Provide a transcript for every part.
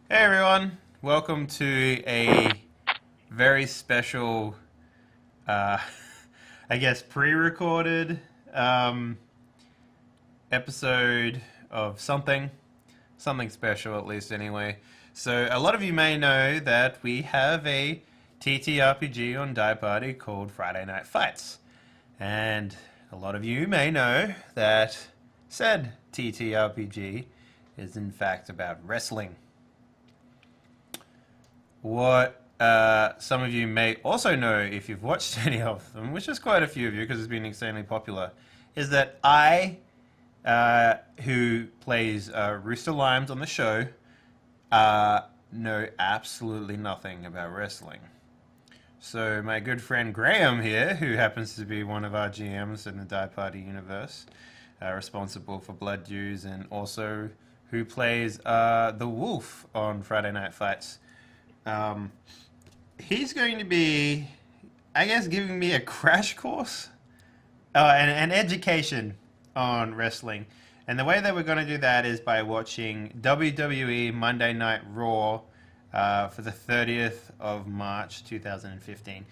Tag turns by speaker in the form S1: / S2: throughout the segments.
S1: Hey everyone, welcome to a very special, uh, I guess, pre-recorded episode of something special at least anyway. So a lot of you may know that we have a TTRPG on Die Party called Friday Night Fights. And a lot of you may know that said TTRPG is in fact about wrestling. What some of you may also know if you've watched any of them, which is quite a few of you because it's been insanely popular, is that I, who plays Rooster Limes on the show, know absolutely nothing about wrestling. So my good friend Graham here, who happens to be one of our GMs in the Die Party universe, responsible for Blood Dues and also who plays the Wolf on Friday Night Fights, he's going to be, I guess, giving me a crash course, an education on wrestling. And the way that we're going to do that is by watching WWE Monday Night Raw for the 30th of March 2015.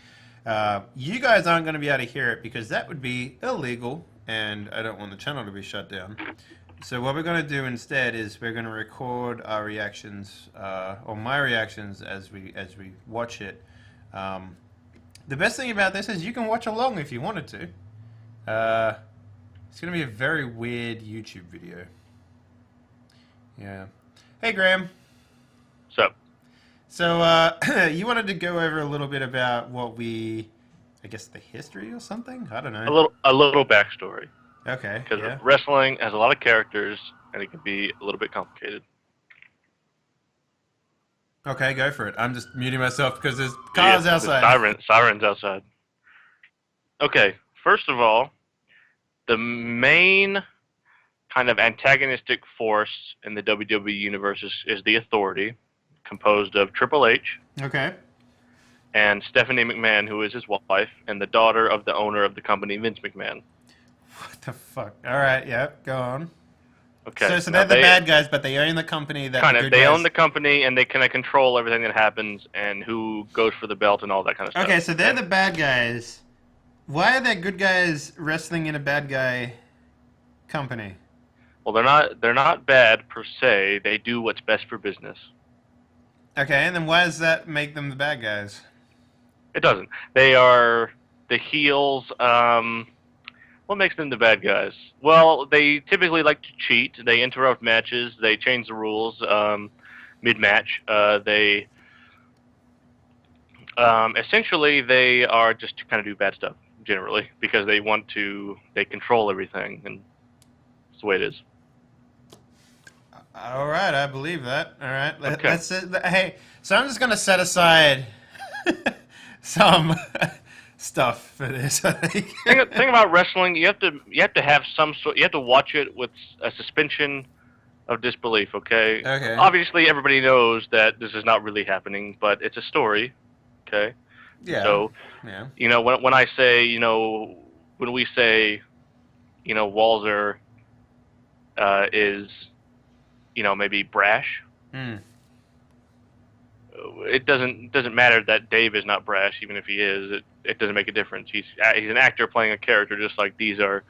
S1: You guys aren't going to be able to hear it because that would be illegal, and I don't want the channel to be shut down. So what we're going to do instead is we're going to record our reactions, or my reactions as we watch it. The best thing about this is you can watch along if you wanted to. It's going to be a very weird YouTube video. Yeah. Hey, Graham.
S2: What's up?
S1: So you wanted to go over a little bit about what I guess the history or something? I don't know.
S2: A little backstory.
S1: Okay.
S2: Because
S1: yeah.
S2: wrestling has a lot of characters, and it can be a little bit complicated.
S1: Okay, go for it. I'm just muting myself because there's cars outside.
S2: Sirens outside. Okay, first of all, the main kind of antagonistic force in the WWE universe is the Authority, composed of Triple H.
S1: Okay.
S2: And Stephanie McMahon, who is his wife, and the daughter of the owner of the company, Vince McMahon.
S1: What the fuck? All right, yeah, go on.
S2: Okay.
S1: So they're the bad guys, but they own the company.
S2: They own the company, and they kind of control everything that happens, and who goes for the belt, and all that kind of stuff.
S1: Okay, so they're the bad guys. Why are there good guys wrestling in a bad guy company?
S2: Well, they're not bad per se. They do what's best for business.
S1: Okay, and then why does that make them the bad guys?
S2: It doesn't. They are the heels. What makes them the bad guys? Well, they typically like to cheat. They interrupt matches. They change the rules mid-match. Essentially, they are just to kind of do bad stuff, generally, because they control everything, and that's the way it is.
S1: All right, I believe that. All right,
S2: Okay.
S1: Hey, so I'm just gonna set aside some stuff for this. I think.
S2: Thing about wrestling, you have to have some sort. You have to watch it with a suspension of disbelief. Okay.
S1: Okay.
S2: Obviously, everybody knows that this is not really happening, but it's a story. Okay.
S1: Yeah.
S2: So,
S1: yeah.
S2: When I say, when we say, Walzer is, maybe brash.
S1: Hmm.
S2: It doesn't matter that Dave is not brash, even if he is. It doesn't make a difference. He's an actor playing a character, just like these are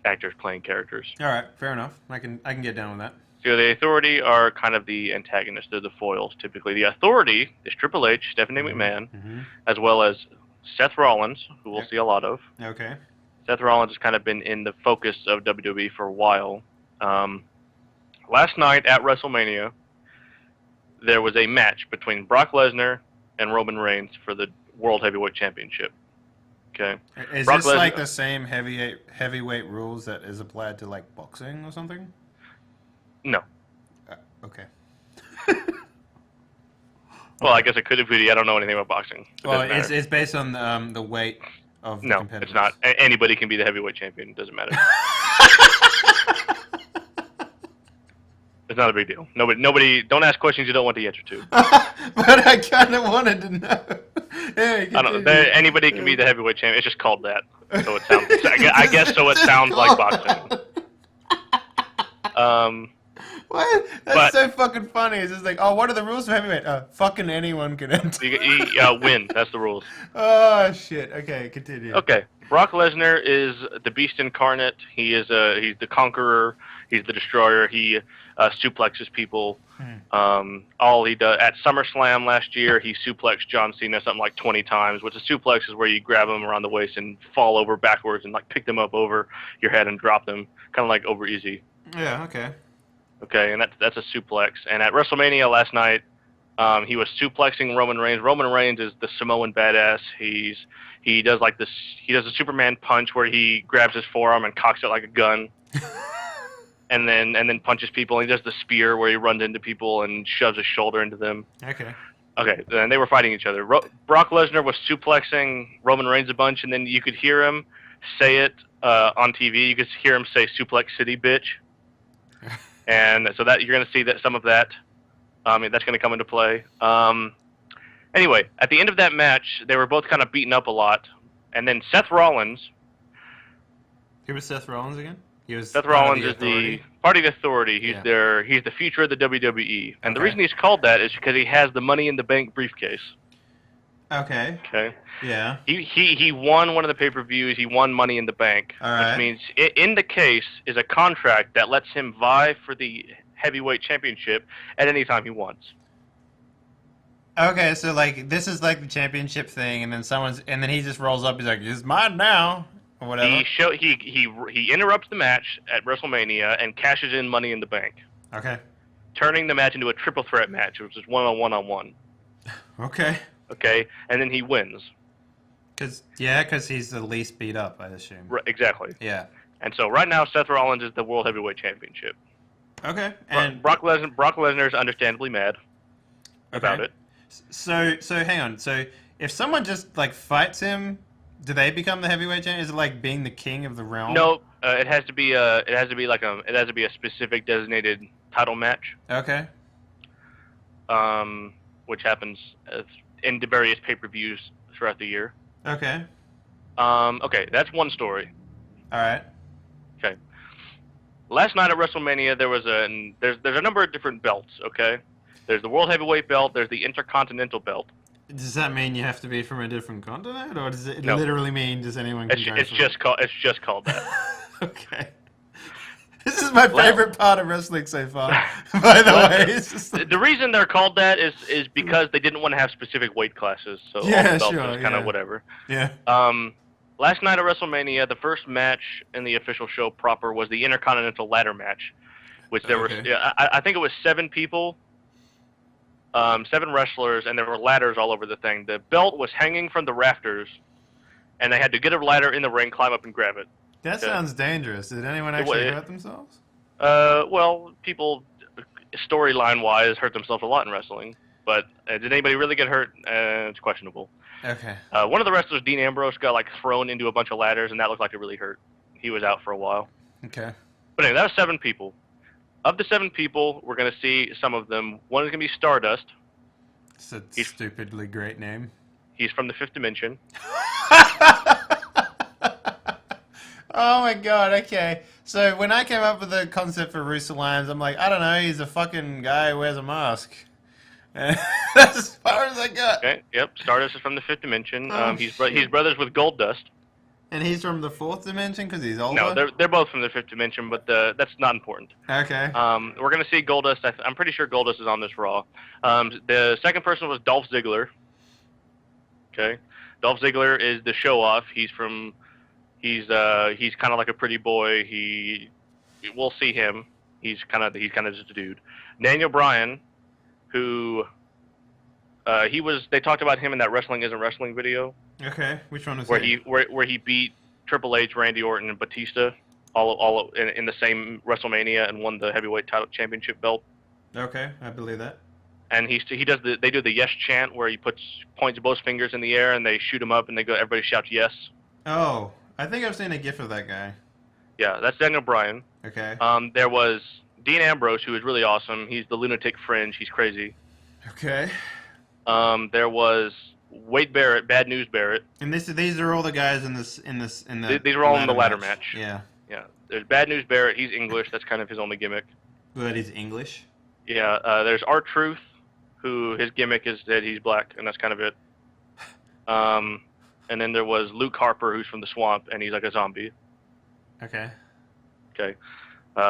S2: actors playing characters.
S1: All right, fair enough. I can get down with that.
S2: So the Authority are kind of the antagonists. They're the foils, typically. The Authority is Triple H, Stephanie McMahon, as well as Seth Rollins, who we'll see a lot of.
S1: Okay.
S2: Seth Rollins has kind of been in the focus of WWE for a while. Last night at WrestleMania, there was a match between Brock Lesnar and Roman Reigns for the World Heavyweight Championship. Okay.
S1: Is
S2: Brock
S1: this
S2: Lesnar,
S1: like the same heavyweight rules that is applied to like boxing or something?
S2: No.
S1: Okay.
S2: Well, I guess it could be. I don't know anything about boxing.
S1: Well, it's based on the weight of the competitors.
S2: It's not. Anybody can be the heavyweight champion. It doesn't matter. It's not a big deal. Nobody. Don't ask questions you don't want the answer to.
S1: But I kind of wanted to know. Hey,
S2: I don't. Anybody can be the heavyweight champion. It's just called that. So it sounds. I guess so. It sounds like boxing.
S1: What? That's
S2: But
S1: so fucking funny. It's just like, oh, what are the rules for heavyweight? Fucking anyone can enter.
S2: you win. That's the rules.
S1: Oh shit. Okay, continue.
S2: Okay. Brock Lesnar is the Beast incarnate. He's the conqueror. He's the destroyer. He suplexes people. All he does at SummerSlam last year, he suplexed John Cena something like 20 times. Which a suplex is where you grab him around the waist and fall over backwards and like pick them up over your head and drop them, kind of like over easy.
S1: Yeah. Okay.
S2: Okay, and that's a suplex. And at WrestleMania last night, he was suplexing Roman Reigns. Roman Reigns is the Samoan badass. He does like this. He does a Superman punch where he grabs his forearm and cocks it like a gun, and then punches people. And he does the spear where he runs into people and shoves his shoulder into them.
S1: Okay.
S2: Okay, and they were fighting each other. Brock Lesnar was suplexing Roman Reigns a bunch, and then you could hear him say it on TV. You could hear him say "Suplex City, bitch," and so that you're going to see that some of that. That's going to come into play. Anyway, at the end of that match, they were both kind of beaten up a lot, and then Seth Rollins.
S1: Who was Seth Rollins again? He was
S2: Seth Rollins is the Party of Authority. He's He's the future of the WWE, and the reason he's called that is because he has the Money in the Bank briefcase.
S1: Okay.
S2: Okay.
S1: Yeah.
S2: He won one of the pay-per-views. He won Money in the Bank, which means in the case is a contract that lets him vie for the heavyweight championship at any time he wants.
S1: Okay, so like this is like the championship thing, and then he just rolls up. He's like, "It's mine now," or whatever.
S2: He interrupts the match at WrestleMania and cashes in Money in the Bank.
S1: Okay.
S2: Turning the match into a triple threat match, which is one-on-one.
S1: Okay.
S2: Okay, and then he wins.
S1: Because he's the least beat up, I assume.
S2: Right, exactly.
S1: Yeah.
S2: And so right now, Seth Rollins is the World Heavyweight Championship.
S1: Okay. And
S2: Brock Lesnar is understandably mad about it.
S1: So hang on. So if someone just like fights him, do they become the heavyweight champion? Is it like being the king of the realm?
S2: No, it has to be a specific designated title match.
S1: Okay.
S2: Which happens in the various pay-per-views throughout the year.
S1: Okay.
S2: Okay, that's one story.
S1: All right.
S2: Okay. Last night at WrestleMania, there's a number of different belts. Okay. There's the World Heavyweight belt. There's the Intercontinental belt.
S1: Does that mean you have to be from a different continent, or does it
S2: No.
S1: literally mean just anyone can go?
S2: It's just called that.
S1: Okay. This is my favorite part of wrestling so far. By the way, it's just like...
S2: the reason they're called that is because they didn't want to have specific weight classes. So all the belts was kind of whatever.
S1: Yeah.
S2: Last night at WrestleMania, the first match in the official show proper was the Intercontinental Ladder match, which there were I think it was 7 people. 7 wrestlers, and there were ladders all over the thing. The belt was hanging from the rafters, and they had to get a ladder in the ring, climb up, and grab it.
S1: That sounds dangerous. Did anyone actually hurt themselves?
S2: Well, people, storyline-wise, hurt themselves a lot in wrestling. But did anybody really get hurt? It's questionable.
S1: Okay.
S2: One of the wrestlers, Dean Ambrose, got like thrown into a bunch of ladders, and that looked like it really hurt. He was out for a while.
S1: Okay.
S2: But anyway, that was 7 people. Of the 7 people, we're going to see some of them. One is going to be Stardust.
S1: It's a stupidly great name.
S2: He's from the 5th dimension.
S1: Oh my god, okay. So when I came up with the concept for Rusev, I'm like, I don't know, he's a fucking guy who wears a mask. That's as far as I got.
S2: Okay, yep. Stardust is from the 5th dimension. He's brothers with Goldust.
S1: And he's from the 4th dimension because he's older?
S2: No, they're both from the 5th dimension, but that's not important.
S1: Okay.
S2: We're going to see Goldust. I'm pretty sure Goldust is on this Raw. The second person was Dolph Ziggler. Okay. Dolph Ziggler is the show-off. He's kind of like a pretty boy. We'll see him. He's kind of just a dude. Daniel Bryan, who they talked about him in that Wrestling Isn't Wrestling video.
S1: Okay, which one was
S2: where he beat Triple H, Randy Orton, and Batista all in the same WrestleMania and won the heavyweight title championship belt.
S1: Okay, I believe that.
S2: And they do the yes chant where he points both fingers in the air and they shoot him up and everybody shouts yes.
S1: Oh, I think I've seen a gif of that guy.
S2: Yeah, that's Daniel Bryan.
S1: Okay.
S2: There was Dean Ambrose, who is really awesome. He's the lunatic fringe. He's crazy.
S1: Okay.
S2: There was Wade Barrett, Bad News Barrett.
S1: And these are all the guys in the
S2: These are all in the ladder match.
S1: Yeah.
S2: Yeah. There's Bad News Barrett. He's English. That's kind of his only gimmick.
S1: But he's English.
S2: Yeah, there's R-Truth, who his gimmick is that he's black, and that's kind of it. And then there was Luke Harper, who's from the swamp, and he's like a zombie.
S1: Okay.
S2: Okay.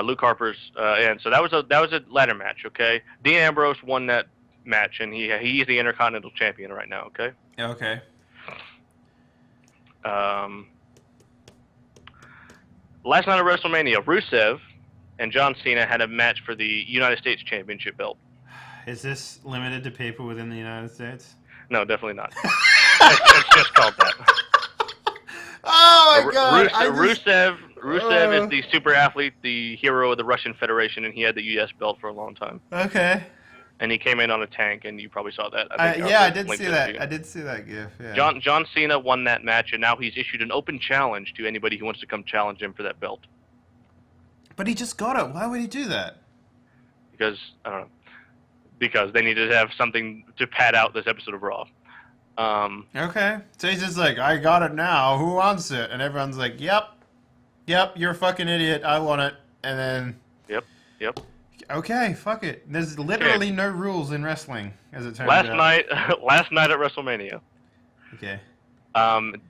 S2: Luke Harper's, and so that was a ladder match. Okay. Dean Ambrose won that match, and he's the Intercontinental Champion right now. Okay.
S1: Okay.
S2: Last night at WrestleMania, Rusev and John Cena had a match for the United States Championship belt.
S1: Is this limited to people within the United States?
S2: No, definitely not. It's just called that.
S1: Oh my God!
S2: Rusev is the super athlete, the hero of the Russian Federation, and he had the U.S. belt for a long time.
S1: Okay.
S2: And he came in on a tank, and you probably saw that.
S1: I did see that. I did see that gif. Yeah.
S2: John Cena won that match, and now he's issued an open challenge to anybody who wants to come challenge him for that belt.
S1: But he just got it. Why would he do that?
S2: Because, I don't know. Because they needed to have something to pad out this episode of Raw.
S1: Okay. So he's just like, I got it now. Who wants it? And everyone's like, yep, you're a fucking idiot. I want it. And then...
S2: Yep.
S1: Okay, fuck it. There's literally no rules in wrestling, as it turns
S2: out. Last night at WrestleMania.
S1: Okay.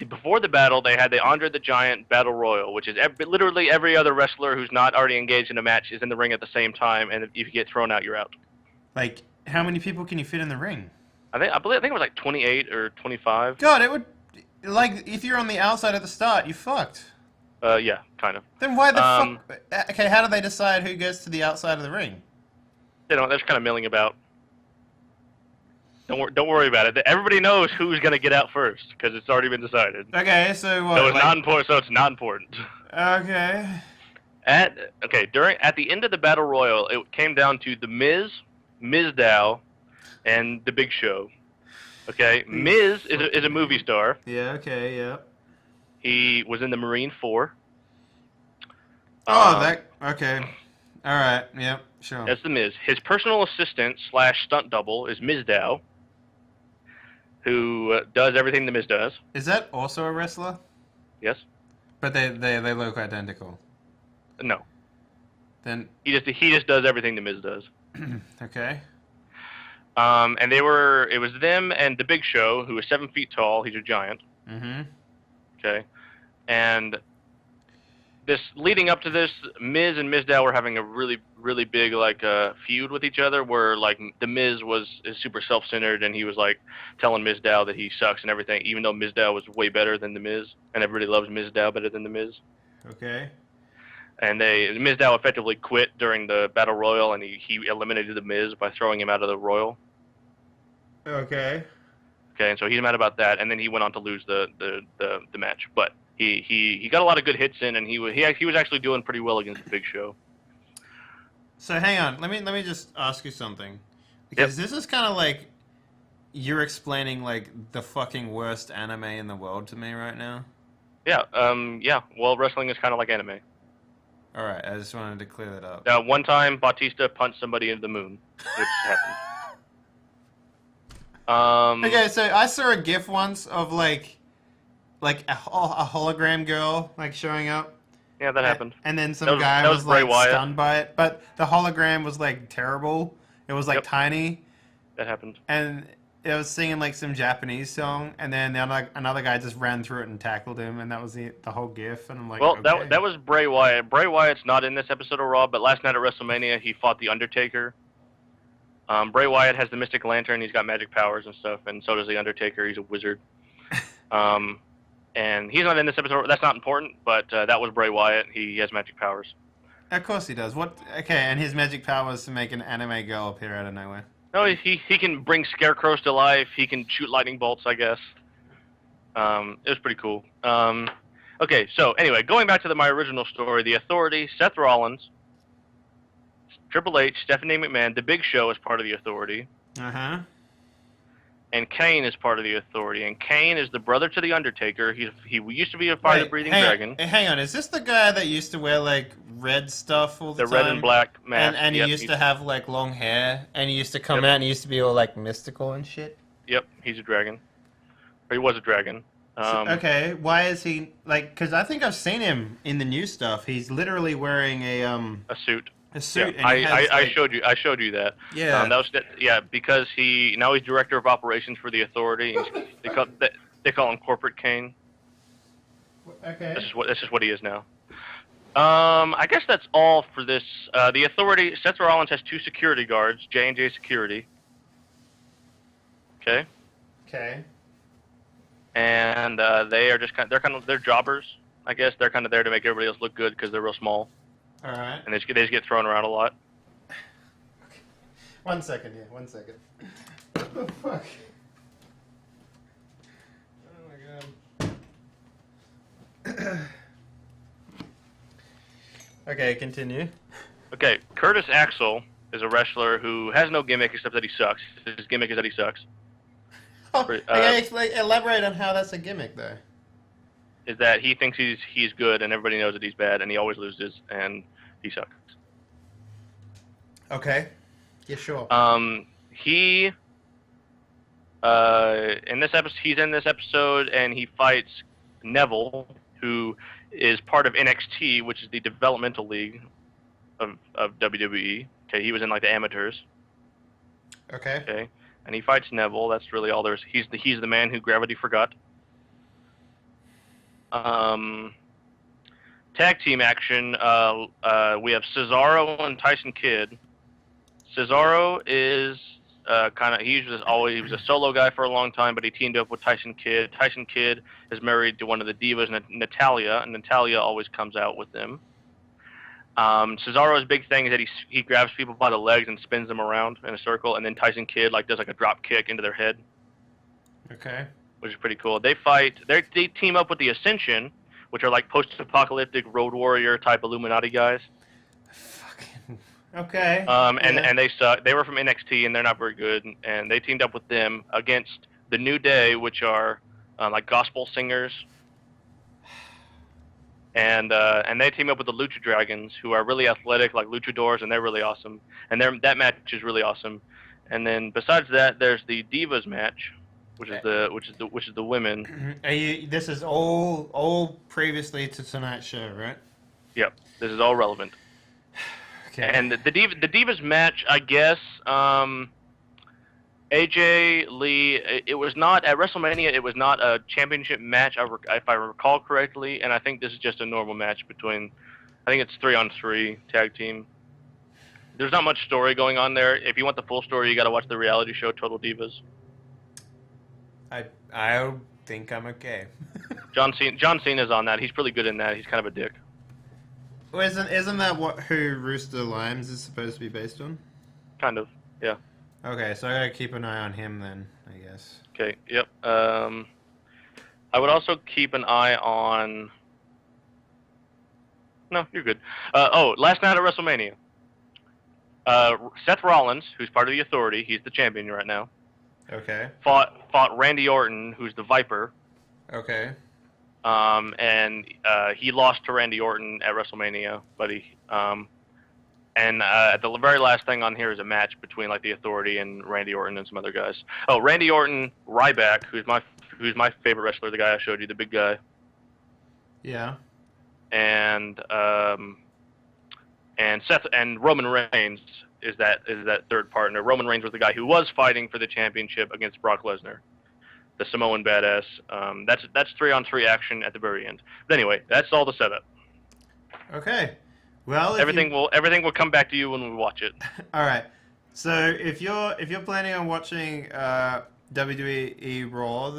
S2: Before the battle, they had the Andre the Giant Battle Royal, which is literally every other wrestler who's not already engaged in a match is in the ring at the same time, and if you get thrown out, you're out.
S1: Like, how many people can you fit in the ring?
S2: I think it was like 28 or 25.
S1: God, it would... Like, if you're on the outside at the start, you fucked.
S2: Yeah, kind of.
S1: Then why the fuck... Okay, how do they decide who goes to the outside of the ring?
S2: They don't. They're just kind of milling about. Don't worry about it. Everybody knows who's gonna get out first because it's already been decided.
S1: Okay, so what?
S2: So it's not important. So it's not important.
S1: Okay.
S2: At the end of the Battle Royal, it came down to the Miz, Mizdow, and the Big Show. Okay, Miz is a movie star.
S1: Yeah. Okay. Yeah.
S2: He was in the Marine 4.
S1: Okay. All right. Yep. Sure.
S2: That's the Miz. His personal assistant / stunt double is Mizdow, who does everything the Miz does.
S1: Is that also a wrestler?
S2: Yes.
S1: But they look identical.
S2: No.
S1: Then
S2: he just does everything the Miz does.
S1: Okay.
S2: And it was them and the Big Show, who is 7 feet tall. He's a giant.
S1: Mm-hmm.
S2: Okay. And this leading up to this, Miz and Mizdow were having a really, really big feud with each other, where like the Miz is super self-centered, and he was like telling Mizdow that he sucks and everything, even though Mizdow was way better than the Miz, and everybody loves Mizdow better than the Miz.
S1: Okay. And
S2: Mizdow effectively quit during the Battle Royal, and he eliminated the Miz by throwing him out of the Royal.
S1: Okay.
S2: Okay, and so he's mad about that, and then he went on to lose the match, but he got a lot of good hits in, and he was actually doing pretty well against the Big Show.
S1: So hang on, let me just ask you something, because this is kind of like you're explaining like the fucking worst anime in the world to me right now.
S2: Yeah. Well, wrestling is kind of like anime.
S1: All right, I just wanted to clear that up.
S2: One time, Bautista punched somebody into the moon, which happened.
S1: Okay, so I saw a GIF once of like a hologram girl like showing up.
S2: Yeah, that happened.
S1: And then some guy was like stunned by it, but the hologram was like terrible. It was like tiny.
S2: That happened.
S1: And it was singing like some Japanese song, and then another guy just ran through it and tackled him, and that was the whole GIF. And I'm like,
S2: well,
S1: okay.
S2: that was Bray Wyatt. Bray Wyatt's not in this episode of Raw, but last night at WrestleMania he fought the Undertaker. Bray Wyatt has the Mystic Lantern. He's got magic powers and stuff, and so does the Undertaker. He's a wizard. And he's not in this episode. That's not important, but that was Bray Wyatt. He has magic powers.
S1: Of course he does. What? Okay, and his magic power is to make an anime girl appear out of nowhere.
S2: No, he can bring scarecrows to life. He can shoot lightning bolts, I guess. It was pretty cool. Okay, so anyway, going back to my original story, the Authority, Seth Rollins, Triple H, Stephanie McMahon, The Big Show is part of the Authority.
S1: Uh-huh.
S2: And Kane is part of the Authority. And Kane is the brother to the Undertaker. He used to be a fire-breathing dragon.
S1: Hang on, is this the guy that used to wear like red stuff all the time?
S2: The red and black mask.
S1: And he used to have like long hair, and he used to come out and he used to be all like mystical and shit?
S2: Yep, he's a dragon. Or he was a dragon.
S1: Okay, why is he like? Because I think I've seen him in the new stuff. He's literally wearing a
S2: suit.
S1: a
S2: Yeah,
S1: suit, and he has
S2: I showed you that.
S1: yeah.
S2: Yeah, because he's director of operations for the Authority. And they call him Corporate Kane.
S1: Okay.
S2: This is what he is now. I guess that's all for this. The Authority. Seth Rollins has 2 security guards, J&J Security. Okay.
S1: Okay.
S2: And they are just they're jobbers. I guess they're kind of there to make everybody else look good because they're real small.
S1: All right.
S2: And they just get thrown around a lot.
S1: Okay. 1 second here. 1 second. What the fuck? Oh my god. Okay, continue.
S2: Okay, Curtis Axel is a wrestler who has no gimmick except that he sucks. His gimmick is that he sucks.
S1: Oh, okay, elaborate on how that's a gimmick, though.
S2: Is that he thinks he's good and everybody knows that he's bad and he always loses and he sucks.
S1: Okay. Yeah, sure.
S2: He he's in this episode and he fights Neville, who is part of NXT, which is the developmental league of WWE. Okay, he was in like the amateurs.
S1: Okay.
S2: Okay, and he fights Neville. That's really all there's. He's the man who gravity forgot. Tag team action. We have Cesaro and Tyson Kidd. Cesaro is he was a solo guy for a long time, but he teamed up with Tyson Kidd. Tyson Kidd is married to one of the divas, Natalia, and Natalia always comes out with them. Cesaro's big thing is that he grabs people by the legs and spins them around in a circle, and then Tyson Kidd does a drop kick into their head.
S1: Okay.
S2: Which is pretty cool. They team up with the Ascension, which are like post-apocalyptic road warrior type Illuminati guys.
S1: Fucking. Okay.
S2: And they suck. They were from NXT and they're not very good. And they teamed up with them against the New Day, which are like gospel singers. And they team up with the Lucha Dragons, who are really athletic, like luchadors, and they're really awesome. And that match is really awesome. And then besides that, there's the Divas match, which is the women.
S1: This is all previously to tonight's show, right?
S2: Yep. This is all relevant.
S1: Okay.
S2: And the Divas match, I guess, AJ Lee, it was not at WrestleMania. It was not a championship match, if I recall correctly. And I think this is just a normal match between. I think it's 3-on-3 tag team. There's not much story going on there. If you want the full story, you got to watch the reality show Total Divas.
S1: I think I'm okay.
S2: John Cena's on that. He's pretty good in that. He's kind of a dick.
S1: Well, isn't that who Rooster Limes is supposed to be based on?
S2: Kind of, yeah.
S1: Okay, so I gotta keep an eye on him then, I guess.
S2: Okay, yep. I would also keep an eye on. No, you're good. Last night at WrestleMania, Seth Rollins, who's part of the Authority, he's the champion right now.
S1: Okay.
S2: Fought Randy Orton, who's the Viper.
S1: Okay.
S2: And he lost to Randy Orton at WrestleMania, but the very last thing on here is a match between like the Authority and Randy Orton and some other guys. Oh, Randy Orton, Ryback, who's my favorite wrestler, the guy I showed you, the big guy.
S1: Yeah.
S2: And Seth and Roman Reigns is that third partner. Roman Reigns was the guy who was fighting for the championship against Brock Lesnar, the Samoan badass. That's 3-on-3 action at the very end. But anyway, that's all the setup.
S1: Okay. Well,
S2: everything will come back to you when we watch it.
S1: All right. So if you're planning on watching WWE Raw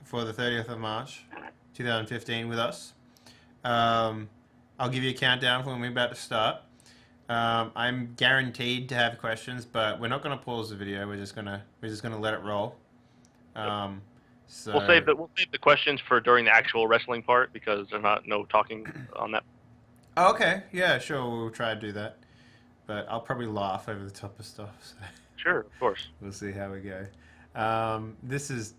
S1: for the 30th of March, 2015 with us, I'll give you a countdown for when we're about to start. I'm guaranteed to have questions, but we're not going to pause the video. We're just gonna let it roll. So
S2: we'll save the questions for during the actual wrestling part because there's no talking on that.
S1: Oh, okay. Yeah, sure. We'll try to do that, but I'll probably laugh over the top of stuff. So.
S2: Sure, of course.
S1: We'll see how we go. This is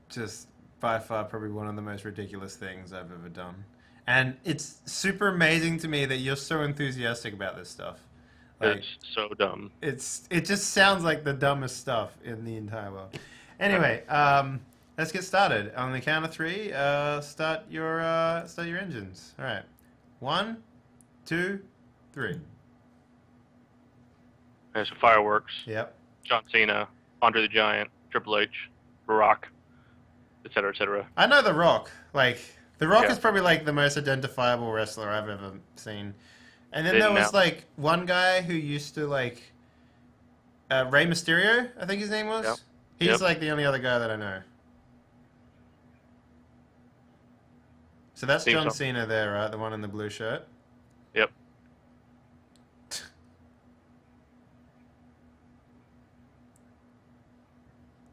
S1: just by far probably one of the most ridiculous things I've ever done. And it's super amazing to me that you're so enthusiastic about this stuff. Like,
S2: it's so dumb.
S1: It just sounds like the dumbest stuff in the entire world. Anyway, let's get started. On the count of 3, start your engines. All right. 1, 2, 3.
S2: There's Fireworks,
S1: Yep.
S2: John Cena, Andre the Giant, Triple H, Rock, etc., etc.
S1: I know The Rock. Like, The Rock
S2: Yeah.
S1: is probably like the most identifiable wrestler I've ever seen. And then there
S2: Didn't
S1: was
S2: now.
S1: like one guy who used to like Rey Mysterio, I think his name
S2: Yep.
S1: was. He's
S2: Yep.
S1: like the only other guy that I know. So that's
S2: Theme
S1: John
S2: song.
S1: Cena there, right? The one in the blue shirt.
S2: Yep.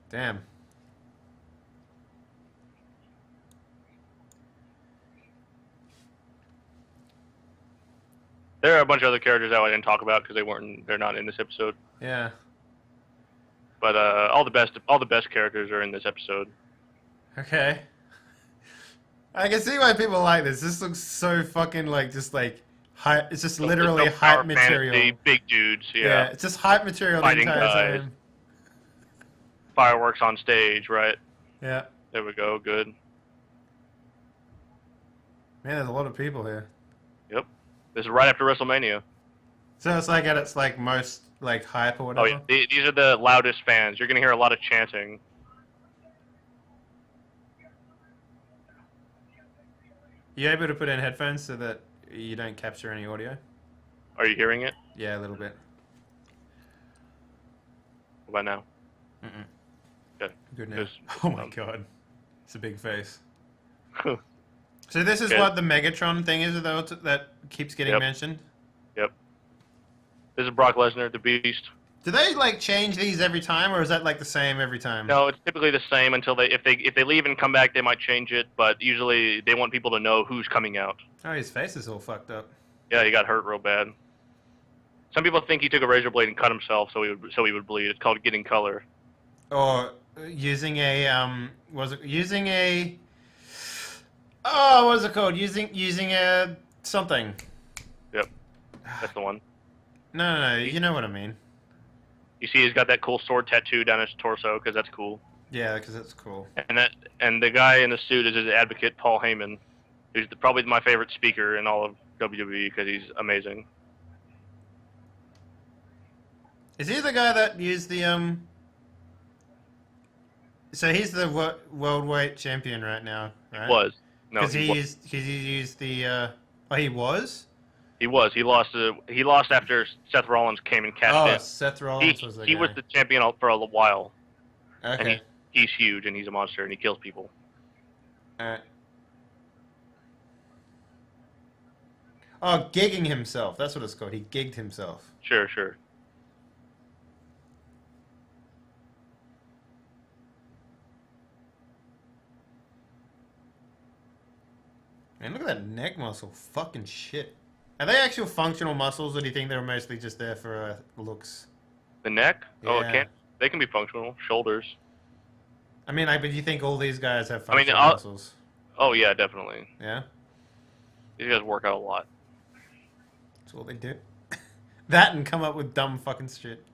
S1: Damn.
S2: There are a bunch of other characters that I didn't talk about because they're not in this episode.
S1: Yeah.
S2: But all the best characters are in this episode.
S1: Okay. I can see why people like this. This looks so fucking like just like hype. It's just literally
S2: It's no
S1: hype
S2: power
S1: material.
S2: fantasy, big dudes,
S1: Yeah, it's just hype material the
S2: Fighting
S1: entire
S2: guys.
S1: time.
S2: Fireworks on stage, right?
S1: Yeah.
S2: There we go. Good.
S1: Man, there's a lot of people here.
S2: Yep. This is right after WrestleMania.
S1: So it's like at its like most like hype or
S2: Oh,
S1: whatever.
S2: yeah. These are the loudest fans. You're gonna hear a lot of chanting.
S1: You able to put in headphones so that you don't capture any audio?
S2: Are you hearing it?
S1: Yeah, a little bit.
S2: What about now?
S1: Mm-mm.
S2: Good.
S1: Good now.
S2: Just,
S1: Oh my god, it's a big face.
S2: Yep.
S1: So this is
S2: Good.
S1: what the Megatron thing is that keeps getting
S2: Yep.
S1: mentioned.
S2: This is Brock Lesnar, the Beast.
S1: Do they like change these every time, or is that like the same every time?
S2: No, it's typically the same until if they leave and come back, they might change it. But usually they want people to know who's coming out.
S1: Oh, his face is all fucked up.
S2: Yeah, he got hurt real bad. Some people think he took a razor blade and cut himself so he would bleed. It's called getting color.
S1: Or using a was it using a? Oh, what was it called? Using a something.
S2: Yep, that's the one.
S1: No. You know what I mean.
S2: You see, he's got that cool sword tattoo down his torso because that's cool.
S1: Yeah, because that's cool.
S2: And the guy in the suit is his advocate, Paul Heyman, who's probably my favorite speaker in all of WWE because he's amazing.
S1: Is he the guy that used the So he's the worldweight champion right now, right?
S2: Was no,
S1: Because
S2: he
S1: he used the. Oh, he was.
S2: He was. He lost after Seth Rollins came and cashed
S1: Oh,
S2: in.
S1: Seth Rollins
S2: He,
S1: was the
S2: he
S1: guy.
S2: was the champion for a while, and
S1: Okay.
S2: he's huge and he's a monster and he kills people.
S1: Alright. Oh, gigging himself. That's what it's called. He gigged himself.
S2: Sure.
S1: Man, look at that neck muscle. Fucking shit. Are they actual functional muscles, or do you think they're mostly just there for looks?
S2: The neck? Oh, it
S1: Yeah.
S2: can't. They can be functional. Shoulders.
S1: I mean, but you think all these guys have
S2: I mean,
S1: functional muscles?
S2: Oh yeah, definitely.
S1: Yeah?
S2: These guys work out a lot.
S1: That's all they do. That and come up with dumb fucking shit.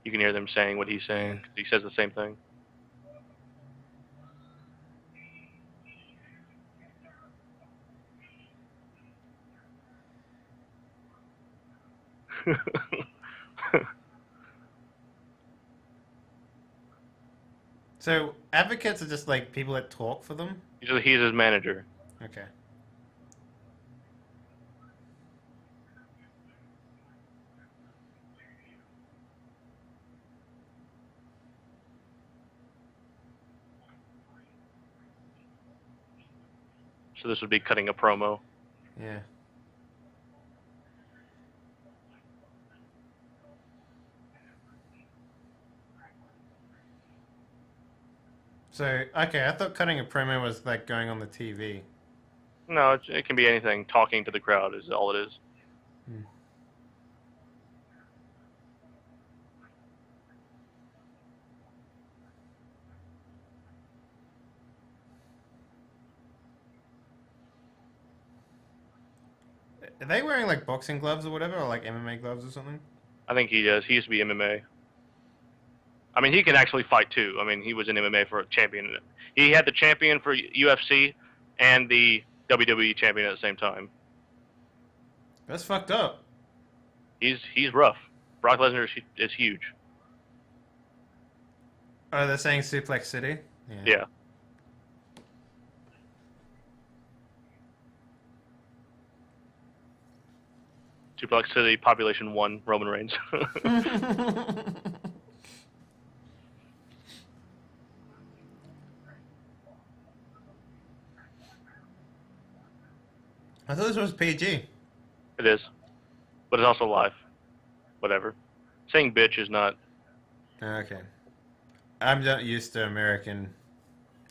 S2: You can hear them saying what he's saying. 'Cause he says the same thing.
S1: So, advocates are just like people that talk for them?
S2: Usually he's his manager.
S1: Okay.
S2: So this would be cutting a promo.
S1: Yeah. So, okay, I thought cutting a promo was like going on the TV.
S2: No, it can be anything. Talking to the crowd is all it is.
S1: Hmm. Are they wearing like boxing gloves or whatever, or like MMA gloves or something?
S2: I think he does. He used to be MMA. I mean, he can actually fight too. I mean, he was in MMA for a champion. He had the champion for UFC and the WWE champion at the same time.
S1: That's fucked up.
S2: He's rough. Brock Lesnar is huge.
S1: Oh, they're saying Suplex City?
S2: Yeah. Suplex City, population 1, Roman Reigns.
S1: I thought this was PG.
S2: It is, but it's also live. Whatever. Saying bitch is not.
S1: Okay. I'm not used to American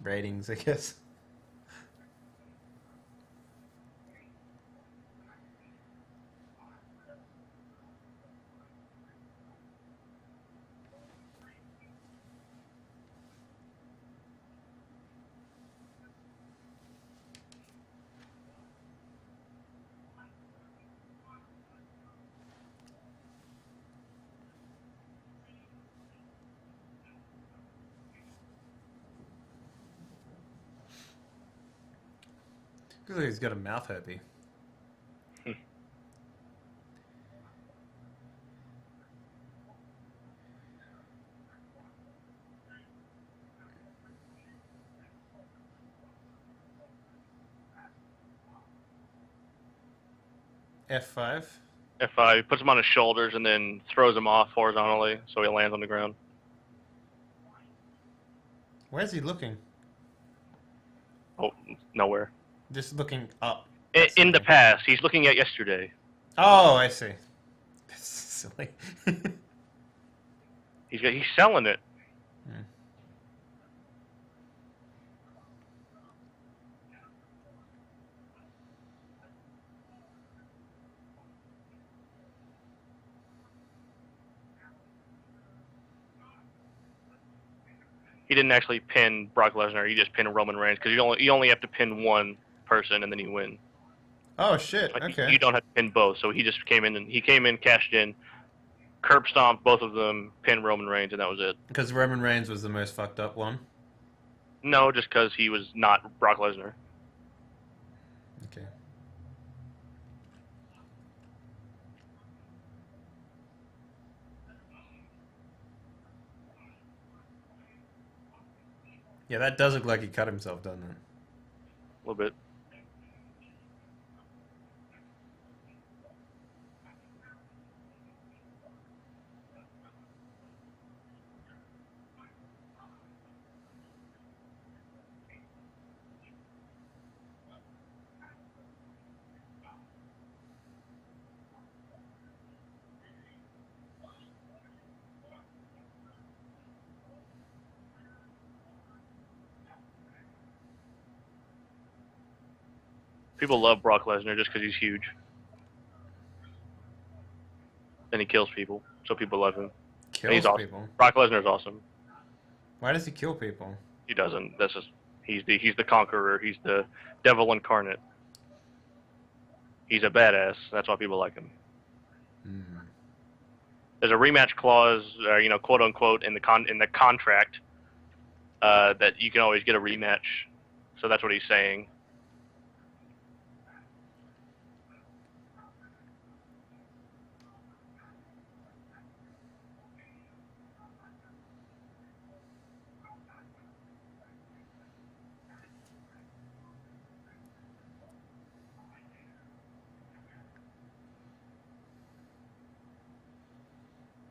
S1: ratings, I guess. Looks like he's got a mouth herpy. F5.
S2: F5 puts him on his shoulders and then throws him off horizontally so he lands on the ground.
S1: Where's he looking?
S2: Oh, nowhere.
S1: Just looking up.
S2: In the past, he's looking at yesterday.
S1: Oh, I see. That's silly.
S2: He's selling it.
S1: Hmm.
S2: He didn't actually pin Brock Lesnar. He just pinned Roman Reigns because you only have to pin one person and then you win.
S1: Oh shit!
S2: Like,
S1: Okay.
S2: You don't have to pin both. So he just came in, cashed in, curb stomped both of them, pinned Roman Reigns, and that was it.
S1: Because Roman Reigns was the most fucked up one.
S2: No, just because he was not Brock Lesnar.
S1: Okay. Yeah, that does look like he cut himself, doesn't it?
S2: A little bit. People love Brock Lesnar just because he's huge. And he kills people, so people love him. And he's
S1: Kills
S2: awesome.
S1: people.
S2: Brock Lesnar's awesome.
S1: Why does he kill people?
S2: He doesn't. That's just he's the conqueror. He's the devil incarnate. He's a badass. That's why people like him.
S1: Mm.
S2: There's a rematch clause, quote unquote, in the contract that you can always get a rematch. So that's what he's saying.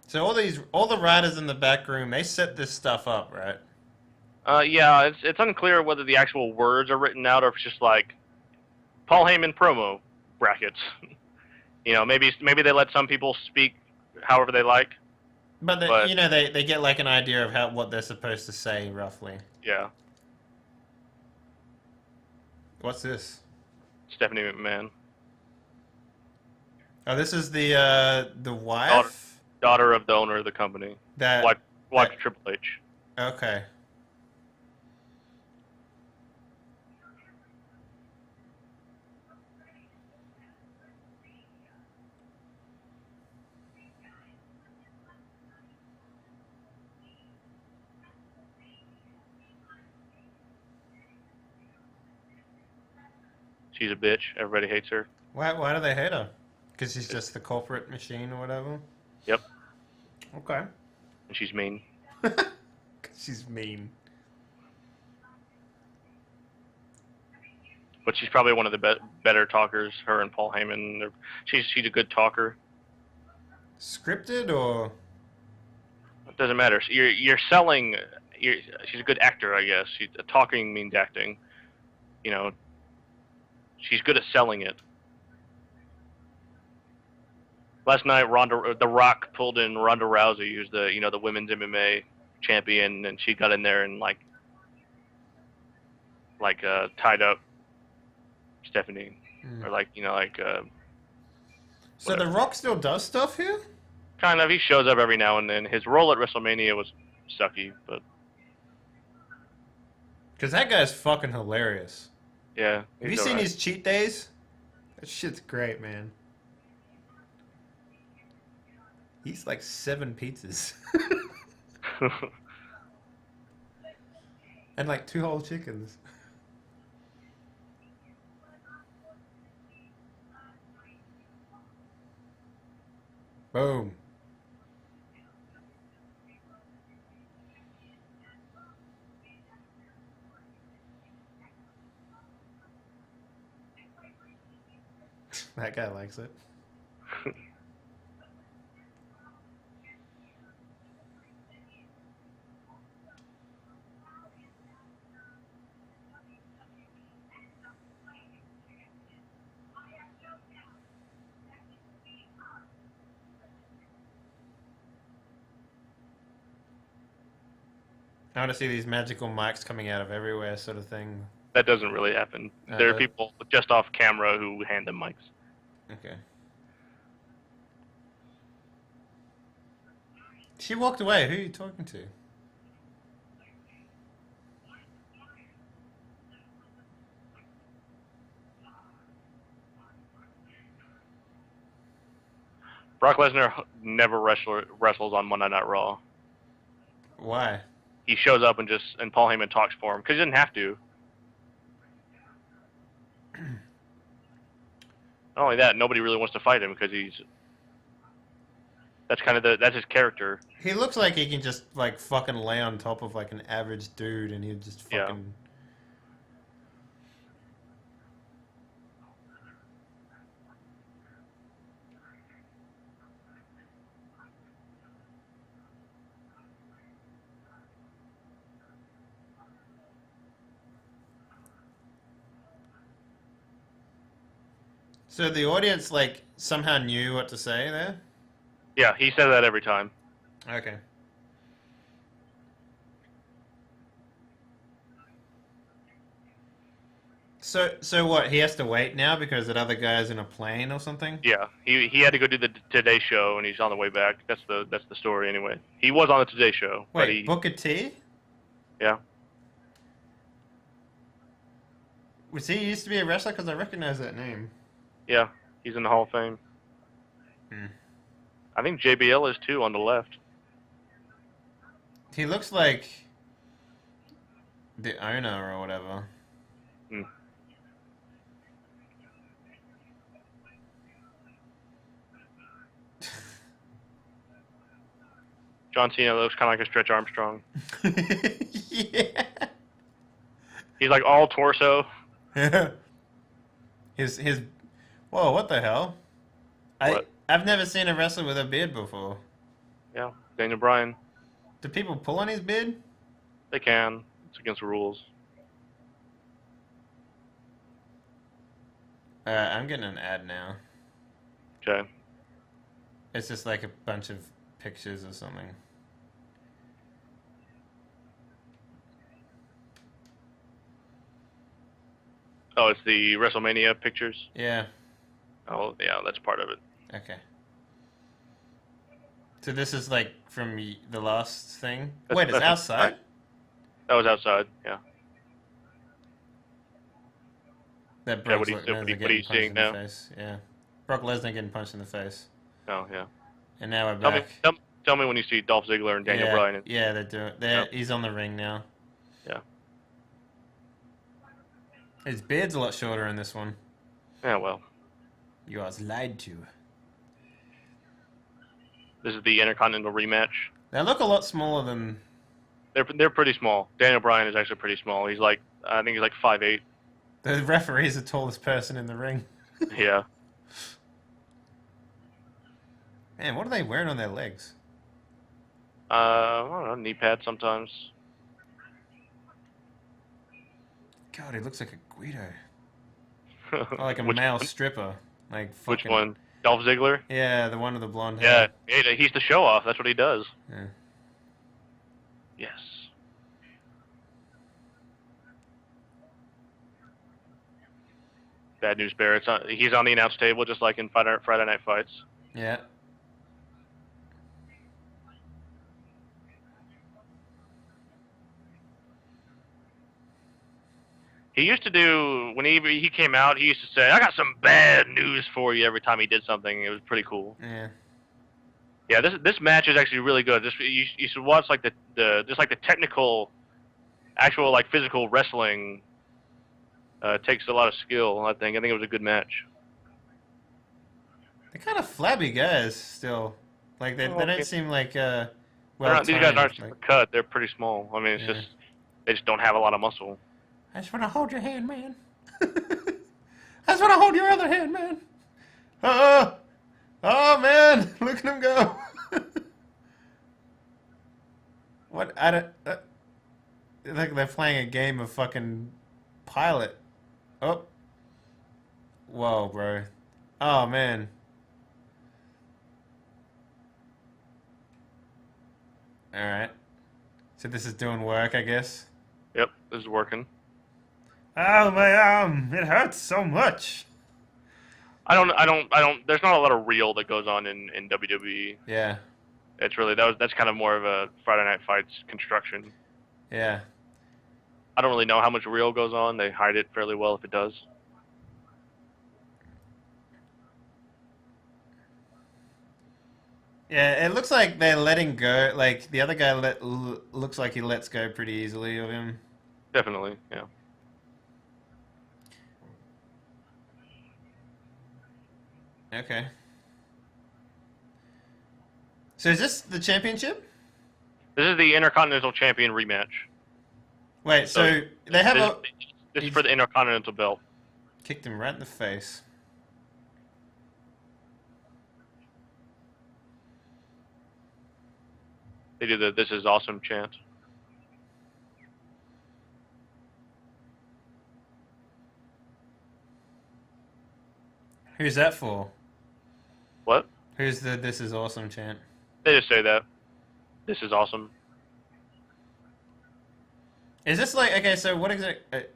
S1: So all the writers in the back room, they set this stuff up, right?
S2: Yeah, it's unclear whether the actual words are written out or if it's just like Paul Heyman promo brackets. Maybe they let some people speak however they like.
S1: But they get like an idea of what they're supposed to say roughly.
S2: Yeah.
S1: What's this?
S2: Stephanie McMahon,
S1: Oh, this is the wife.
S2: daughter of the owner of the company. Wife of Triple H.
S1: Okay.
S2: She's a bitch. Everybody hates her.
S1: Why do they hate her? Because she's just the corporate machine or whatever?
S2: Yep.
S1: Okay.
S2: And she's mean.
S1: 'Cause she's mean.
S2: But she's probably one of the better talkers. Her and Paul Heyman. She's a good talker.
S1: Scripted or?
S2: It doesn't matter. You're selling. She's a good actor, I guess. Talking means acting. You know. She's good at selling it. Last night, The Rock pulled in Ronda Rousey, who's the women's MMA champion, and she got in there and tied up Stephanie, or
S1: So The Rock still does stuff here?
S2: kind of. He shows up every now and then. His role at WrestleMania was sucky, but
S1: Because that guy's fucking hilarious.
S2: yeah.
S1: Have you seen his cheat days? That shit's great, man. He's like 7 pizzas. And like 2 whole chickens. Boom. That guy likes it. I want to see these magical mics coming out of everywhere, sort of thing.
S2: That doesn't really happen. There are people just off camera who hand them mics.
S1: Okay. She walked away. Who are you talking to?
S2: Brock Lesnar never wrestles on Monday Night Raw.
S1: Why?
S2: He shows up and Paul Heyman talks for him because he doesn't have to. Not only that, nobody really wants to fight him because that's his character.
S1: He looks like he can just like fucking lay on top of like an average dude, and he'd just fucking.
S2: Yeah.
S1: So the audience like somehow knew what to say there.
S2: Yeah, he says that every time.
S1: Okay. So what? He has to wait now because that other guy's in a plane or something?
S2: Yeah, he had to go do the Today Show and he's on the way back. That's the story anyway. He was on the Today Show.
S1: Wait, Booker T?
S2: Yeah.
S1: Was he used to be a wrestler? Because I recognize that name.
S2: Yeah, he's in the Hall of Fame. I think JBL is too on the left.
S1: He looks like the owner or whatever.
S2: John Cena looks kind of like a Stretch Armstrong.
S1: Yeah.
S2: He's like all torso.
S1: his Whoa, what the hell?
S2: What?
S1: I've never seen a wrestler with a beard before.
S2: Yeah, Daniel Bryan.
S1: Do people pull on his beard?
S2: They can. It's against the rules.
S1: I'm getting an ad now.
S2: Okay.
S1: It's just like a bunch of pictures or something.
S2: Oh, it's the WrestleMania pictures?
S1: Yeah.
S2: Oh, yeah, that's part of it.
S1: Okay. So this is like from the last thing? Wait, it's outside?
S2: That was outside, yeah.
S1: That
S2: Yeah,
S1: Brock
S2: what are you seeing now?
S1: Face. Yeah. Brock Lesnar getting punched in the face.
S2: Oh, yeah.
S1: And now we're back.
S2: Tell me when you see Dolph Ziggler and Daniel Bryan.
S1: Yeah, they're doing. He's on the ring now.
S2: Yeah.
S1: His beard's a lot shorter in this one.
S2: Yeah, well.
S1: You was lied to.
S2: This is the Intercontinental rematch.
S1: They look a lot smaller than...
S2: They're pretty small. Daniel Bryan is actually pretty small. He's like, I think he's like 5'8".
S1: The referee's the tallest person in the ring.
S2: Yeah.
S1: Man, what are they wearing on their legs?
S2: I don't know, knee pads sometimes.
S1: God, he looks like a Guido. Or like a
S2: Which
S1: male
S2: one?
S1: stripper. Like
S2: Which
S1: fucking...
S2: one? Dolph Ziggler?
S1: Yeah, the one with the blonde
S2: Yeah,
S1: hair.
S2: he's the show off. That's what he does.
S1: Yeah.
S2: Yes. Bad news bear. He's on the announce table just like in Friday Night Fights.
S1: Yeah.
S2: He used to do, when he came out, he used to say, "I got some bad news for you" every time he did something. It was pretty cool.
S1: Yeah.
S2: Yeah, this match is actually really good. You should watch like the technical, actual like physical wrestling. Takes a lot of skill. I think it was a good match.
S1: They're kind of flabby guys still. Like they don't seem like well
S2: These guys aren't
S1: timed.
S2: super cut. They're pretty small. I mean, it's just they just don't have a lot of muscle.
S1: I just want to hold your hand, man. I just want to hold your other hand, man. Oh man, look at him go. What? I don't. Like they're playing a game of fucking pilot. Oh. Whoa, bro. Oh man. All right. So this is doing work, I guess.
S2: Yep, this is working.
S1: Oh my arm! It hurts so much.
S2: I don't. There's not a lot of real that goes on in WWE.
S1: Yeah.
S2: It's really that's kind of more of a Friday Night Fights construction.
S1: Yeah.
S2: I don't really know how much real goes on. They hide it fairly well if it does.
S1: Yeah, it looks like they're letting go. Like the other guy looks like he lets go pretty easily of him.
S2: Definitely, yeah.
S1: Okay. So is this the championship?
S2: This is the Intercontinental Champion rematch.
S1: Wait, so they have
S2: this is for the Intercontinental belt.
S1: Kicked him right in the face.
S2: They do the "This is awesome" chant.
S1: Who's that for?
S2: What?
S1: Who's the "This is awesome" chant?
S2: They just say that. This is awesome.
S1: Is this like okay? So what exactly?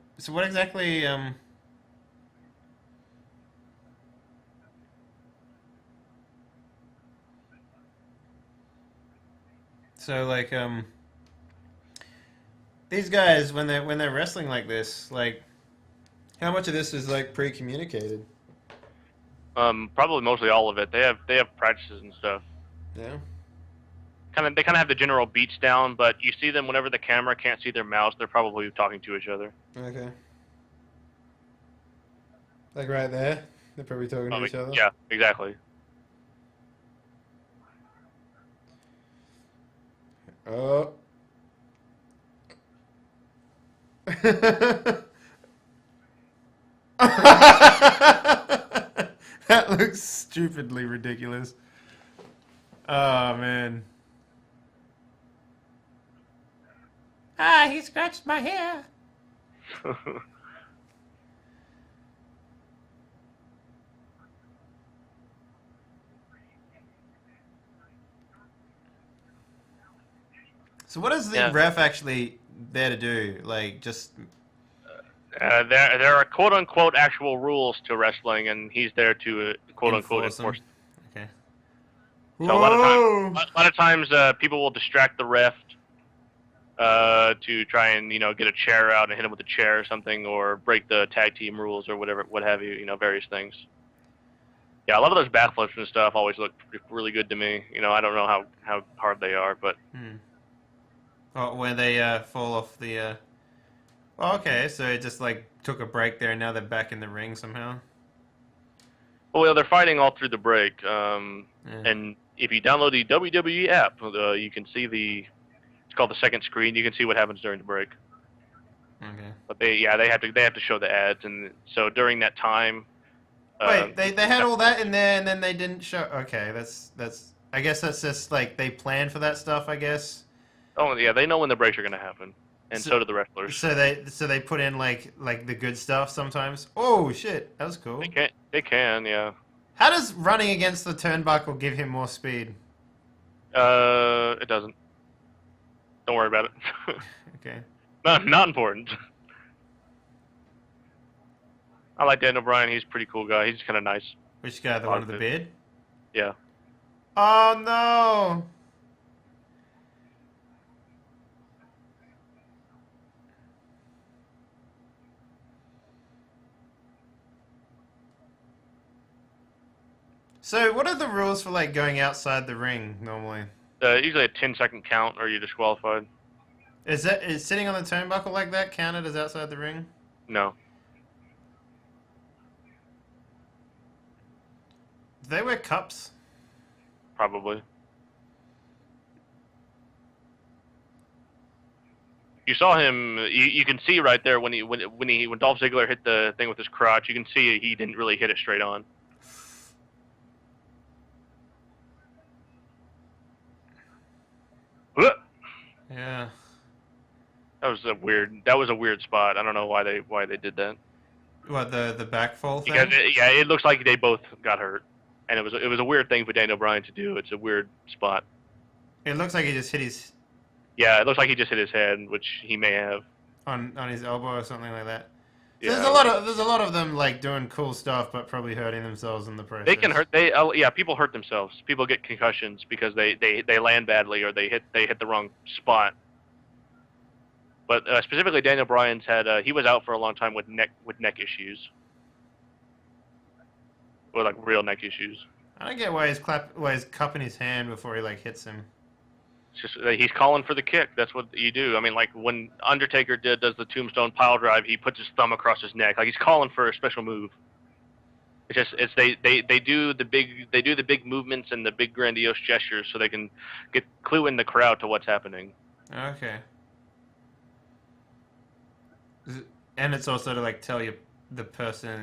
S1: So like these guys when they're wrestling like this, like how much of this is like pre-communicated?
S2: Probably mostly all of it. They have practices and stuff.
S1: Yeah.
S2: They kind of have the general beats down, but you see them whenever the camera can't see their mouths. They're probably talking to each other.
S1: Okay. Like right there, they're probably talking to each other.
S2: Yeah, exactly.
S1: Oh. That looks stupidly ridiculous. Oh man. Ah, he scratched my hair. So what is the ref actually there to do? Like just
S2: there are quote unquote actual rules to wrestling, and he's there to quote unquote enforce.
S1: Okay.
S2: So a lot of times people will distract the ref to try and get a chair out and hit him with a chair or something, or break the tag team rules or whatever, what have you. Various things. Yeah, a lot of those backflips and stuff always look really good to me. I don't know how hard they are, but.
S1: Oh, where they fall off the. Oh, okay, so it just like took a break there, and now they're back in the ring somehow.
S2: Well, they're fighting all through the break, and if you download the WWE app, you can see it's called the second screen. You can see what happens during the break.
S1: Okay.
S2: But they have to show the ads, and so during that time.
S1: Wait, they had all that in there, and then they didn't show. Okay, that's. I guess that's just like they planned for that stuff. I guess.
S2: Oh yeah, they know when the breaks are going to happen, and so do the wrestlers.
S1: So they put in like the good stuff sometimes. Oh shit, that was cool.
S2: They can, yeah.
S1: How does running against the turnbuckle give him more speed?
S2: It doesn't. Don't worry about it.
S1: Okay.
S2: Not important. I like Daniel Bryan. He's a pretty cool guy. He's kind of nice.
S1: Which guy? The one with the beard?
S2: Yeah.
S1: Oh no! So, what are the rules for like going outside the ring normally?
S2: Usually a 10-second count, or you're disqualified.
S1: Is sitting on the turnbuckle like that counted as outside the ring?
S2: No.
S1: Do they wear cups?
S2: Probably. You saw him. You can see right there when Dolph Ziggler hit the thing with his crotch. You can see he didn't really hit it straight on.
S1: Yeah.
S2: That was a weird spot. I don't know why they did that.
S1: What, the back fall thing?
S2: Because it looks like they both got hurt, and it was a weird thing for Daniel Bryan to do. It's a weird spot.
S1: It looks like he just hit his...
S2: Yeah, it looks like he just hit his head, which he may have.
S1: On his elbow or something like that. So
S2: Yeah.
S1: there's a lot of them like doing cool stuff, but probably hurting themselves in the process.
S2: They can hurt. People hurt themselves. People get concussions because they land badly or they hit the wrong spot. But specifically, Daniel Bryan's had he was out for a long time with neck issues, or like real neck issues.
S1: I don't get why he's cupping his hand before he like hits him.
S2: It's just he's calling for the kick. That's what you do. I mean, like when Undertaker does the Tombstone pile drive, he puts his thumb across his neck, like he's calling for a special move. They do the big movements and the big grandiose gestures so they can clue in the crowd to what's happening.
S1: Okay. And it's also to like tell you the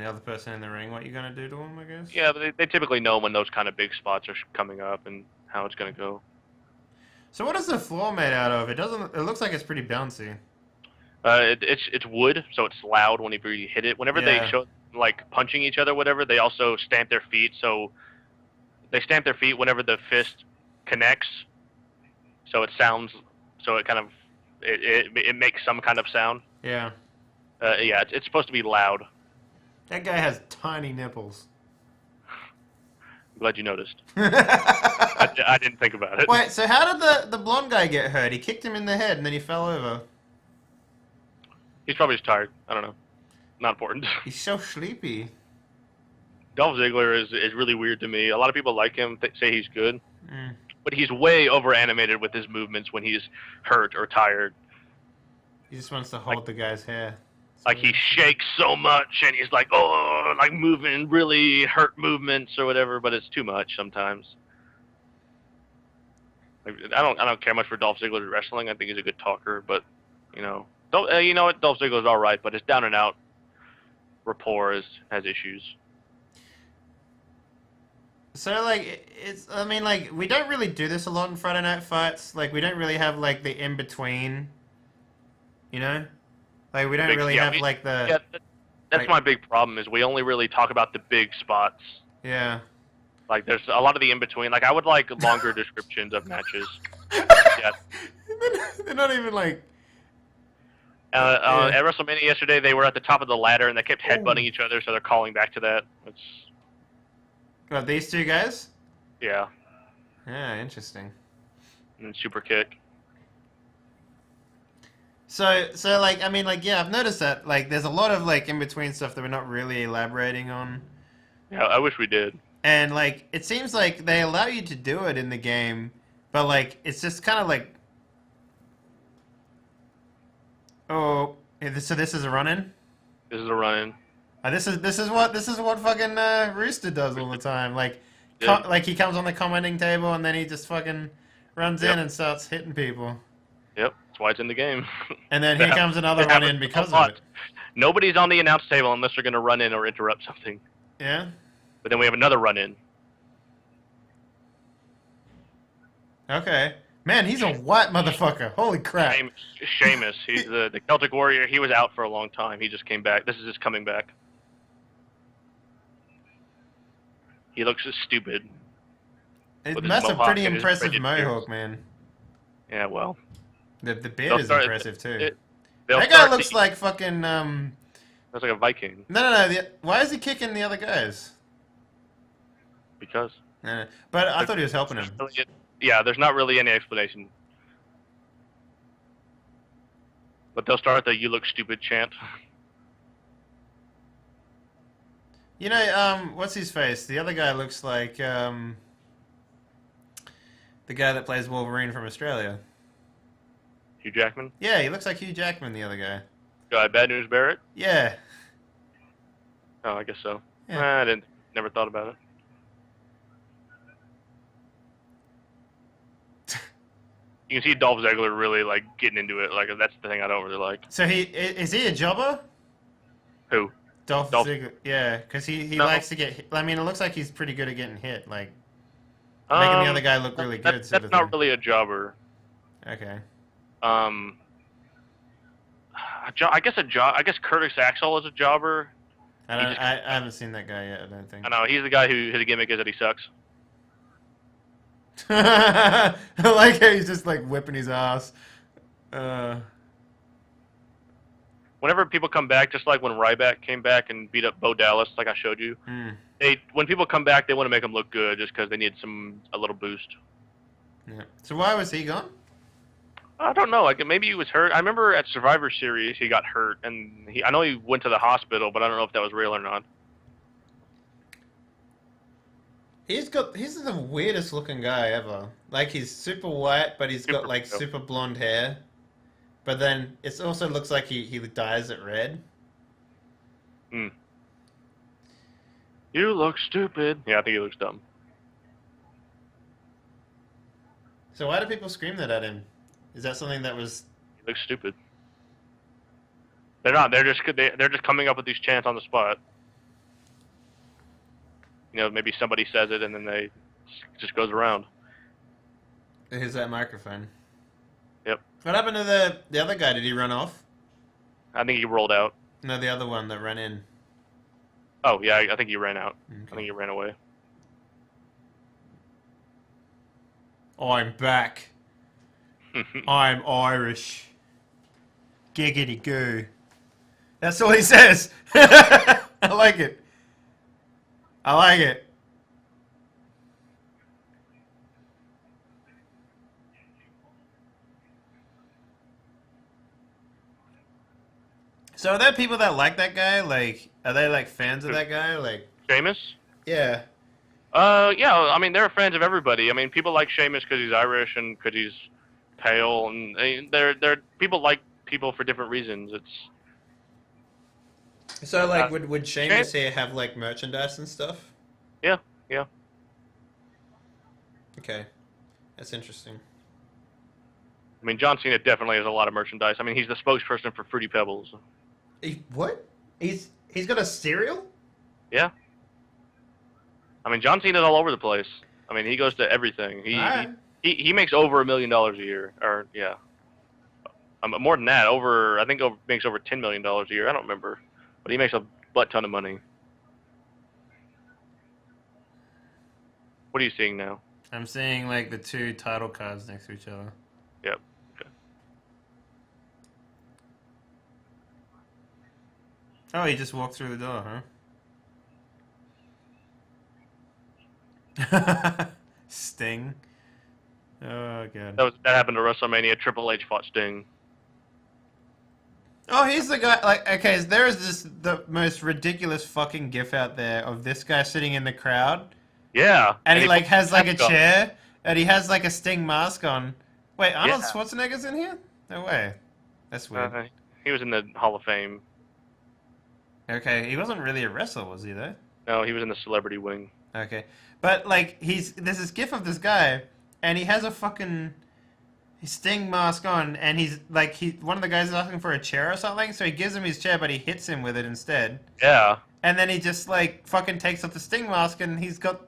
S1: other person in the ring what you're gonna do to them, I guess.
S2: Yeah, but they typically know when those kind of big spots are coming up and how it's gonna go.
S1: So what is the floor made out of? It looks like it's pretty bouncy.
S2: It's wood, so it's loud whenever you hit it. Whenever they show like punching each other, whatever, they also stamp their feet. So they stamp their feet whenever the fist connects. So it sounds. So it kind of it makes some kind of sound.
S1: Yeah.
S2: Yeah, it's supposed to be loud.
S1: That guy has tiny nipples.
S2: I'm glad you noticed. I didn't think about it.
S1: Wait, so how did the blonde guy get hurt? He kicked him in the head and then he fell over.
S2: He's probably just tired. I don't know. Not important.
S1: He's so sleepy.
S2: Dolph Ziggler is really weird to me. A lot of people like him, say he's good. But he's way over animated with his movements when he's hurt or tired.
S1: He just wants to hold the guy's hair.
S2: Like he shakes so much and he's like, oh, like moving really hurt movements or whatever, but it's too much sometimes. Like, I don't care much for Dolph Ziggler's wrestling. I think he's a good talker, but you know what, Dolph Ziggler's all right, but his down and out rapport has issues.
S1: So like I mean like we don't really do this a lot in Friday Night Fights. Like we don't really have like the in between. You know? Like, we don't really have, like, the...
S2: Yeah, that's my big problem, is we only really talk about the big spots.
S1: Yeah.
S2: Like, there's a lot of the in-between. Like, I would like longer descriptions of matches. Yeah.
S1: They're not even, like...
S2: At WrestleMania yesterday, they were at the top of the ladder, and they kept headbutting each other, so they're calling back to that.
S1: What, these two guys?
S2: Yeah.
S1: Yeah, interesting.
S2: And then super kick.
S1: So like, I mean, like, yeah, I've noticed that, like, there's a lot of, like, in-between stuff that we're not really elaborating on.
S2: Yeah, I wish we did.
S1: And, like, it seems like they allow you to do it in the game, but, like, it's just kind of like... Oh, so this is a run-in?
S2: This is a run-in.
S1: This is what fucking Rooster does all the time. Like, like he comes on the commenting table and then he just fucking runs in and starts hitting people.
S2: Yep, that's why it's in the game.
S1: And then here comes another run in because of it.
S2: Nobody's on the announce table unless they're going to run in or interrupt something.
S1: Yeah.
S2: But then we have another run in.
S1: Okay. Man, he's a white motherfucker. Holy crap.
S2: Sheamus. He's the Celtic Warrior. He was out for a long time. He just came back. This is his coming back. He looks just stupid.
S1: That's a pretty impressive mohawk, man.
S2: Yeah, well.
S1: The beard is impressive, too.
S2: That
S1: guy looks like fucking...
S2: Looks like a Viking.
S1: No. Why is he kicking the other guys?
S2: Because.
S1: No. But I thought he was helping him.
S2: Yeah, there's not really any explanation. But they'll start the "You look stupid" chant.
S1: You know, what's his face? The other guy looks like the guy that plays Wolverine from Australia.
S2: Hugh Jackman?
S1: Yeah, he looks like Hugh Jackman, the other guy.
S2: Bad News Barrett?
S1: Yeah.
S2: Oh, I guess so.
S1: Yeah.
S2: I never thought about it. You can see Dolph Ziggler really like getting into it. Like that's the thing I don't really like.
S1: So is he a jobber?
S2: Who?
S1: Dolph Ziggler. Yeah, because he likes to get hit. I mean, it looks like he's pretty good at getting hit, like making the other guy look really good.
S2: That's not really a jobber.
S1: Okay.
S2: I guess Curtis Axel is a jobber.
S1: I haven't seen that guy yet. I don't think.
S2: I know he's the guy who his gimmick is that he sucks.
S1: I like how he's just like whipping his ass.
S2: Whenever people come back, just like when Ryback came back and beat up Bo Dallas, like I showed you, when people come back, they want to make them look good just because they need a little boost.
S1: Yeah. So why was he gone?
S2: I don't know. Like maybe he was hurt. I remember at Survivor Series he got hurt, and I know he went to the hospital, but I don't know if that was real or not.
S1: He's the weirdest looking guy ever. Like he's super white, but he's got like super blonde hair. But then it also looks like he dyes it red.
S2: You look stupid. Yeah, I think he looks dumb.
S1: So why do people scream that at him? Is that something that was...
S2: He looks stupid. They're not. They're just coming up with these chants on the spot. You know, maybe somebody says it and then it just goes around.
S1: Here's that microphone.
S2: Yep.
S1: What happened to the other guy? Did he run off?
S2: I think he rolled out.
S1: No, the other one that ran in.
S2: Oh, yeah, I think he ran out.
S1: Okay.
S2: I think he ran away.
S1: I'm back. I'm Irish. Giggity goo. That's all he says. I like it. I like it. So are there people that like that guy? Like, are they like fans of that guy? Like
S2: Sheamus?
S1: Yeah.
S2: Yeah. I mean, they're fans of everybody. I mean, people like Sheamus because he's Irish and because he's pale, and they're people like people for different reasons.
S1: So like, would Sheamus here have like merchandise and stuff?
S2: Yeah.
S1: Okay, that's interesting.
S2: I mean, John Cena definitely has a lot of merchandise. I mean, he's the spokesperson for Fruity Pebbles.
S1: What? He's got a cereal?
S2: Yeah. I mean, John Cena's all over the place. I mean, he goes to everything. He makes over $1 million a year, or yeah, more than that. I think makes over $10 million a year. I don't remember, but he makes a butt ton of money. What are you seeing now?
S1: I'm seeing like the two title cards next to each other.
S2: Yep. Okay.
S1: Oh, he just walked through the door, huh? Sting. Oh god.
S2: That happened to WrestleMania. Triple H fought Sting.
S1: Oh, he's the guy. Like, okay, there is the most ridiculous fucking gif out there of this guy sitting in the crowd.
S2: Yeah.
S1: And he like has like a chair, and he has like a Sting mask on. Wait, Arnold Schwarzenegger's in here? No way. That's weird.
S2: He was in the Hall of Fame.
S1: Okay, he wasn't really a wrestler, was he though?
S2: No, he was in the celebrity wing.
S1: Okay. But, like, there's this gif of this guy, and he has a fucking Sting mask on, and he's, like, one of the guys is asking for a chair or something, so he gives him his chair, but he hits him with it instead.
S2: Yeah.
S1: And then he just, like, fucking takes off the Sting mask, and he's got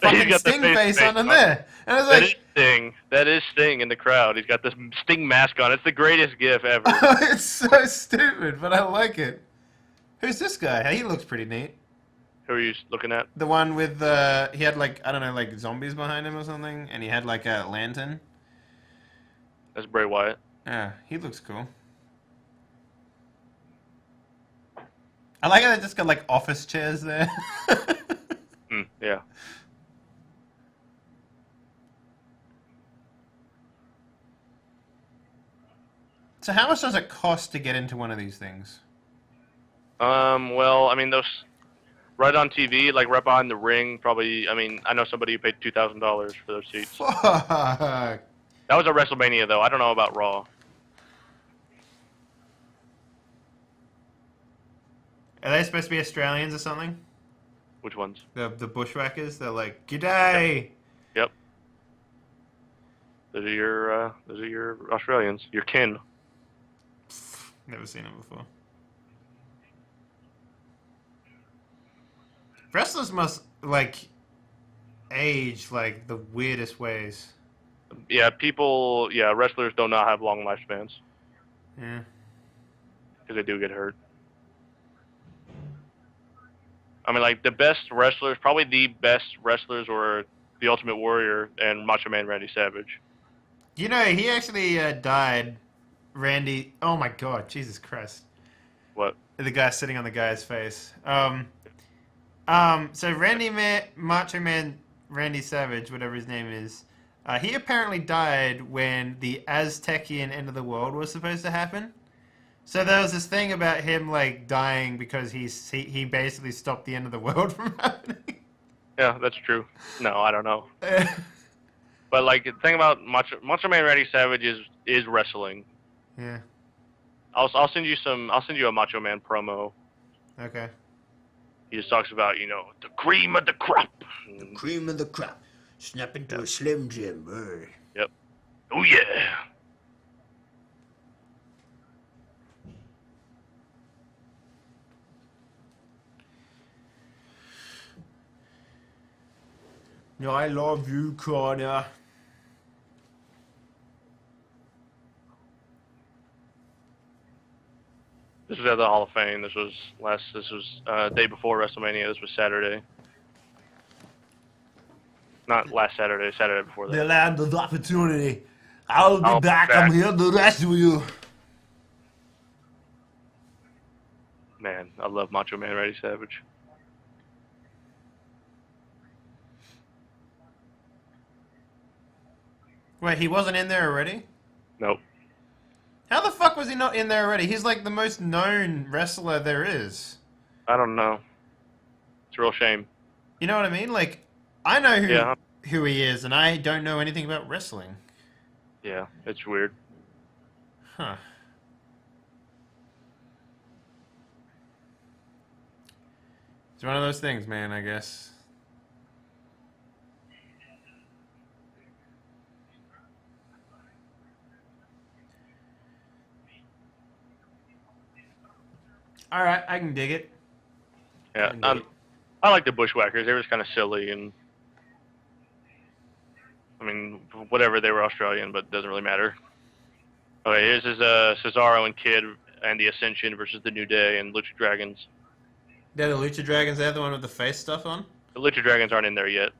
S2: He's
S1: fucking
S2: got the
S1: Sting face on
S2: on.
S1: there. And I was
S2: That
S1: like...
S2: is Sting. That is Sting in the crowd. He's got this Sting mask on. It's the greatest gif ever.
S1: It's so stupid, but I like it. Who's this guy? He looks pretty neat.
S2: Who are you looking at?
S1: The one with, he had, like, I don't know, like, zombies behind him or something, and he had, like, a lantern.
S2: That's Bray Wyatt.
S1: Yeah, he looks cool. I like how they just got, like, office chairs there.
S2: Yeah.
S1: So how much does it cost to get into one of these things?
S2: Well, I mean, those right on TV, like right behind the ring, probably. I mean, I know somebody who paid $2,000 for those seats.
S1: Fuck.
S2: That was a WrestleMania, though. I don't know about Raw.
S1: Are they supposed to be Australians or something?
S2: Which ones?
S1: The bushwhackers? They're like, g'day!
S2: Yep. Those are your Australians, your kin.
S1: Never seen them before. Wrestlers must, like, age, like, the weirdest ways.
S2: Yeah, wrestlers do not have long lifespans.
S1: Yeah.
S2: Because they do get hurt. I mean, like, the best wrestlers, probably the best wrestlers were The Ultimate Warrior and Macho Man Randy Savage.
S1: You know, he actually died, Randy... Oh my god, Jesus Christ.
S2: What?
S1: The guy sitting on the guy's face. So Macho Man Randy Savage, whatever his name is, he apparently died when the Aztecian end of the world was supposed to happen. So there was this thing about him, like, dying because he basically stopped the end of the world from happening.
S2: Yeah, that's true. No, I don't know. But, like, the thing about Macho Man Randy Savage is wrestling.
S1: Yeah.
S2: I'll send you a Macho Man promo.
S1: Okay.
S2: He just talks about, the cream of the crop.
S3: The cream of the crop. Snap into a Slim Jim. Hey.
S2: Yep. Oh, yeah.
S1: I love you, Connor.
S2: This was at the Hall of Fame. This was day before WrestleMania. This was Saturday. Not last Saturday, Saturday before that.
S3: The land of opportunity. I'll be back.
S2: back.
S3: I'm here to rescue you.
S2: Man, I love Macho Man Randy Savage.
S1: Wait, he wasn't in there already?
S2: Nope.
S1: How the fuck was he not in there already? He's like the most known wrestler there is.
S2: I don't know. It's a real shame.
S1: You know what I mean? Like, I know
S2: Yeah.
S1: who he is, and I don't know anything about wrestling.
S2: Yeah, it's weird.
S1: Huh. It's one of those things, man, I guess. Alright, I can dig it.
S2: Yeah,
S1: I can dig it.
S2: I like the Bushwhackers. They were just kind of silly and, I mean, whatever. They were Australian, but it doesn't really matter. Okay, here's his Cesaro and Kid and the Ascension versus the New Day and Lucha Dragons.
S1: They're the Lucha Dragons, they're the one with the face stuff on?
S2: The Lucha Dragons aren't in there yet.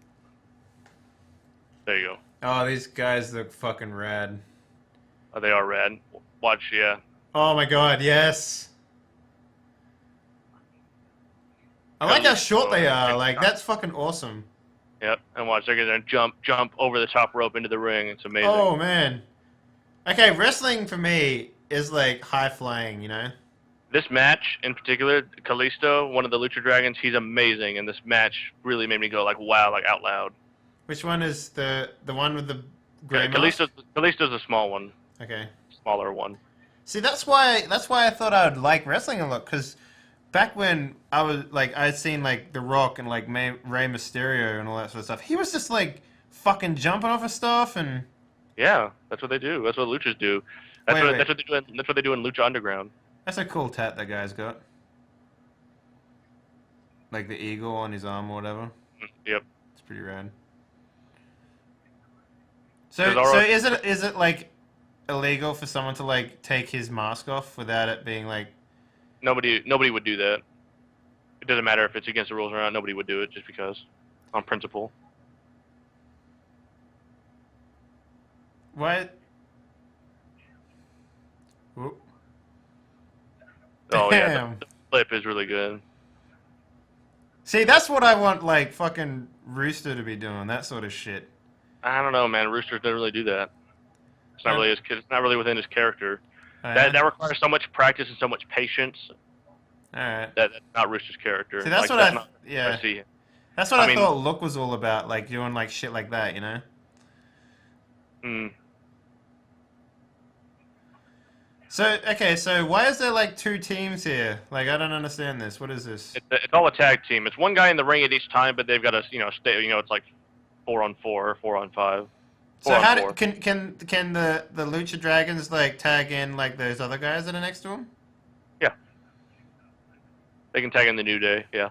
S2: There you go.
S1: Oh, these guys look fucking rad.
S2: Oh, they are rad. Watch, yeah.
S1: Oh my god, yes! I like how short they are, like, that's fucking awesome.
S2: Yep, and watch, they're gonna jump over the top rope into the ring. It's amazing.
S1: Oh, man. Okay, wrestling for me is like high-flying, you know?
S2: This match in particular, Kalisto, one of the Lucha Dragons, he's amazing, and this match really made me go like, wow, like out loud.
S1: Which one is the one with the gray mask?
S2: Kalisto's a small one.
S1: Okay.
S2: Smaller one.
S1: See, that's why I thought I would like wrestling a lot, because back when I was like, I'd seen like The Rock and like Rey Mysterio and all that sort of stuff. He was just like fucking jumping off of stuff and.
S2: Yeah, that's what they do. That's what luchas do. That's
S1: Wait.
S2: what they do. That's what they do in Lucha Underground.
S1: That's a cool tat that guy's got. Like the eagle on his arm or whatever.
S2: Yep.
S1: It's pretty rad. So is it like illegal for someone to like take his mask off without it being like?
S2: Nobody would do that. It doesn't matter if it's against the rules or not. Nobody would do it just because, on principle.
S1: What? Whoop.
S2: Oh yeah,
S1: Damn.
S2: the flip is really good.
S1: See, that's what I want, like fucking Rooster to be doing. That sort of shit.
S2: I don't know, man. Rooster doesn't really do that. It's not really it's not really within his character.
S1: Oh, yeah?
S2: That requires so much practice and so much patience.
S1: All right.
S2: That's not Rooster's character.
S1: See, that's
S2: like,
S1: what
S2: not
S1: yeah.
S2: I see.
S1: That's what
S2: I
S1: I
S2: mean,
S1: thought Look was all about, like doing like shit like that, you know.
S2: Mm.
S1: So okay, so why is there like two teams here? Like I don't understand this. What is this?
S2: It's all a tag team. It's one guy in the ring at each time, but they've got to stay. It's like 4-on-4 or 4-on-5.
S1: So how can the Lucha Dragons like tag in like those other guys that are next to them?
S2: Yeah. They can tag in the New Day. Yeah.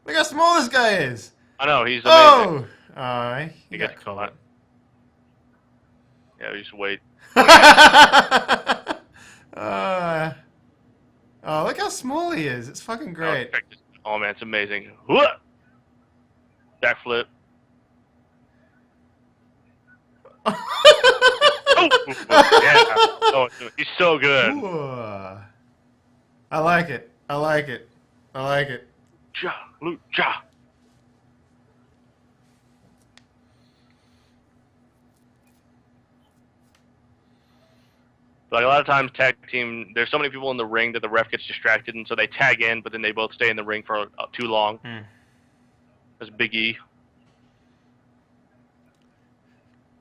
S1: Look how small this guy is.
S2: I know he's amazing.
S1: Oh,
S2: he got caught. Yeah, you just wait.
S1: Oh, look how small he is. It's fucking great.
S2: Oh man, it's amazing. Backflip. Oh, yeah. Oh, he's so good.
S1: Ooh. I like it. I like it. I like it.
S2: Lucha. Like a lot of times, tag team, there's so many people in the ring that the ref gets distracted, and so they tag in, but then they both stay in the ring for too long. That's Big E.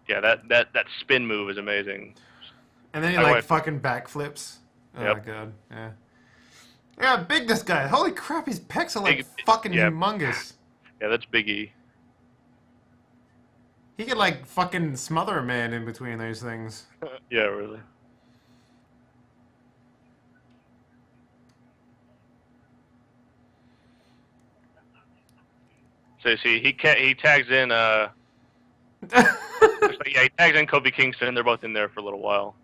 S2: Yeah, that spin move is amazing.
S1: And then he like fucking backflips. Oh my god, yeah. Yeah, big this guy. Holy crap, his pecs are like fucking humongous.
S2: Yeah, that's Big E.
S1: He could like fucking smother a man in between those things.
S2: Yeah, really. So see, he tags in yeah, he tags in Kofi Kingston. They're both in there for a little while.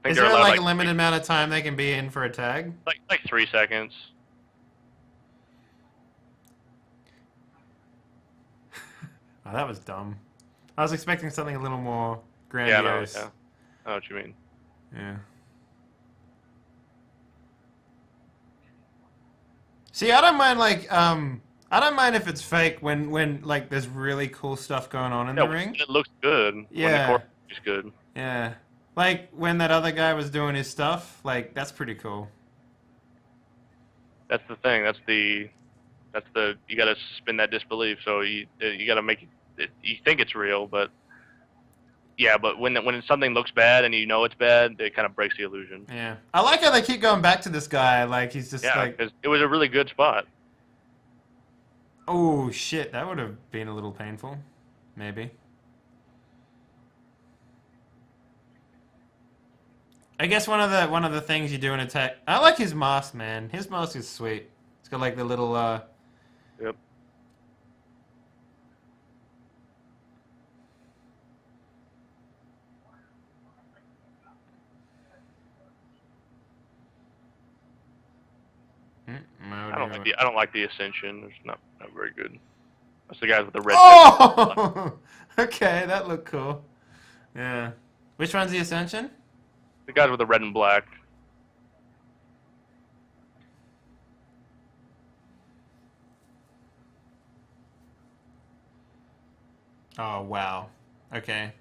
S1: Is there like a limited amount of time they can be in for a tag?
S2: Like 3 seconds.
S1: Oh, that was dumb. I was expecting something a little more grandiose.
S2: Yeah, I know what you mean.
S1: Yeah. See, I don't mind like I don't mind if it's fake when like there's really cool stuff going on in the ring.
S2: It looks good.
S1: Yeah.
S2: When the choreography is good.
S1: Yeah. Like when that other guy was doing his stuff, like that's pretty cool.
S2: That's the thing. That's the you got to suspend that disbelief. So you got to make it. You think it's real, but yeah. But when something looks bad and you know it's bad, it kind of breaks the illusion.
S1: Yeah. I like how they keep going back to this guy. Like he's just like.
S2: Because it was a really good spot.
S1: Oh shit! That would have been a little painful, maybe. I guess one of the things you do in attack. I like his mask, man. His mask is sweet. It's got like the little.
S2: Yep. I don't like the Ascension. It's not very good. That's the guys with the red.
S1: Oh, okay, that looked cool. Yeah. Which one's the Ascension?
S2: The guys with the red and black.
S1: Oh wow. Okay.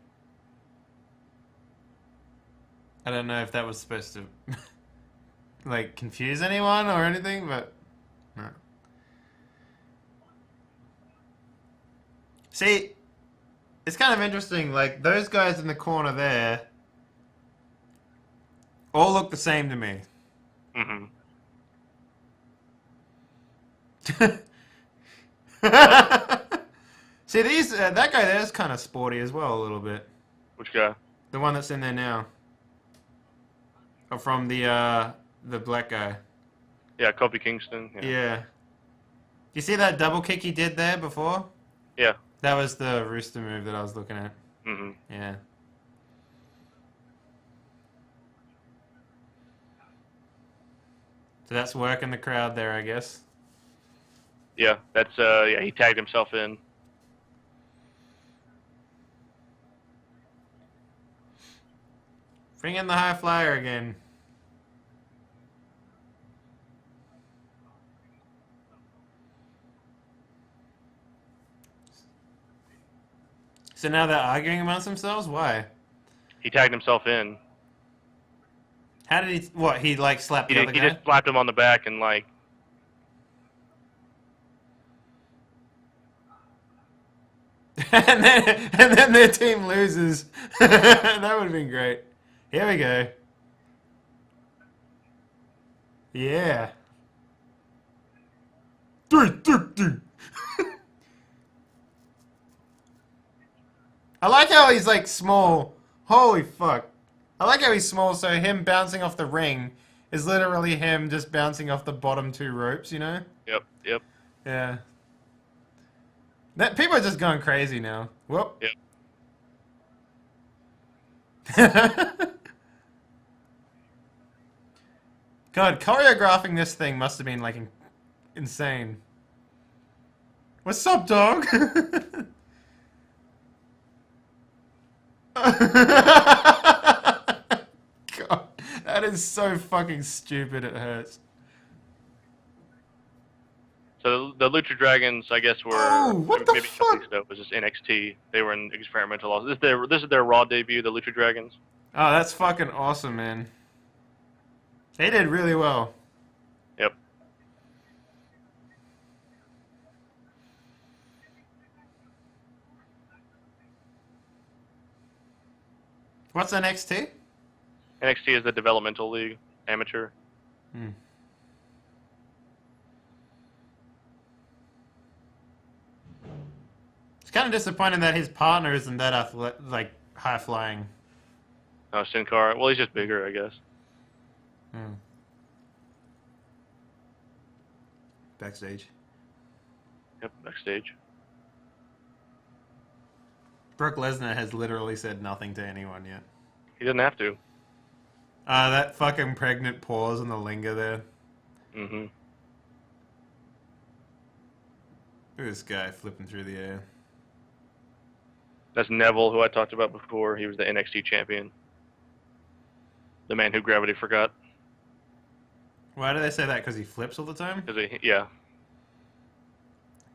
S1: I don't know if that was supposed to like confuse anyone or anything, but no. See, it's kind of interesting, like those guys in the corner there all look the same to me.
S2: Mm-hmm.
S1: See, that guy there is kind of sporty as well, a little bit.
S2: Which guy?
S1: The one that's in there now. Or from the black guy.
S2: Yeah, Kofi Kingston.
S1: Yeah. You see that double kick he did there before?
S2: Yeah.
S1: That was the Rooster move that I was looking at.
S2: Mm-hmm.
S1: Yeah. So that's working the crowd there, I guess.
S2: Yeah, that's yeah. He tagged himself in.
S1: Bring in the high flyer again. So now they're arguing amongst themselves? Why?
S2: He tagged himself in.
S1: How did he... What, he like slapped the other
S2: He
S1: guy?
S2: just slapped him on the back and like.
S1: and then their team loses. That would have been great. Here we go. Yeah. Three. I like how he's like small. Holy fuck. I like how he's small, so him bouncing off the ring is literally him just bouncing off the bottom two ropes, you know?
S2: Yep.
S1: Yeah. People are just going crazy now. Whoop.
S2: Yep.
S1: God, choreographing this thing must have been like insane. What's up, dog? God, that is so fucking stupid. It hurts.
S2: So the Lucha Dragons, I guess, were
S1: Oh, what the
S2: maybe
S1: fuck?
S2: it was just NXT. They were in experimental. Also, this is their Raw debut, the Lucha Dragons.
S1: Oh, that's fucking awesome, man. They did really well.
S2: Yep.
S1: What's NXT?
S2: NXT is the developmental league, amateur.
S1: Hmm. It's kind of disappointing that his partner isn't that like high flying.
S2: Oh, Sin Cara. Well, he's just bigger, I guess.
S1: Hmm. Backstage.
S2: Yep, backstage.
S1: Brock Lesnar has literally said nothing to anyone yet.
S2: He doesn't have to.
S1: That fucking pregnant pause and the linger there.
S2: Mm-hmm.
S1: Look at this guy flipping through the air.
S2: That's Neville, who I talked about before. He was the NXT champion. The man who gravity forgot.
S1: Why do they say that? Because he flips all the time?
S2: Yeah.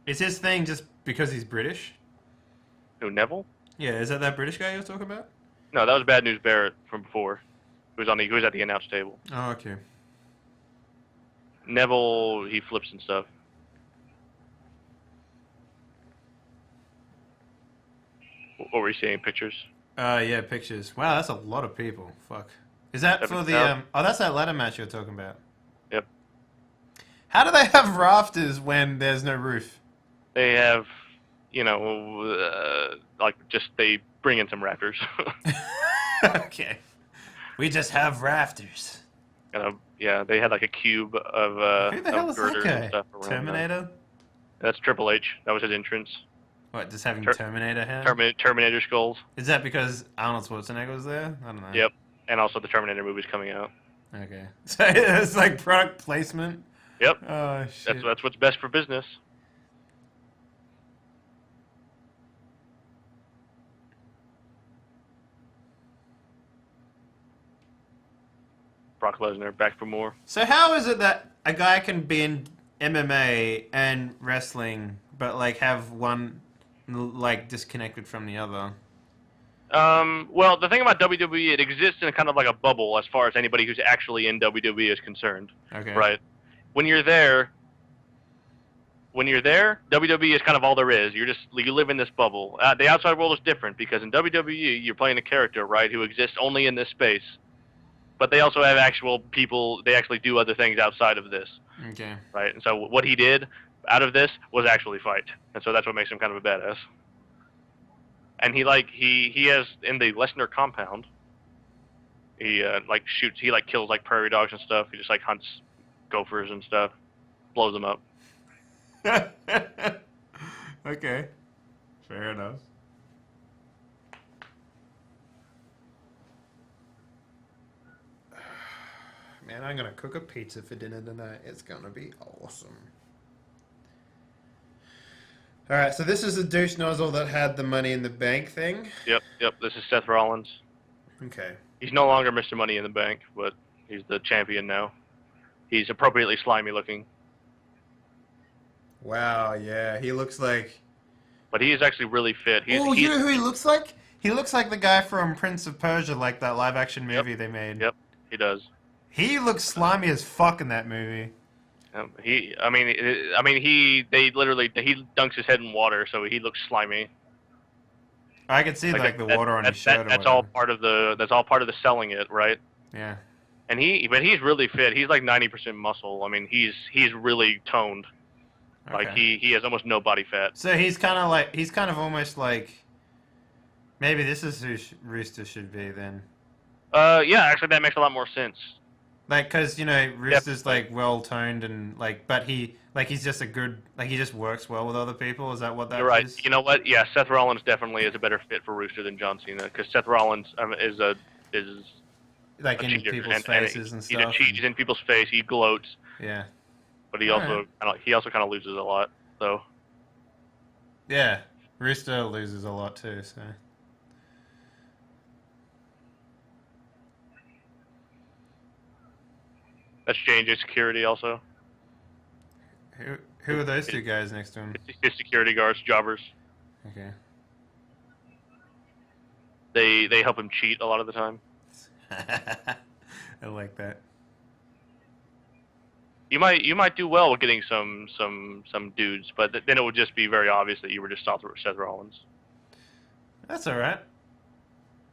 S1: Is his thing just because he's British?
S2: Who, Neville?
S1: Yeah, is that British guy you were talking about?
S2: No, that was Bad News Barrett from before. He was at the announce table.
S1: Oh, okay.
S2: Neville, he flips and stuff. What were you seeing? Pictures?
S1: Yeah, pictures. Wow, that's a lot of people. Fuck. Is that for the
S2: 7,000?
S1: Oh, that's that ladder match you're talking about.
S2: Yep.
S1: How do they have rafters when there's no roof?
S2: They have, like just they bring in some rafters.
S1: Okay. We just have rafters.
S2: Yeah, they had like a cube of
S1: Who the hell
S2: of
S1: is
S2: girders
S1: that
S2: and
S1: guy?
S2: stuff around.
S1: Terminator?
S2: That's Triple H. That was his entrance.
S1: What, just having Terminator hair?
S2: Terminator skulls.
S1: Is that because Arnold Schwarzenegger was there? I don't know.
S2: Yep. And also the Terminator movie's coming out.
S1: Okay. So it's like product placement?
S2: Yep.
S1: Oh, shit.
S2: That's what's best for business. Brock Lesnar back for more.
S1: So how is it that a guy can be in MMA and wrestling, but like have one like disconnected from the other?
S2: Well, the thing about WWE, it exists in kind of like a bubble as far as anybody who's actually in WWE is concerned.
S1: Okay.
S2: Right? When you're there, WWE is kind of all there is. You live in this bubble. The outside world is different because in WWE, you're playing a character, right, who exists only in this space. but they also have actual people. They actually do other things outside of this,
S1: Okay.
S2: right? And so what he did out of this was actually fight, and so that's what makes him kind of a badass. And he has in the Lesnar compound. He shoots. He kills prairie dogs and stuff. He just hunts gophers and stuff, blows them up.
S1: Okay. Fair enough. Man, I'm gonna cook a pizza for dinner tonight. It's gonna be awesome. Alright, so this is the douche nozzle that had the Money in the Bank thing.
S2: Yep. This is Seth Rollins.
S1: Okay.
S2: He's no longer Mr. Money in the Bank, but he's the champion now. He's appropriately slimy looking.
S1: Wow, yeah, he looks like...
S2: But he is actually really fit.
S1: You know who he looks like? He looks like the guy from Prince of Persia, like that live-action movie they made.
S2: Yep, he does.
S1: He looks slimy as fuck in that movie.
S2: He dunks his head in water, so he looks slimy.
S1: I can see the water on his shirt.
S2: That's all part of the selling it, right?
S1: Yeah.
S2: And he's really fit. He's like 90% muscle. I mean, he's really toned.
S1: Okay.
S2: Like he has almost no body fat.
S1: So he's kind of almost like, maybe this is who Rooster should be then.
S2: Yeah, actually that makes a lot more sense.
S1: Like, cause Rooster's well toned and but he's just a good, he just works well with other people. Is that what that is?
S2: You're right. You know what? Yeah, Seth Rollins definitely is a better fit for Rooster than John Cena, because Seth Rollins is
S1: like in people's faces and stuff.
S2: He's in people's face. He gloats.
S1: Yeah.
S2: But he also kind of loses a lot, though.
S1: Yeah, Rooster loses a lot too. So.
S2: That's J&J Security also.
S1: Who are those two guys next to him?
S2: His security guards, jobbers.
S1: Okay.
S2: They help him cheat a lot of the time.
S1: I like that.
S2: You might do well with getting some dudes, but then it would just be very obvious that you were just Seth Rollins.
S1: That's all right.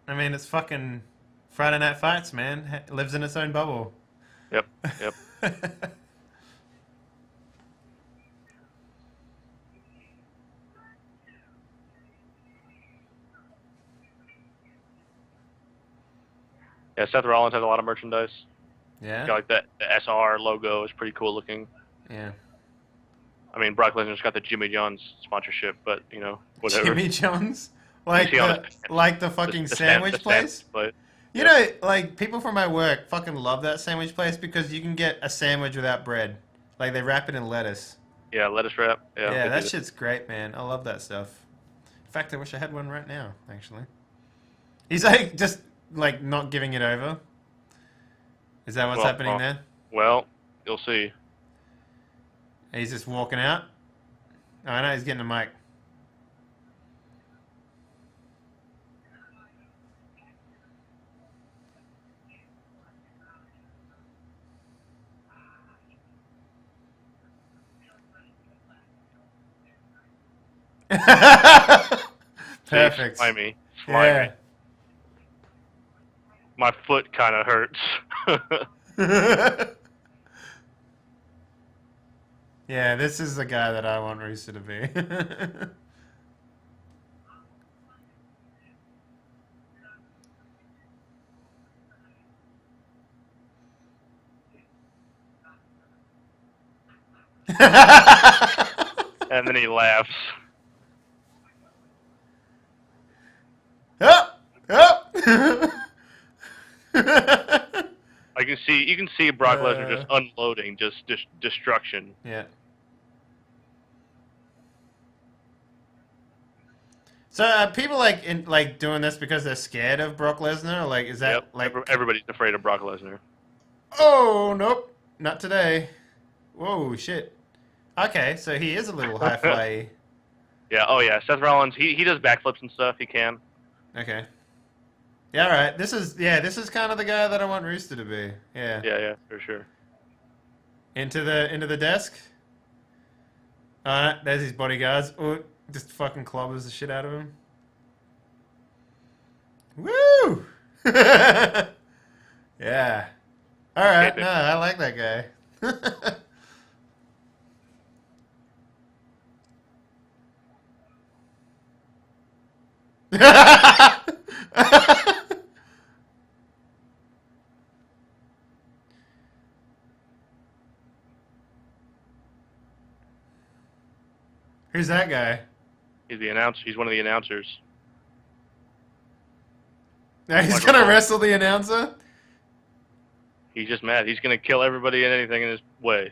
S1: I mean, it's fucking Friday Night Fights, man. It lives in its own bubble.
S2: Yep. Yeah, Seth Rollins has a lot of merchandise.
S1: Yeah.
S2: Got the SR logo is pretty cool looking.
S1: Yeah.
S2: I mean, Brock Lesnar's got the Jimmy John's sponsorship, but whatever.
S1: Jimmy John's, like the fucking sandwich place.
S2: But
S1: people from my work fucking love that sandwich place because you can get a sandwich without bread. Like they wrap it in lettuce.
S2: Yeah, lettuce wrap.
S1: Yeah, that shit's great, man. I love that stuff. In fact, I wish I had one right now. Actually, he's just not giving it over. Is that what's happening there?
S2: Well, you'll see.
S1: He's just walking out. Oh, I know he's getting a mic. Perfect.
S2: Slimy.
S1: Yeah.
S2: My foot kind of hurts.
S1: Yeah, this is the guy that I want Rooster to be.
S2: And then he laughs.
S1: Up!
S2: You can see Brock Lesnar just unloading, just destruction.
S1: Yeah. So people doing this because they're scared of Brock Lesnar? Or is that
S2: everybody's afraid of Brock Lesnar?
S1: Oh nope, not today. Whoa, shit. Okay, so he is a little high fly.
S2: Yeah. Oh yeah. Seth Rollins. He does backflips and stuff. He can.
S1: Okay. Yeah. All right. This is kind of the guy that I want Rooster to be. Yeah.
S2: Yeah. For sure.
S1: Into the desk. All right. There's his bodyguards. Oh, just fucking clobbers the shit out of him. Woo! Yeah. All right.
S2: Okay,
S1: No, I like that guy. Who's that guy?
S2: he's the announcer. He's one of the announcers.
S1: Now he's
S2: Michael
S1: gonna
S2: Cole.
S1: wrestle the announcer?
S2: He's just mad. He's gonna kill everybody and anything in his way.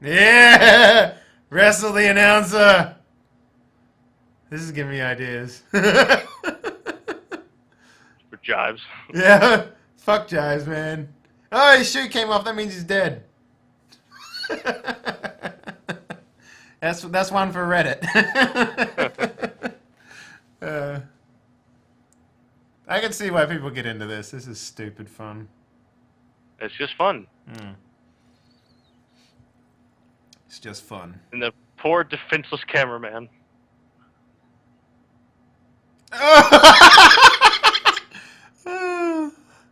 S1: Yeah! Wrestle the announcer! This is giving me ideas.
S2: For jives.
S1: Yeah. Fuck Jives, man. Oh, his shoe came off. That means he's dead. That's one for Reddit. I can see why people get into this. This is stupid fun.
S2: It's just fun.
S1: It's just fun.
S2: And the poor defenseless cameraman.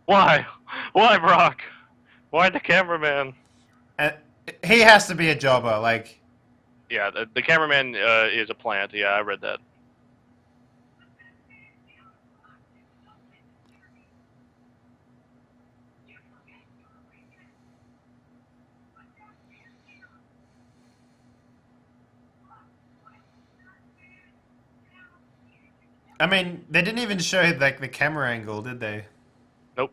S2: Why? Why, Brock? Why the cameraman?
S1: He has to be a jobber, like.
S2: Yeah, the cameraman is a plant. Yeah, I read that.
S1: I mean, they didn't even show like the camera angle, did they?
S2: Nope.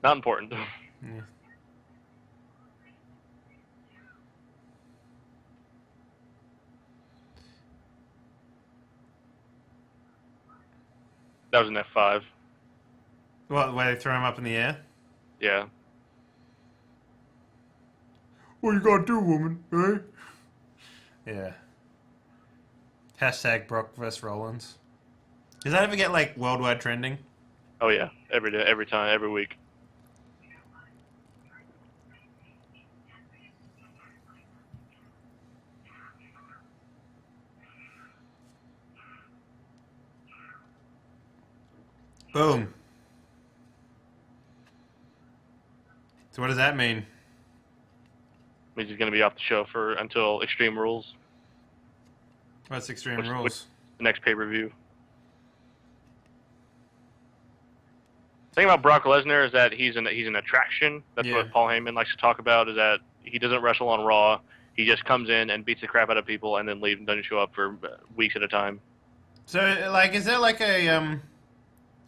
S2: Not important.
S1: Yeah.
S2: That was an F5.
S1: What, where they throw him up in the air?
S2: Yeah.
S1: What you gotta do, woman, eh? Yeah. Hashtag Brock vs. Rollins. Does that ever get, like, worldwide trending?
S2: Oh yeah. Every day, every time, every week.
S1: Boom. So what does that mean?
S2: Means he's gonna be off the show for until Extreme Rules,
S1: What's Extreme
S2: Which-
S1: Rules?
S2: the next pay-per-view. The thing about Brock Lesnar is that he's an attraction. That's
S1: Yeah.
S2: what Paul Heyman likes to talk about. Is that he doesn't wrestle on Raw. He just comes in and beats the crap out of people and then leaves and doesn't show up for weeks at a time.
S1: So, like, is there like a,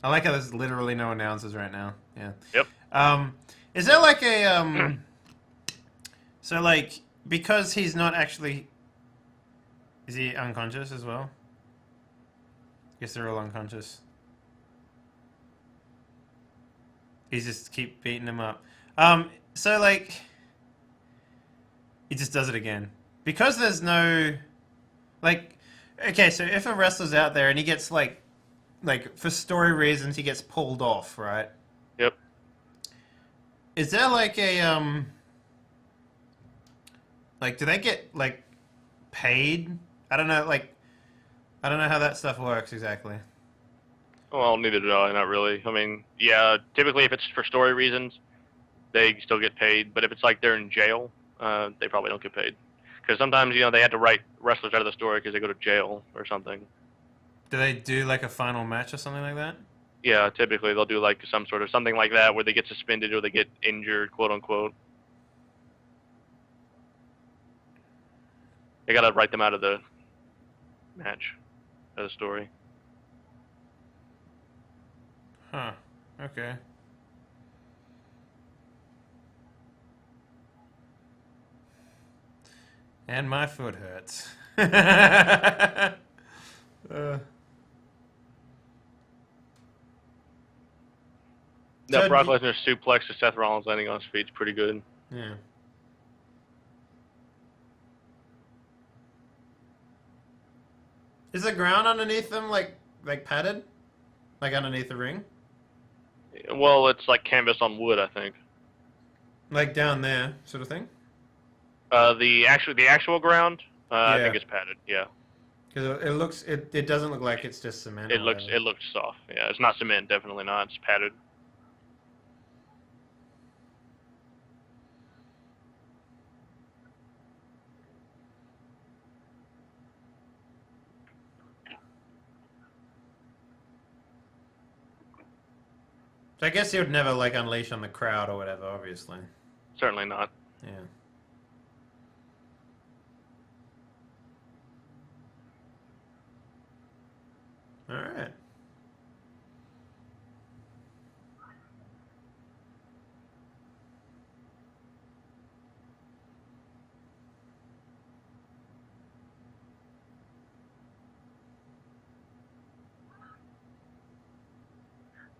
S1: I like how there's literally no announcers right now. Yeah.
S2: Yep.
S1: Is there like a, so, like, because he's not actually, is he unconscious as well? Guess they're all unconscious. He's just keep beating him up. So, like, he just does it again. Because there's no, like, okay, so if a wrestler's out there and he gets, like, for story reasons, he gets pulled off, right?
S2: Yep.
S1: Is there, like, a, like, do they get, like, paid? I don't know, like, I don't know how that stuff works exactly.
S2: Well, neither do I. Not really. I mean, yeah. Typically, if it's for story reasons, they still get paid. But if it's like they're in jail, they probably don't get paid. Because sometimes they had to write wrestlers out of the story because they go to jail or something.
S1: Do they do, like, a final match or something like that?
S2: Yeah, typically they'll do like some sort of something like that where they get suspended or they get injured, quote unquote. They gotta write them out of the match, out of the story.
S1: Huh. Okay. And my foot hurts.
S2: That
S1: So
S2: Brock
S1: do-
S2: Lesnar suplex to Seth Rollins landing on his feet is pretty good.
S1: Yeah. Is the ground underneath them like padded? Like underneath the ring?
S2: Well, it's like canvas on wood, I think.
S1: Like down there, sort of thing?
S2: The actual ground, I
S1: Yeah.
S2: think it's padded. Yeah.
S1: Because it doesn't look like it's just cement or whatever.
S2: It looks soft. Yeah, it's not cement. Definitely not. It's padded.
S1: So I guess he would never like unleash on the crowd or whatever, obviously.
S2: Certainly not.
S1: Yeah. All right.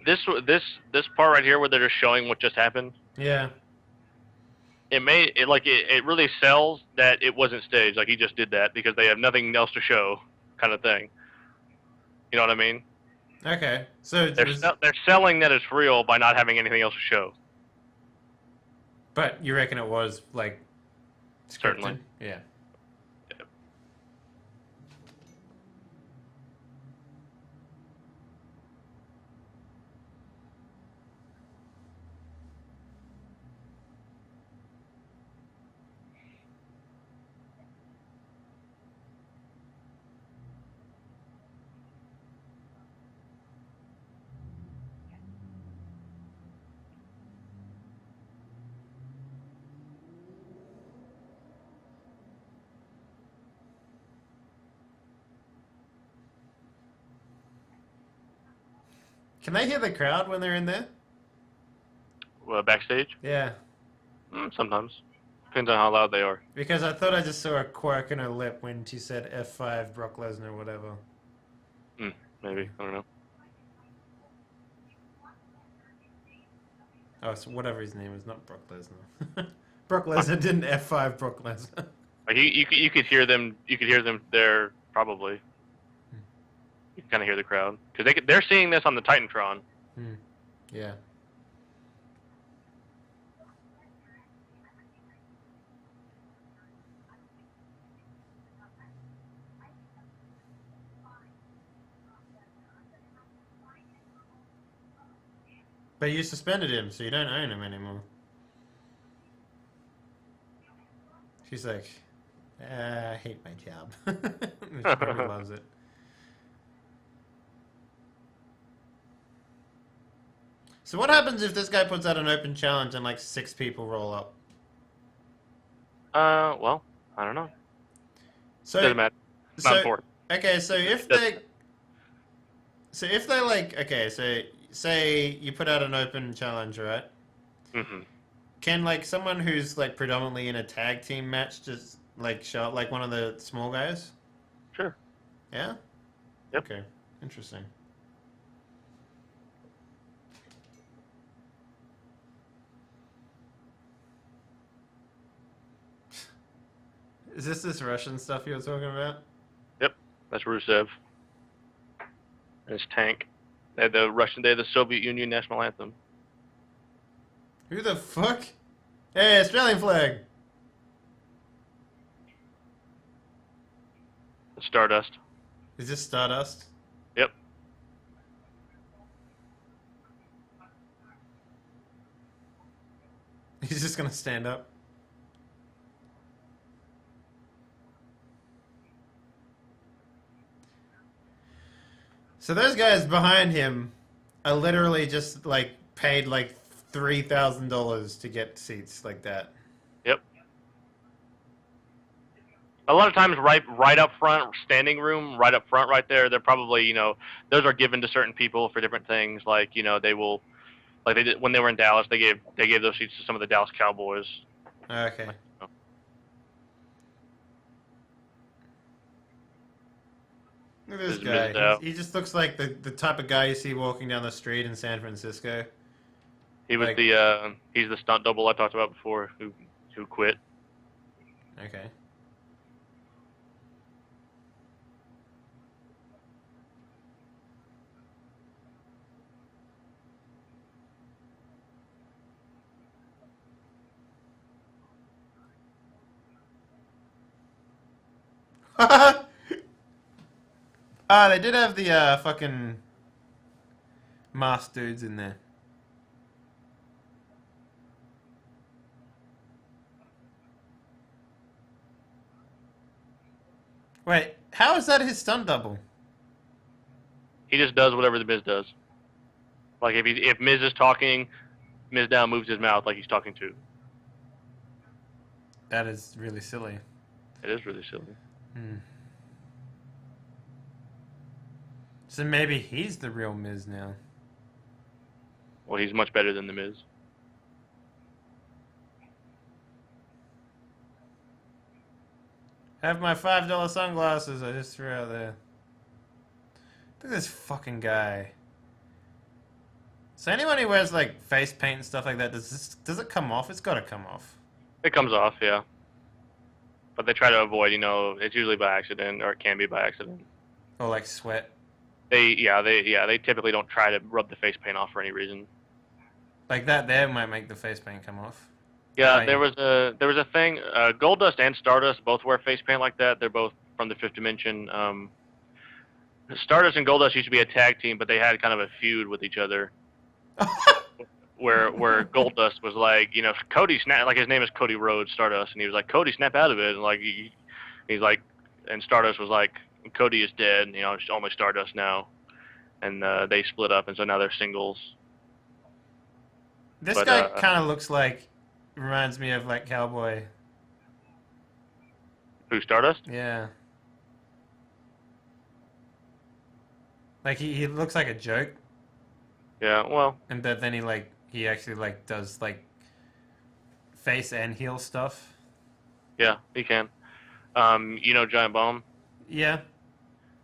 S2: This part right here where they're just showing what just happened.
S1: Yeah.
S2: It really sells that it wasn't staged. Like he just did that because they have nothing else to show, kind of thing. You know what I mean?
S1: Okay. So
S2: They're selling that it's real by not having anything else to show.
S1: But you reckon it was like scripted?
S2: Certainly.
S1: Yeah. Can they hear the crowd when they're in there?
S2: Backstage?
S1: Yeah.
S2: Sometimes. Depends on how loud they are.
S1: Because I thought I just saw a quirk in her lip when she said F5 Brock Lesnar or whatever.
S2: Maybe. I don't know.
S1: Oh, so whatever his name is, not Brock Lesnar. Brock Lesnar didn't F5 Brock Lesnar.
S2: Like you could hear them. You could hear them there probably. You can kind of hear the crowd because they're seeing this on the Titantron.
S1: Yeah. But you suspended him, so you don't own him anymore. She's like, I hate my job. She probably loves it. So what happens if this guy puts out an open challenge and like 6 people roll up?
S2: Well, I don't know.
S1: So
S2: Doesn't matter. It's not important.
S1: Okay, so if they like, okay, so say you put out an open challenge, right?
S2: Mm-hmm.
S1: Can like someone who's like predominantly in a tag team match just like show up, like one of the small guys?
S2: Sure.
S1: Yeah?
S2: Yep.
S1: Okay. Interesting. Is this Russian stuff you were talking about?
S2: Yep. That's Rusev. And his tank. They had the Soviet Union national anthem.
S1: Who the fuck? Hey, Australian flag!
S2: Stardust.
S1: Is this Stardust?
S2: Yep.
S1: He's just gonna stand up. So those guys behind him are literally just like paid like $3,000 to get seats like that.
S2: Yep. A lot of times, right up front, standing room, right up front, right there. They're probably, those are given to certain people for different things. Like, they will, like they did when they were in Dallas. They gave those seats to some of the Dallas Cowboys.
S1: Okay. Look at this guy. He just looks like the type of guy you see walking down the street in San Francisco.
S2: He was he's the stunt double I talked about before who quit.
S1: Okay. Oh, they did have the fucking masked dudes in there. Wait, how is that his stunt double?
S2: He just does whatever the Miz does. Like if Miz is talking, Miz now moves his mouth like he's talking to.
S1: That is really silly.
S2: It is really silly.
S1: Hmm. So maybe he's the real Miz now.
S2: Well, he's much better than the Miz.
S1: Have my $5 sunglasses I just threw out there. Look at this fucking guy. So anyone who wears like face paint and stuff like that, does it come off? It's gotta come off.
S2: It comes off, yeah. But they try to avoid, it's usually by accident, or it can be by accident.
S1: Or like sweat.
S2: They typically don't try to rub the face paint off for any reason.
S1: Like that there might make the face paint come off.
S2: Yeah, there was a thing. Goldust and Stardust both wear face paint like that. They're both from the Fifth Dimension. Stardust and Goldust used to be a tag team, but they had kind of a feud with each other. where Goldust was like, Cody snap, like his name is Cody Rhodes, Stardust, and he was like, Cody, snap out of it, and like he's like, and Stardust was like, Cody is dead, it's only Stardust now, and they split up, and so now they're singles.
S1: This guy kind of looks like, reminds me of like Cowboy.
S2: Who, Stardust?
S1: Yeah. Like he looks like a joke.
S2: Yeah, well.
S1: And then he actually like does like face and heel stuff.
S2: Yeah, he can. Giant Bomb?
S1: Yeah.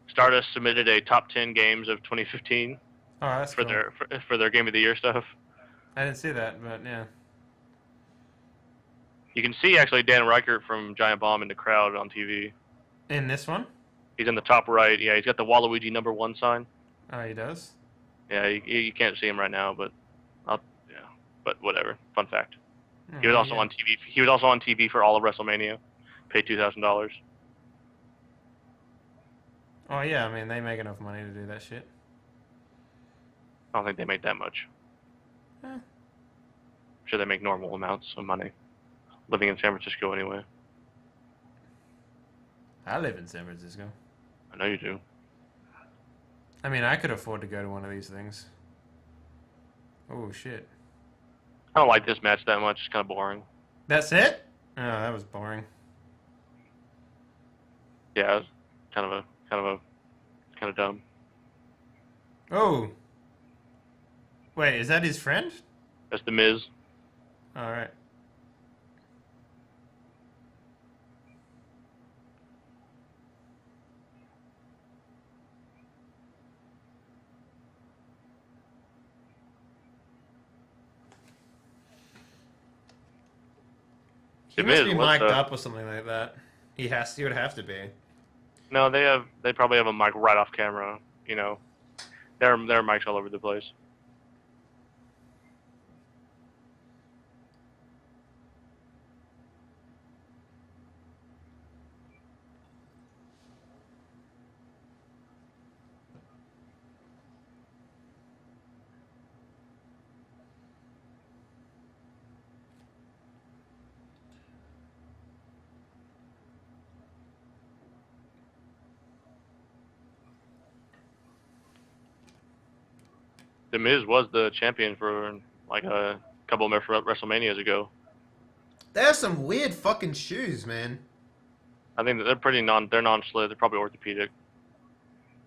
S2: Stardust submitted a top 10 games of 2015
S1: Oh, that's
S2: for
S1: cool.
S2: their Game of the Year stuff.
S1: I didn't see that, but yeah.
S2: You can see actually Dan Reichert from Giant Bomb in the crowd on TV.
S1: In this one?
S2: He's in the top right. Yeah, he's got the Waluigi #1 sign.
S1: Oh, he does?
S2: Yeah, you can't see him right now, but but whatever. Fun fact.
S1: Oh,
S2: He was also
S1: yeah.
S2: on TV. He was also on TV for all of WrestleMania. Paid $2,000.
S1: Oh yeah, I mean they make enough money to do that shit.
S2: I don't think they make that much.
S1: Eh.
S2: I'm sure they make normal amounts of money. Living in San Francisco anyway.
S1: I live in San Francisco.
S2: I know you do.
S1: I mean, I could afford to go to one of these things. Oh shit.
S2: I don't like this match that much. It's kind of boring.
S1: That's it? Oh, that was boring.
S2: Yeah, it's kind of dumb.
S1: Oh. Wait, is that his friend?
S2: That's the Miz.
S1: Alright. He must be mic'd up or something like that. He would have to be.
S2: No, they probably have a mic right off camera. There are mics all over the place. The Miz was the champion for like a couple of WrestleManias ago.
S1: They have some weird fucking shoes, man.
S2: I think that they're non-slid. They're probably orthopedic.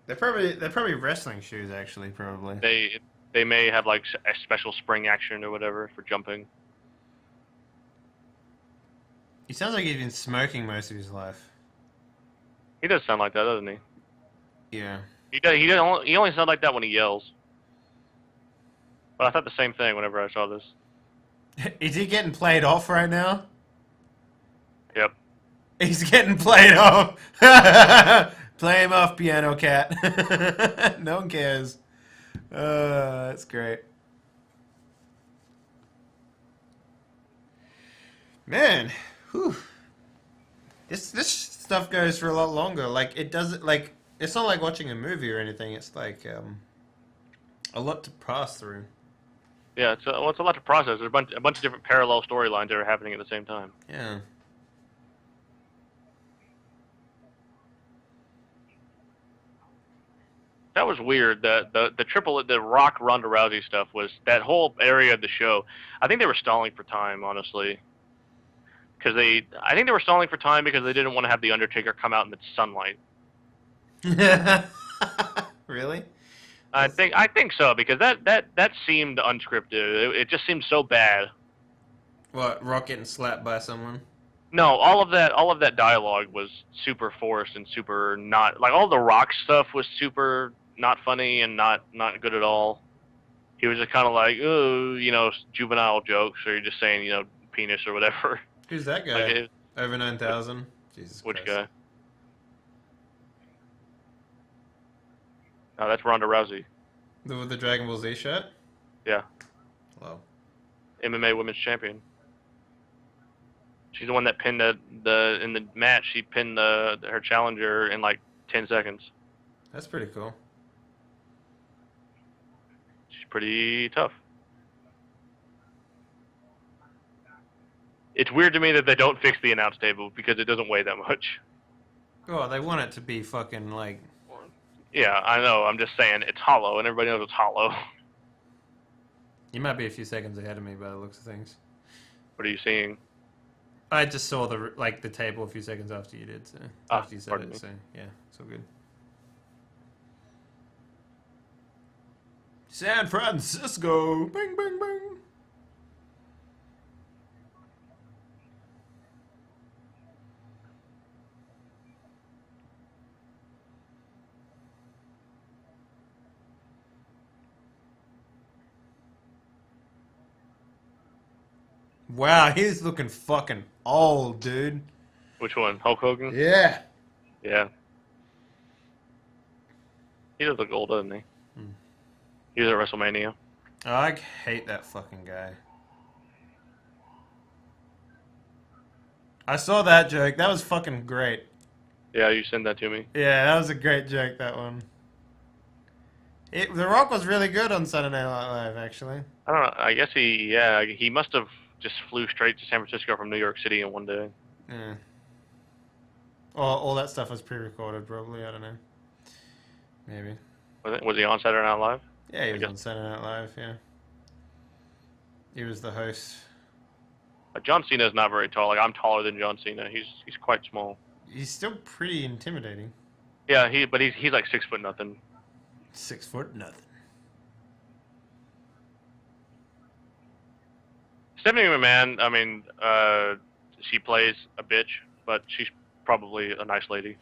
S1: They're probably wrestling shoes, actually, probably.
S2: They may have like a special spring action or whatever for jumping.
S1: He sounds like he's been smoking most of his life.
S2: He does sound like that, doesn't he?
S1: Yeah.
S2: He only sounds like that when he yells. But I thought the same thing whenever I saw this.
S1: Is he getting played off right now?
S2: Yep.
S1: He's getting played off. Play him off, Piano Cat. No one cares. That's great. Man, whew. This stuff goes for a lot longer. Like it doesn't like It's not like watching a movie or anything. It's like a lot to pass through.
S2: Yeah, it's a lot to process. There's a bunch of different parallel storylines that are happening at the same time.
S1: Yeah.
S2: That was weird. The Rock Ronda Rousey stuff was that whole area of the show. I think they were stalling for time, honestly, I think they were stalling for time because they didn't want to have the Undertaker come out in the sunlight.
S1: Really?
S2: I think so because that seemed unscripted. It just seemed so bad.
S1: What? Rock getting slapped by someone?
S2: No, all of that dialogue was super forced and super not like all the Rock stuff was super not funny and not good at all. He was just kind of like, oh, juvenile jokes, or you're just saying, penis or whatever.
S1: Who's that guy?
S2: Like
S1: Over 9,000? Jesus
S2: which
S1: Christ.
S2: guy? No, that's Ronda Rousey.
S1: With the Dragon Ball Z shirt?
S2: Yeah,
S1: Hello.
S2: MMA Women's Champion. She's the one that pinned in the match. She pinned her challenger in like 10 seconds.
S1: That's pretty cool.
S2: She's pretty tough. It's weird to me that they don't fix the announce table because it doesn't weigh that much.
S1: Oh, they want it to be fucking like...
S2: Yeah, I know. I'm just saying it's hollow, and everybody knows it's hollow.
S1: You might be a few seconds ahead of me by the looks of things.
S2: What are you seeing?
S1: I just saw the table a few seconds after you did, so... After you said
S2: pardon
S1: it,
S2: me.
S1: so yeah, it's all good. San Francisco! Bing, bing, bing! Wow, he's looking fucking old, dude.
S2: Which one? Hulk Hogan?
S1: Yeah.
S2: Yeah. He does look old, doesn't he?
S1: Hmm.
S2: He was at WrestleMania.
S1: Oh, I hate that fucking guy. I saw that joke. That was fucking great.
S2: Yeah, you sent that to me.
S1: Yeah, that was a great joke, that one. The Rock was really good on Saturday Night Live, actually.
S2: I don't know. I guess he must have just flew straight to San Francisco from New York City in one day.
S1: Yeah. All that stuff was pre-recorded, probably. I don't know. Maybe.
S2: Was he on Saturday Night Live?
S1: Yeah, he was on Saturday Night Live, yeah. He was the host.
S2: John Cena's not very tall. Like I'm taller than John Cena. He's quite small.
S1: He's still pretty intimidating.
S2: Yeah, he's like 6 foot nothing.
S1: 6 foot nothing.
S2: Stephanie McMahon, I mean, she plays a bitch, but she's probably a nice lady.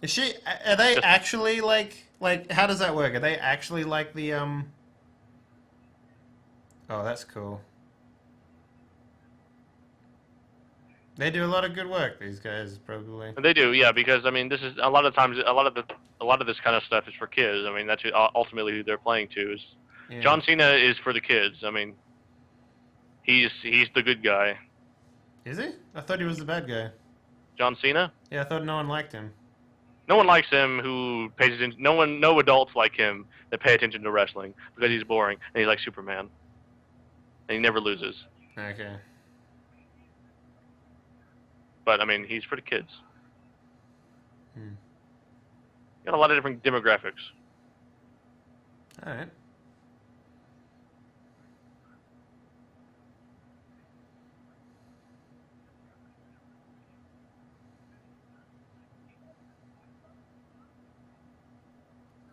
S1: Is she? Are they actually like? How does that work? Are they actually like the Oh, that's cool. They do a lot of good work. These guys probably.
S2: They do, yeah, because I mean, this is a lot of times a lot of this kind of stuff is for kids. I mean, that's ultimately who they're playing to. Is
S1: Yeah.
S2: John Cena is for the kids. I mean, he's the good guy.
S1: Is he? I thought he was the bad guy.
S2: John Cena.
S1: Yeah, I thought no one liked him.
S2: No one likes him who pays attention. No adults like him that pay attention to wrestling because he's boring and he's like Superman, and he never loses.
S1: Okay.
S2: But I mean, he's for the kids.
S1: Hmm.
S2: Got a lot of different demographics.
S1: All right.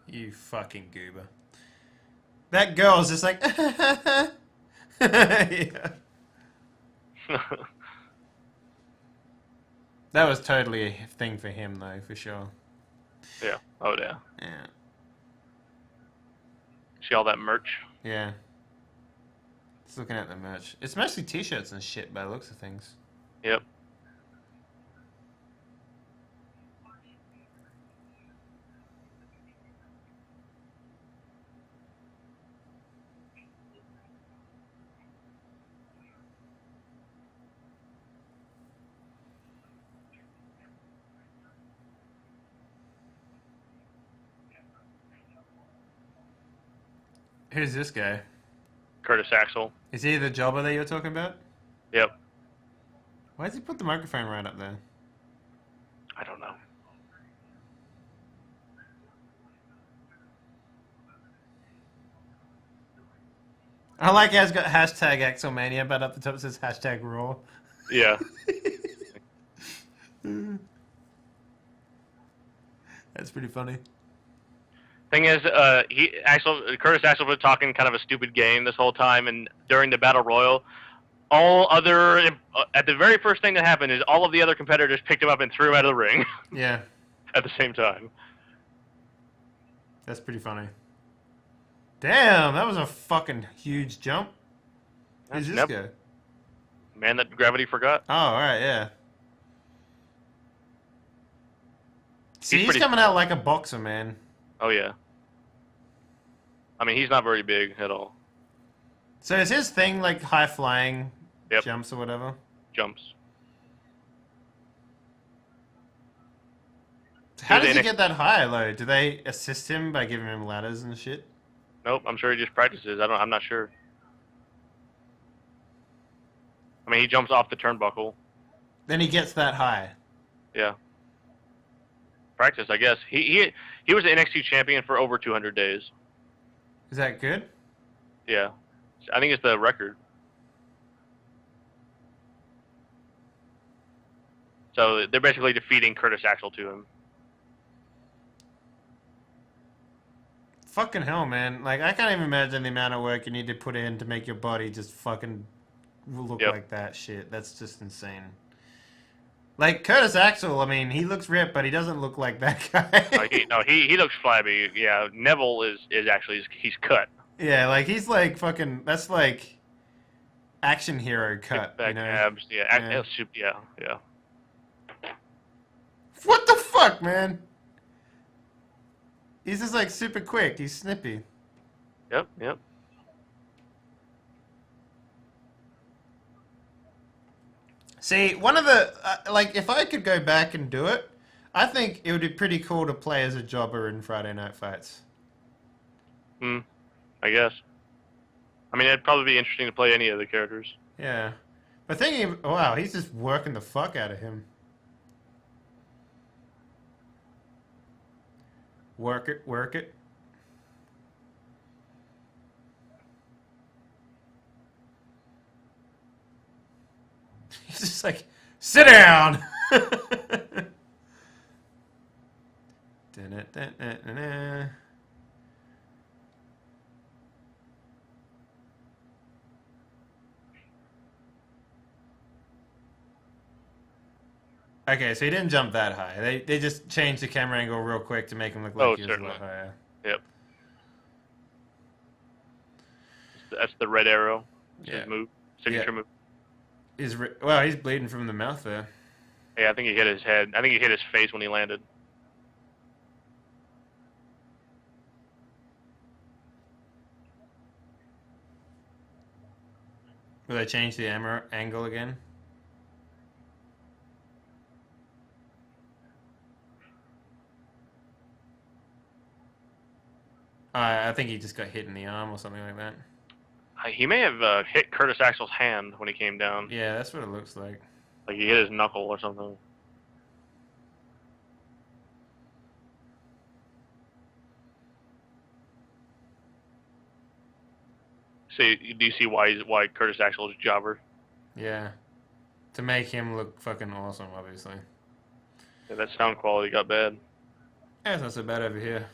S1: You fucking goober. That girl's just like, yeah. That was totally a thing for him, though, for sure.
S2: Yeah. Oh yeah.
S1: Yeah.
S2: See all that merch?
S1: Yeah. Just looking at the merch. It's mostly t-shirts and shit by the looks of things.
S2: Yep.
S1: Who's this guy?
S2: Curtis Axel.
S1: Is he the jobber that you're talking about?
S2: Yep.
S1: Why does he put the microphone right up there?
S2: I don't know.
S1: I like how it's got hashtag Axelmania, but up the top it says hashtag Raw.
S2: Yeah.
S1: That's pretty funny.
S2: Thing is, Curtis Axel was talking kind of a stupid game this whole time, and during the Battle Royal, at the very first thing that happened is all of the other competitors picked him up and threw him out of the ring.
S1: Yeah.
S2: At the same time.
S1: That's pretty funny. Damn, that was a fucking huge jump. Who's this guy?
S2: Man that gravity forgot.
S1: Oh, alright, yeah. See, he's coming out like a boxer, man.
S2: Oh, yeah. I mean, he's not very big at all.
S1: So is his thing like high flying jumps or whatever?
S2: Jumps.
S1: How does he get that high, though? Do they assist him by giving him ladders and shit?
S2: Nope, I'm sure he just practices. I'm not sure. I mean, he jumps off the turnbuckle.
S1: Then he gets that high.
S2: Yeah. Practice, I guess. He was the NXT champion for over 200 days.
S1: Is that good?
S2: Yeah. I think it's the record. So they're basically defeating Curtis Axel to him.
S1: Fucking hell, man. Like, I can't even imagine the amount of work you need to put in to make your body just fucking look like that shit. That's just insane. Like, Curtis Axel, I mean, he looks ripped, but he doesn't look like that guy.
S2: He looks flabby. Yeah, Neville is actually, he's cut.
S1: Yeah, like, he's like fucking, that's like action hero cut, you know?
S2: Abs, yeah.
S1: What the fuck, man? He's just like super quick. He's snippy.
S2: Yep.
S1: See, one of the like, if I could go back and do it, I think it would be pretty cool to play as a jobber in Friday Night Fights.
S2: I guess. I mean, it'd probably be interesting to play any of the characters.
S1: Yeah, but thinking, wow, he's just working the fuck out of him. Work it. He's just like, sit down. Okay, so he didn't jump that high. They just changed the camera angle real quick to make him look like he was a lot higher.
S2: Yep. That's the red arrow. It's his move, signature move.
S1: Well, he's bleeding from the mouth there.
S2: Yeah, I think he hit his head. I think he hit his face when he landed.
S1: Will they change the angle again? I think he just got hit in the arm or something like that.
S2: He may have hit Curtis Axel's hand when he came down.
S1: Yeah, that's what it looks like.
S2: Like he hit his knuckle or something. So do you see why Curtis Axel is jobber?
S1: Yeah. To make him look fucking awesome, obviously.
S2: Yeah, that sound quality got bad.
S1: Yeah, it's not so bad over here.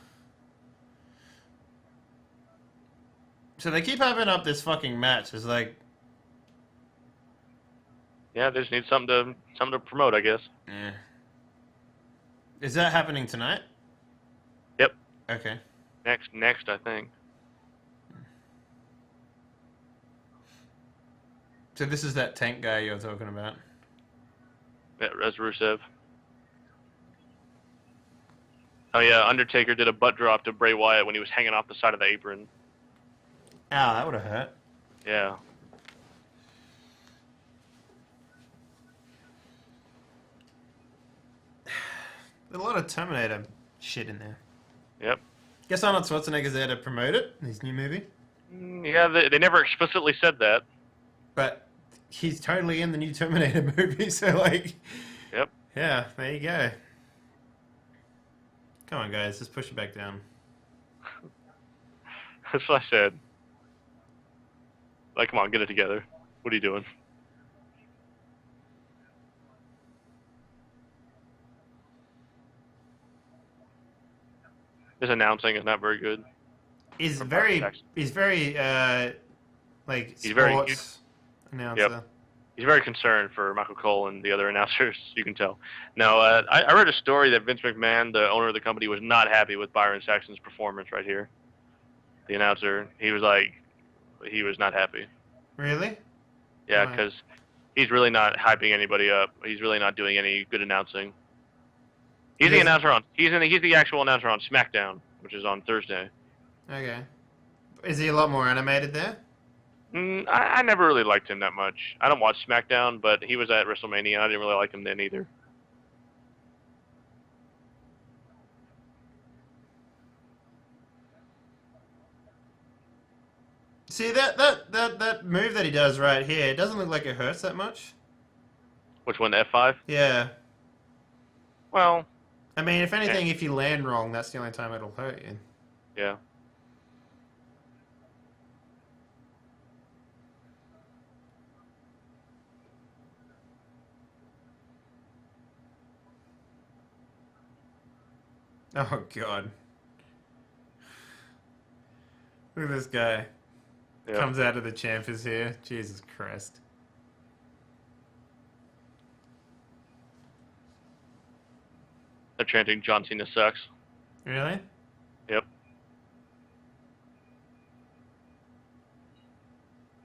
S1: So they keep hyping up this fucking match. It's like,
S2: yeah, they just need something to promote, I guess.
S1: yeah. Is that happening tonight?
S2: Yep.
S1: Okay.
S2: Next, I think.
S1: So this is that tank guy you're talking about?
S2: Yeah, that's Rusev. Oh yeah, Undertaker did a butt drop to Bray Wyatt when he was hanging off the side of the apron.
S1: Ow, that would have hurt.
S2: Yeah.
S1: There's a lot of Terminator shit in there.
S2: Yep.
S1: Guess Arnold Schwarzenegger's there to promote it, his new movie.
S2: Yeah, they never explicitly said that.
S1: But he's totally in the new Terminator movie, so like,
S2: Yep.
S1: yeah, there you go. Come on, guys, just push it back down.
S2: That's what I said. Like, come on, get it together. What are you doing? This announcing is not very good.
S1: He's
S2: From Byron
S1: very,
S2: Saxton.
S1: he's very, like
S2: He's very,
S1: sports announcer.
S2: yep. He's very concerned for Michael Cole and the other announcers. You can tell. No, I read a story that Vince McMahon, the owner of the company, was not happy with Byron Saxton's performance right here. The announcer, he was not happy.
S1: Really?
S2: Yeah,
S1: Why?
S2: because he's really not hyping anybody up. He's really not doing any good announcing. He's the announcer on. He's the actual announcer on SmackDown, which is on Thursday.
S1: Okay. Is he a lot more animated there?
S2: I never really liked him that much. I don't watch SmackDown, but he was at WrestleMania. I didn't really like him then either.
S1: See that move that he does right here, it doesn't look like it hurts that much.
S2: Which one, the F5?
S1: Yeah.
S2: Well,
S1: I mean, if anything, if you land wrong, that's the only time it'll hurt you.
S2: yeah.
S1: Oh, God. Look at this guy.
S2: Yeah.
S1: Comes out of the chamfers here. Jesus Christ.
S2: They're chanting John Cena sucks.
S1: Really?
S2: Yep.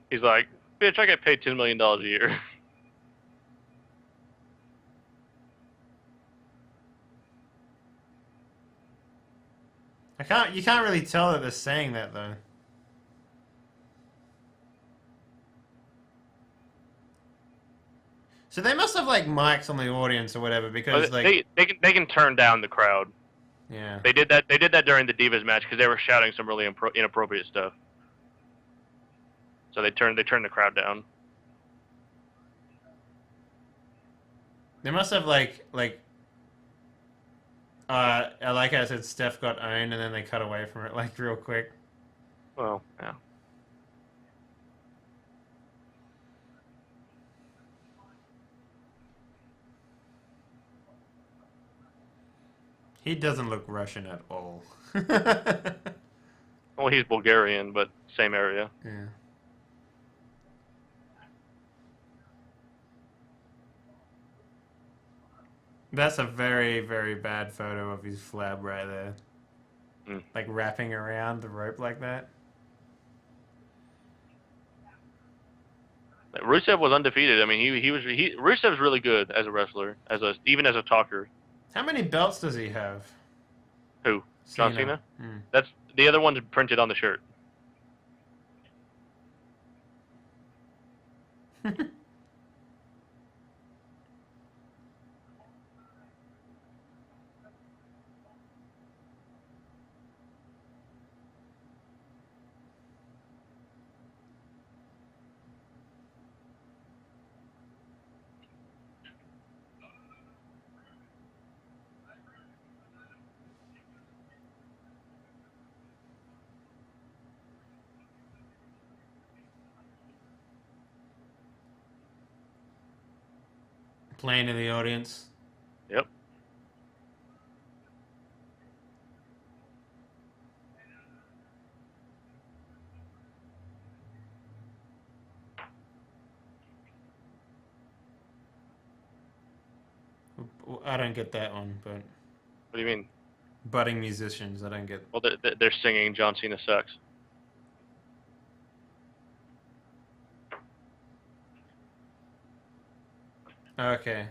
S2: He's like, bitch, I get paid $10 million a year.
S1: You can't really tell that they're saying that, though. So they must have, like, mics on the audience or whatever, because, like...
S2: They can turn down the crowd.
S1: Yeah.
S2: They did that during the Divas match because they were shouting some really inappropriate stuff. So they turned the crowd down.
S1: They must have, like I said, Steph got owned, and then they cut away from it, like, real quick.
S2: Well, yeah.
S1: He doesn't look Russian at all.
S2: Well, he's Bulgarian, but same area.
S1: Yeah. That's a very, very bad photo of his flab right there.
S2: Mm.
S1: Like wrapping around the rope like that.
S2: Rusev was undefeated. I mean, Rusev's really good as a wrestler, even as a talker.
S1: How many belts does he have?
S2: Who? John Cena?
S1: Mm.
S2: That's the other one's printed on the shirt.
S1: Playing in the audience.
S2: Yep.
S1: I don't get that one, but...
S2: What do you mean?
S1: Budding musicians, I don't get...
S2: Well, they're singing John Cena sucks.
S1: Okay.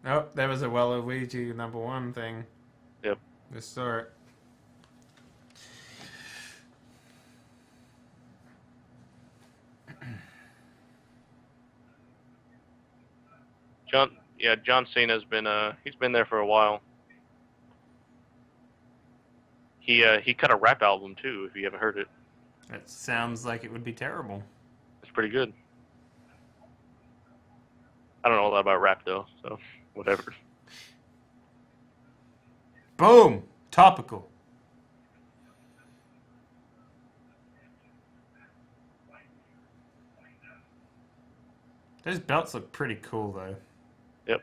S1: Oh, there was a Waluigi #1 thing.
S2: Yep.
S1: Just saw it.
S2: John Cena's been he's been there for a while. He cut a rap album too. If you haven't heard it,
S1: That sounds like it would be terrible.
S2: it's pretty good. I don't know a lot about rap though, so whatever.
S1: Boom! Topical. Those belts look pretty cool, though.
S2: Yep.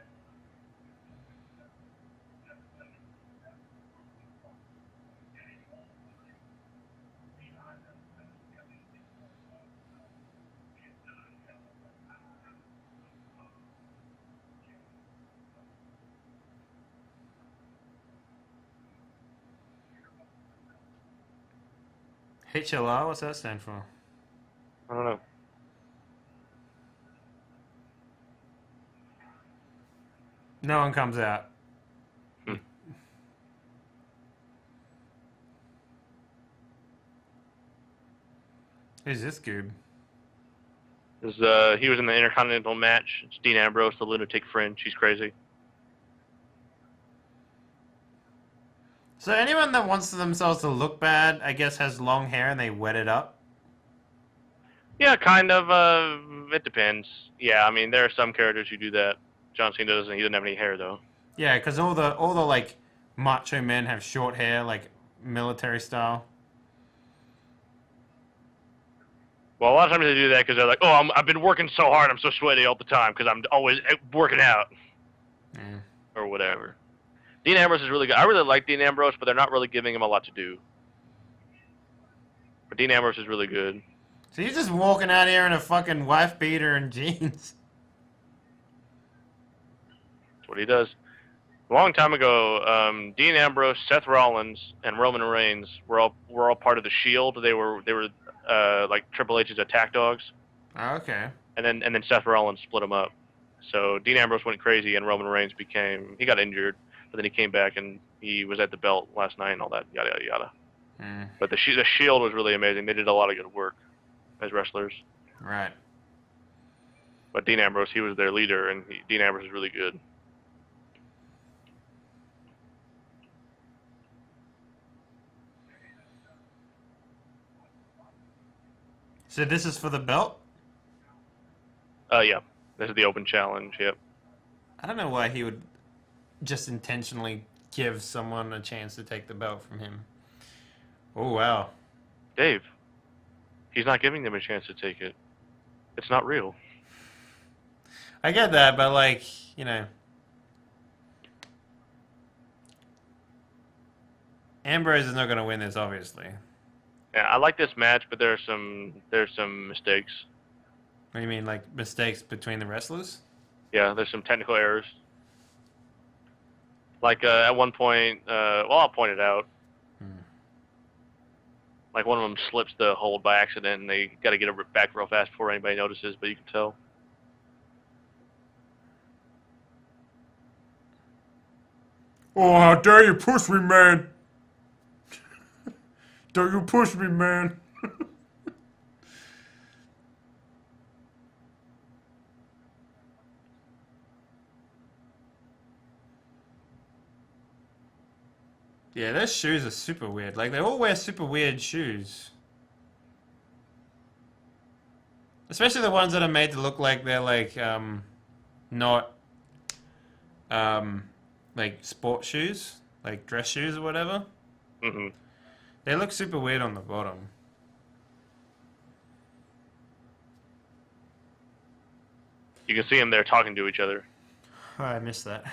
S1: HLR, what's that stand for?
S2: I don't know.
S1: No one comes out.
S2: Hmm.
S1: Who's this goob?
S2: He was in the Intercontinental match. It's Dean Ambrose, the lunatic friend. She's crazy.
S1: So anyone that wants themselves to look bad, I guess, has long hair and they wet it up?
S2: Yeah, kind of. It depends. Yeah, I mean, there are some characters who do that. John Cena doesn't. He doesn't have any hair though.
S1: Yeah, because all the like macho men have short hair, like military style.
S2: Well, a lot of times they do that because they're like, "Oh, I've been working so hard. I'm so sweaty all the time because I'm always working out
S1: Yeah.
S2: or whatever." Dean Ambrose is really good. I really like Dean Ambrose, but they're not really giving him a lot to do. But Dean Ambrose is really good.
S1: So you're just walking out here in a fucking wife beater and jeans.
S2: That's what he does. A long time ago, Dean Ambrose, Seth Rollins, and Roman Reigns were all part of the Shield. They were like Triple H's attack dogs.
S1: Oh, okay.
S2: And then Seth Rollins split them up. So Dean Ambrose went crazy, and Roman Reigns he got injured, but then he came back and he was at the belt last night and all that, yada yada yada.
S1: Mm,
S2: But the Shield was really amazing. They did a lot of good work as wrestlers.
S1: right.
S2: But Dean Ambrose, he was their leader, and Dean Ambrose is really good.
S1: So this is for the belt?
S2: Yeah, this is the open challenge. Yep.
S1: I don't know why he would just intentionally give someone a chance to take the belt from him. Oh, wow.
S2: Dave, he's not giving them a chance to take it. It's not real.
S1: I get that, but like, you know. Ambrose is not going to win this, obviously.
S2: Yeah, I like this match, but there's some mistakes.
S1: What do you mean, like mistakes between the wrestlers?
S2: Yeah, there's some technical errors. Like at one point, I'll point it out. Like one of them slips the hold by accident, and they got to get it back real fast before anybody notices. But you can tell.
S1: Oh, how dare you push me, man! Don't you push me, man! Yeah, those shoes are super weird. Like, they all wear super weird shoes. Especially the ones that are made to look like they're, like, not, like, sport shoes. Like, dress shoes or whatever.
S2: Mm-hmm.
S1: They look super weird on the bottom.
S2: You can see them there talking to each other.
S1: Oh, I missed that.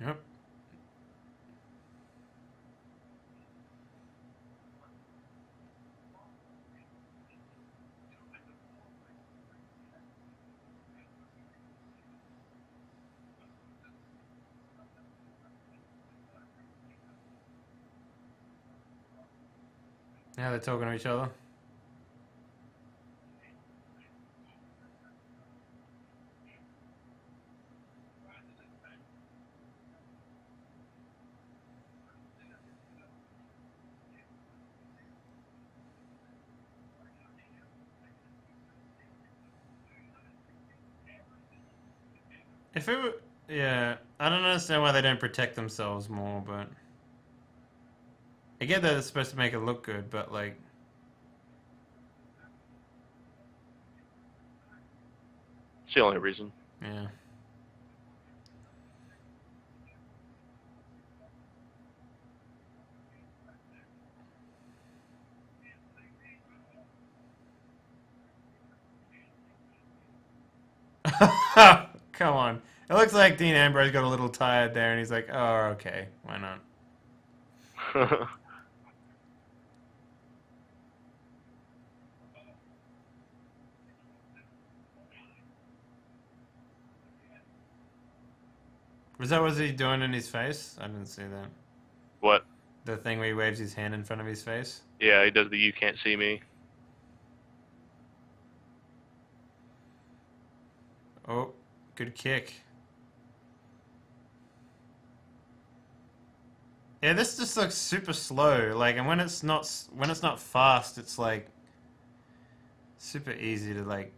S1: Yep. Now they're talking to each other. If it were, yeah, I don't understand why they don't protect themselves more, but I get that it's supposed to make it look good, but like,
S2: It's the only reason.
S1: yeah. Come on. It looks like Dean Ambrose got a little tired there, and he's like, "Oh, okay, why not?" Was he doing in his face? I didn't see that.
S2: What?
S1: The thing where he waves his hand in front of his face.
S2: Yeah, he does the "you can't see me."
S1: Oh, good kick. Yeah, this just looks super slow. Like, and when it's not fast, it's like super easy to like.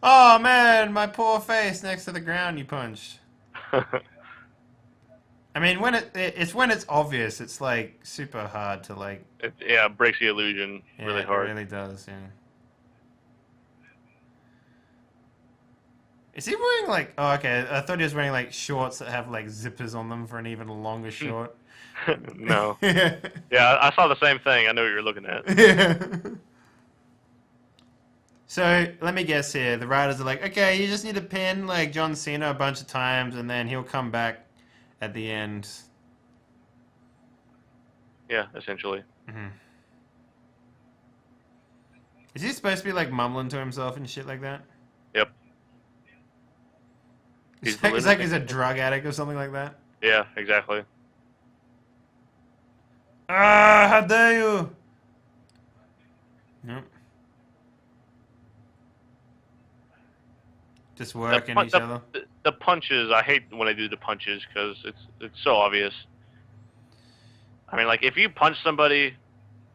S1: Oh man, my poor face next to the ground you punched. I mean, when it's when it's obvious, it's like super hard to like.
S2: It breaks the illusion really hard.
S1: It really does. Yeah. Is he wearing like? Oh, okay. I thought he was wearing like shorts that have like zippers on them for an even longer short.
S2: No.
S1: Yeah.
S2: Yeah, I saw the same thing. I know what you're looking at.
S1: Yeah. So let me guess here. The writers are like, okay, you just need to pin like John Cena a bunch of times, and then he'll come back at the end.
S2: Yeah, essentially.
S1: Mm-hmm. Is he supposed to be like mumbling to himself and shit like that?
S2: Yep.
S1: It's like he's a drug addict or something like that.
S2: Yeah, exactly.
S1: Ah, how dare you! Nope. Just working each other.
S2: The punches, I hate when they do the punches because it's so obvious. I mean, like if you punch somebody,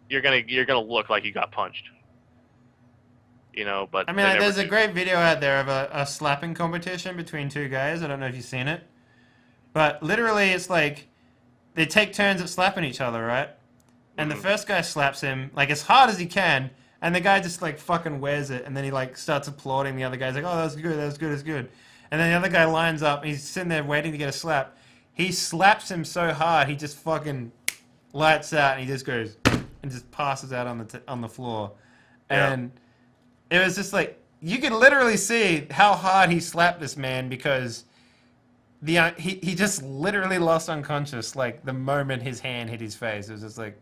S2: you're gonna look like you got punched. You know, but
S1: I mean, like, there's a great video out there of a slapping competition between two guys. I don't know if you've seen it, but literally, it's like they take turns at slapping each other, right? And the first guy slaps him like as hard as he can, and the guy just like fucking wears it, and then he like starts applauding the other guy's like, "Oh, that was good, that was good, that's good." And then the other guy lines up, and he's sitting there waiting to get a slap. He slaps him so hard, he just fucking lights out, and he just goes and just passes out on the floor, and it was just like you could literally see how hard he slapped this man because he just literally lost unconscious like the moment his hand hit his face. It was just like,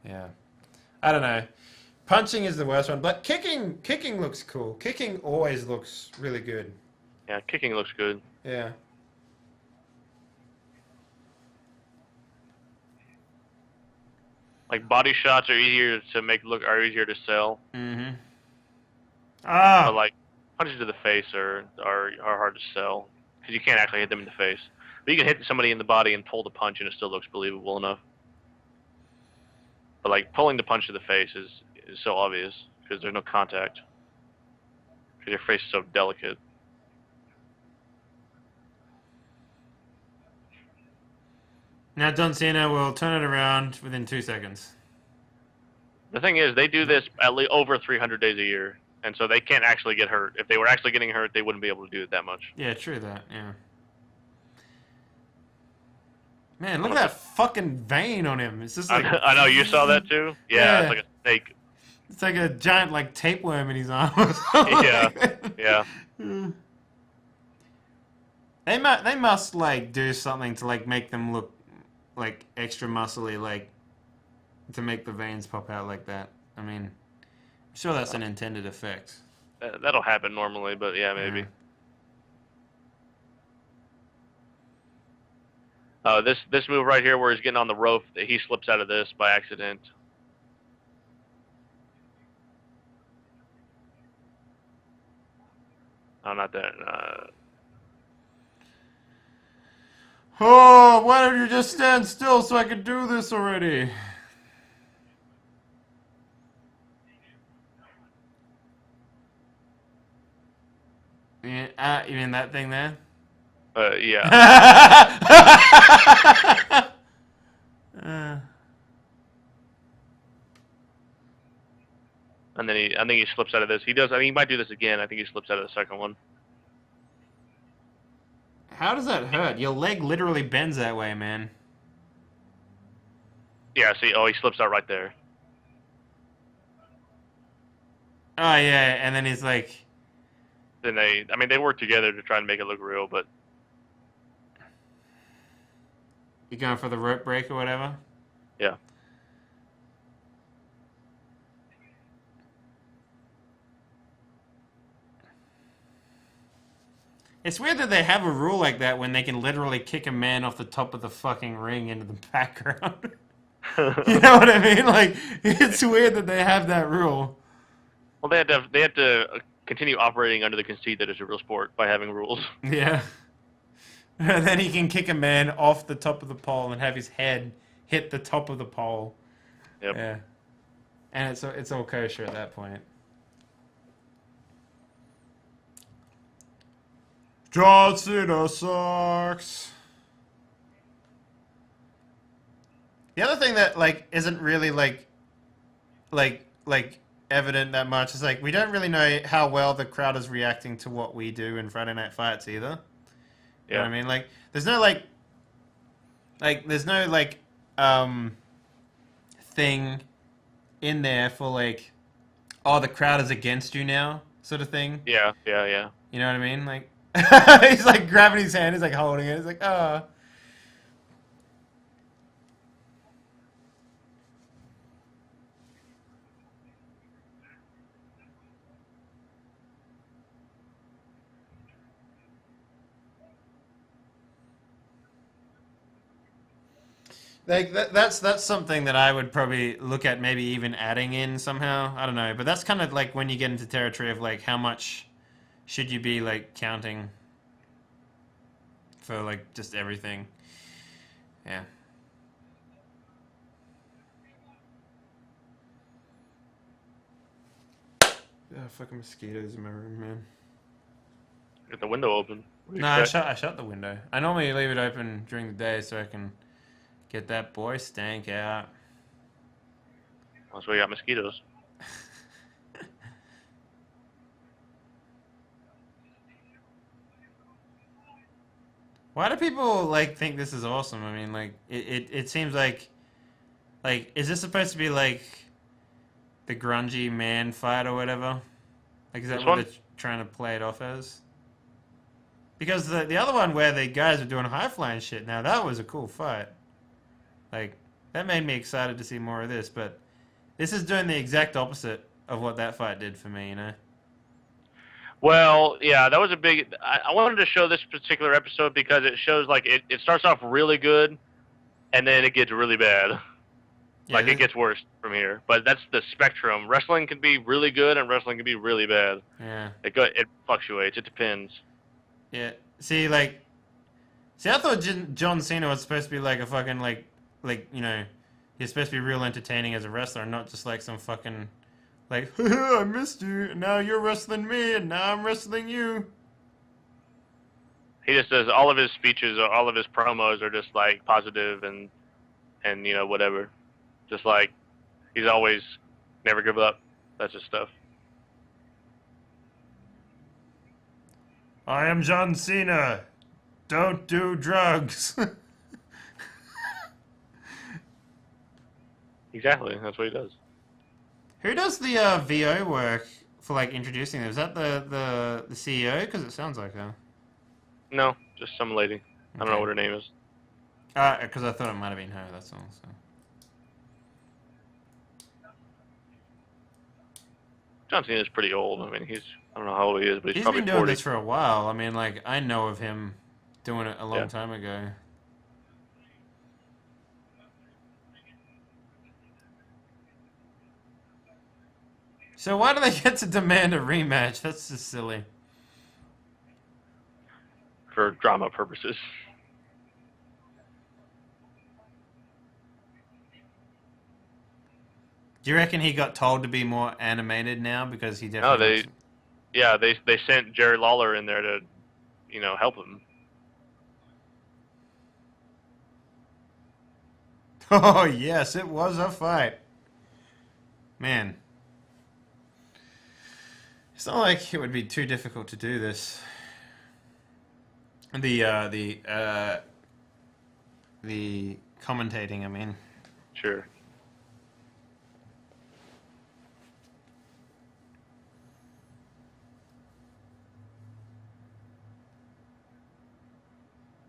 S1: yeah, I don't know. Punching is the worst one, but kicking looks cool. Kicking always looks really good.
S2: Yeah, kicking looks good.
S1: Yeah.
S2: Like body shots are easier to sell.
S1: Mm-hmm.
S2: But like punches to the face are hard to sell because you can't actually hit them in the face. But you can hit somebody in the body and pull the punch, and it still looks believable enough. But like pulling the punch to the face is so obvious because there's no contact. Because your face is so delicate.
S1: Now John Cena will turn it around within 2 seconds.
S2: The thing is, they do this at least over 300 days a year, and so they can't actually get hurt. If they were actually getting hurt, they wouldn't be able to do it that much.
S1: Yeah, true that. Yeah. Man, look at that fucking vein on him. It's just like
S2: I know you saw that too. Yeah, it's like a snake.
S1: It's like a giant like tapeworm in his arm.
S2: Yeah, yeah.
S1: They must like do something to like make them look like extra muscly, like to make the veins pop out like that. I mean, I'm sure that's an intended effect.
S2: That'll happen normally, but yeah, maybe. This move right here, where he's getting on the rope, he slips out of this by accident. Oh, not that.
S1: Oh, why don't you just stand still so I can do this already? You mean that thing there?
S2: Yeah.
S1: uh,
S2: And then I think he slips out of this. He does. I think he might do this again. I think he slips out of the second one.
S1: how does that hurt? Your leg literally bends that way, man.
S2: Yeah. See. Oh, he slips out right there.
S1: Oh yeah, and then he's like,
S2: Then I mean, they work together to try and make it look real, but
S1: you going for the rope break or whatever?
S2: yeah.
S1: It's weird that they have a rule like that when they can literally kick a man off the top of the fucking ring into the background. You know what I mean? Like, it's weird that they have that rule.
S2: Well, they had to continue operating under the conceit that it's a real sport by having rules.
S1: Yeah. And then he can kick a man off the top of the pole and have his head hit the top of the pole.
S2: Yep.
S1: Yeah. And it's all kosher at that point. John Cena sucks. The other thing that like isn't really like evident that much is like we don't really know how well the crowd is reacting to what we do in Friday Night Fights either. You know what I mean? Like there's no thing in there for like, oh, the crowd is against you now sort of thing.
S2: Yeah.
S1: You know what I mean? Like he's like grabbing his hand, he's like holding it. He's like, oh. Like that's something that I would probably look at maybe even adding in somehow. I don't know, but that's kind of like when you get into territory of like how much should you be like counting for like just everything. Yeah. Fucking mosquitoes in my room, man.
S2: Get the window open.
S1: No, I shut the window. I normally leave it open during the day so I can get that boy stank out.
S2: That's why you got mosquitoes.
S1: Why do people like think this is awesome? I mean, like it seems like is this supposed to be like the grungy man fight or whatever? Like is that
S2: This
S1: what
S2: one?
S1: they're trying to play it off as? Because the other one where the guys were doing high flying shit, now that was a cool fight. Like that made me excited to see more of this, but this is doing the exact opposite of what that fight did for me, you know?
S2: Well, yeah, that was a big. I wanted to show this particular episode because it shows like it starts off really good, and then it gets really bad.
S1: Yeah,
S2: Like it gets worse from here. But that's the spectrum. Wrestling can be really good, and wrestling can be really bad.
S1: Yeah.
S2: It fluctuates. It depends.
S1: Yeah. See, I thought John Cena was supposed to be like a fucking you know, he's supposed to be real entertaining as a wrestler, not just like some fucking like I missed you, and now you're wrestling me, and now I'm wrestling you.
S2: He just does all of his speeches, or all of his promos are just like positive and you know whatever. Just like he's always never give up. That's his stuff.
S1: I am John Cena. Don't do drugs.
S2: Exactly. That's what he does.
S1: Who does the VO work for like introducing them? Is that the CEO? Because it sounds like her.
S2: No, just some lady. I don't know
S1: Okay.
S2: what her name is.
S1: Because I thought it might have been her. That's all. So.
S2: John Cena's pretty old. I mean, I don't know how old he is, but he's
S1: He's
S2: probably
S1: been doing
S2: 40.
S1: this for a while. I mean, like I know of him doing it a long
S2: Yeah.
S1: time ago. So why do they get to demand a rematch? That's just silly.
S2: For drama purposes.
S1: Do you reckon he got told to be more animated now because he
S2: No,
S1: definitely
S2: they
S1: looks?
S2: yeah they sent Jerry Lawler in there to help him.
S1: Oh yes, it was a fight, man. It's not like it would be too difficult to do this. The commentating, I mean.
S2: Sure.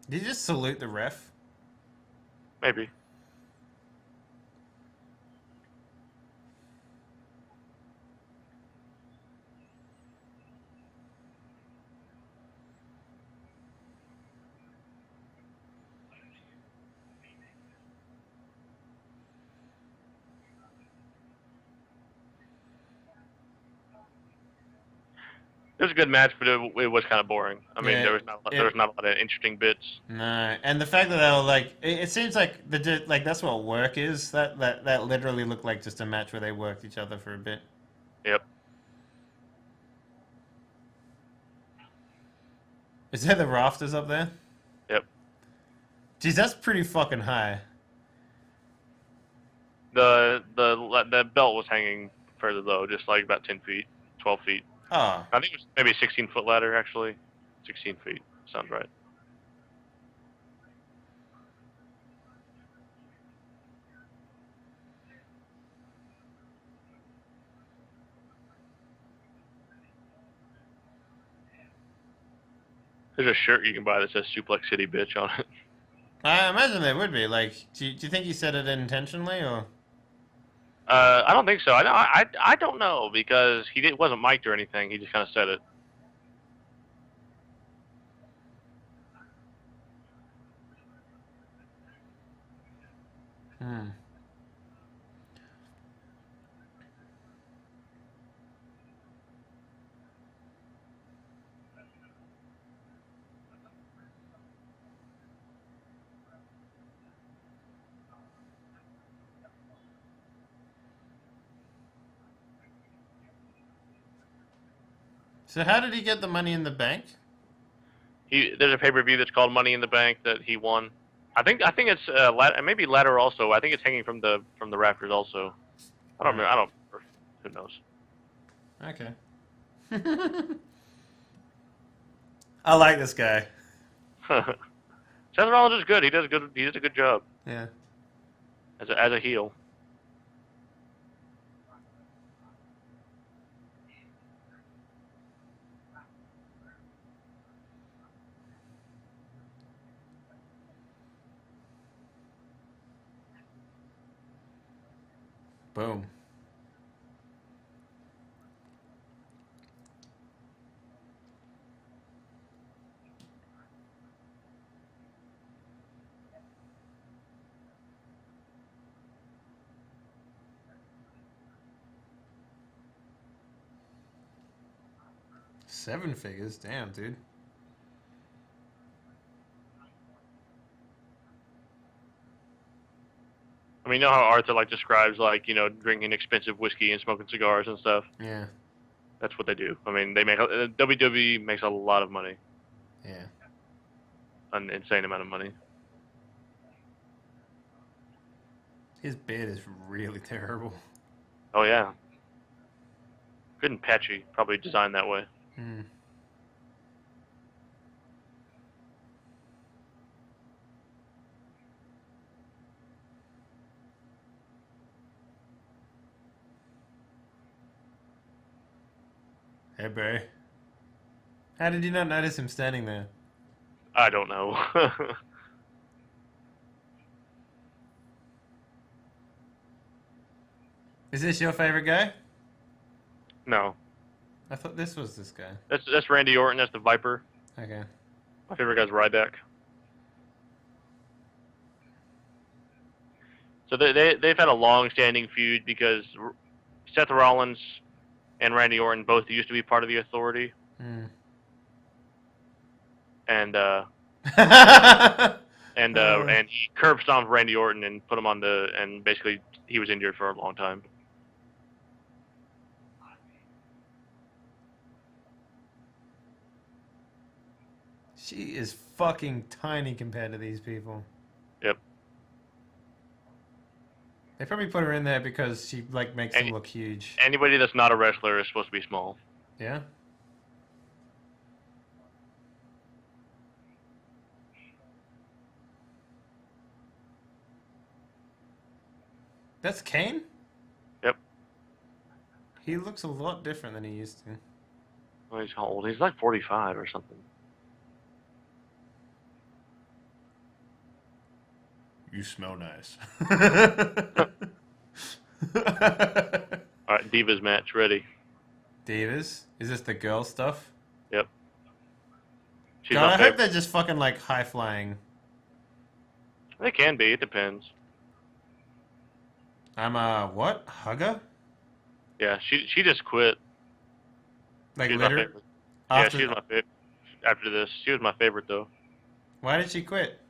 S1: Did you just salute the ref?
S2: Maybe. It was a good match, but it was kind of boring. I mean,
S1: Yeah,
S2: there was not a lot of interesting bits.
S1: no, and the fact that they were like, it seems like like that's what work is. That literally looked like just a match where they worked each other for a bit.
S2: Yep.
S1: Is there the rafters up there?
S2: Yep.
S1: Geez, that's pretty fucking high.
S2: The belt was hanging further low, just like about 10 feet, 12 feet.
S1: Oh,
S2: I think it was maybe a 16-foot ladder, actually. 16 feet. Sounds right. There's a shirt you can buy that says Suplex City Bitch on it.
S1: I imagine they would be. Like, do you think he said it intentionally or?
S2: I don't think so. I don't know because wasn't mic'd or anything. He just kind of said it.
S1: Hmm. So how did he get the money in the bank?
S2: There's a pay-per-view that's called Money in the Bank that he won. I think it's maybe ladder also. I think it's hanging from the rafters also. I don't remember. I don't remember. Who knows?
S1: Okay. I like this guy.
S2: Seth Rollins is good. He does good. He does a good job
S1: Yeah.
S2: as a heel.
S1: Boom. Seven figures, damn, dude.
S2: I mean, you know how Arthur describes drinking expensive whiskey and smoking cigars and stuff.
S1: Yeah.
S2: That's what they do. I mean, WWE makes a lot of money,
S1: Yeah.
S2: an insane amount of money.
S1: His beard is really terrible.
S2: Oh yeah, good and patchy. Probably designed that way.
S1: Hmm. Hey, Barry. How did you not notice him standing there?
S2: I don't know.
S1: Is this your favorite guy?
S2: No,
S1: I thought this was this guy.
S2: that's Randy Orton. That's the Viper.
S1: Okay.
S2: My favorite guy's Ryback. So they've had a long-standing feud because Seth Rollins and Randy Orton both used to be part of the Authority,
S1: Hmm.
S2: and and
S1: Uh.
S2: he curb stomped Randy Orton and put him on and basically he was injured for a long time.
S1: She is fucking tiny compared to these people.
S2: Yep.
S1: They probably put her in there because she like makes them look huge.
S2: Anybody that's not a wrestler is supposed to be small.
S1: Yeah. That's Kane?
S2: Yep.
S1: He looks a lot different than he used to.
S2: Well, he's how old? He's like 45 or something.
S1: You smell nice.
S2: All right, Divas match ready.
S1: Divas? Is this the girl stuff?
S2: Yep. She's
S1: God,
S2: my
S1: I hope
S2: favorite.
S1: they're just fucking like high flying.
S2: They can be. It depends.
S1: I'm a what? Hugger?
S2: Yeah, she just quit.
S1: Like
S2: She's my
S1: literally?
S2: favorite. Yeah,
S1: After,
S2: she's my favorite. After this, she was my favorite though.
S1: why did she quit?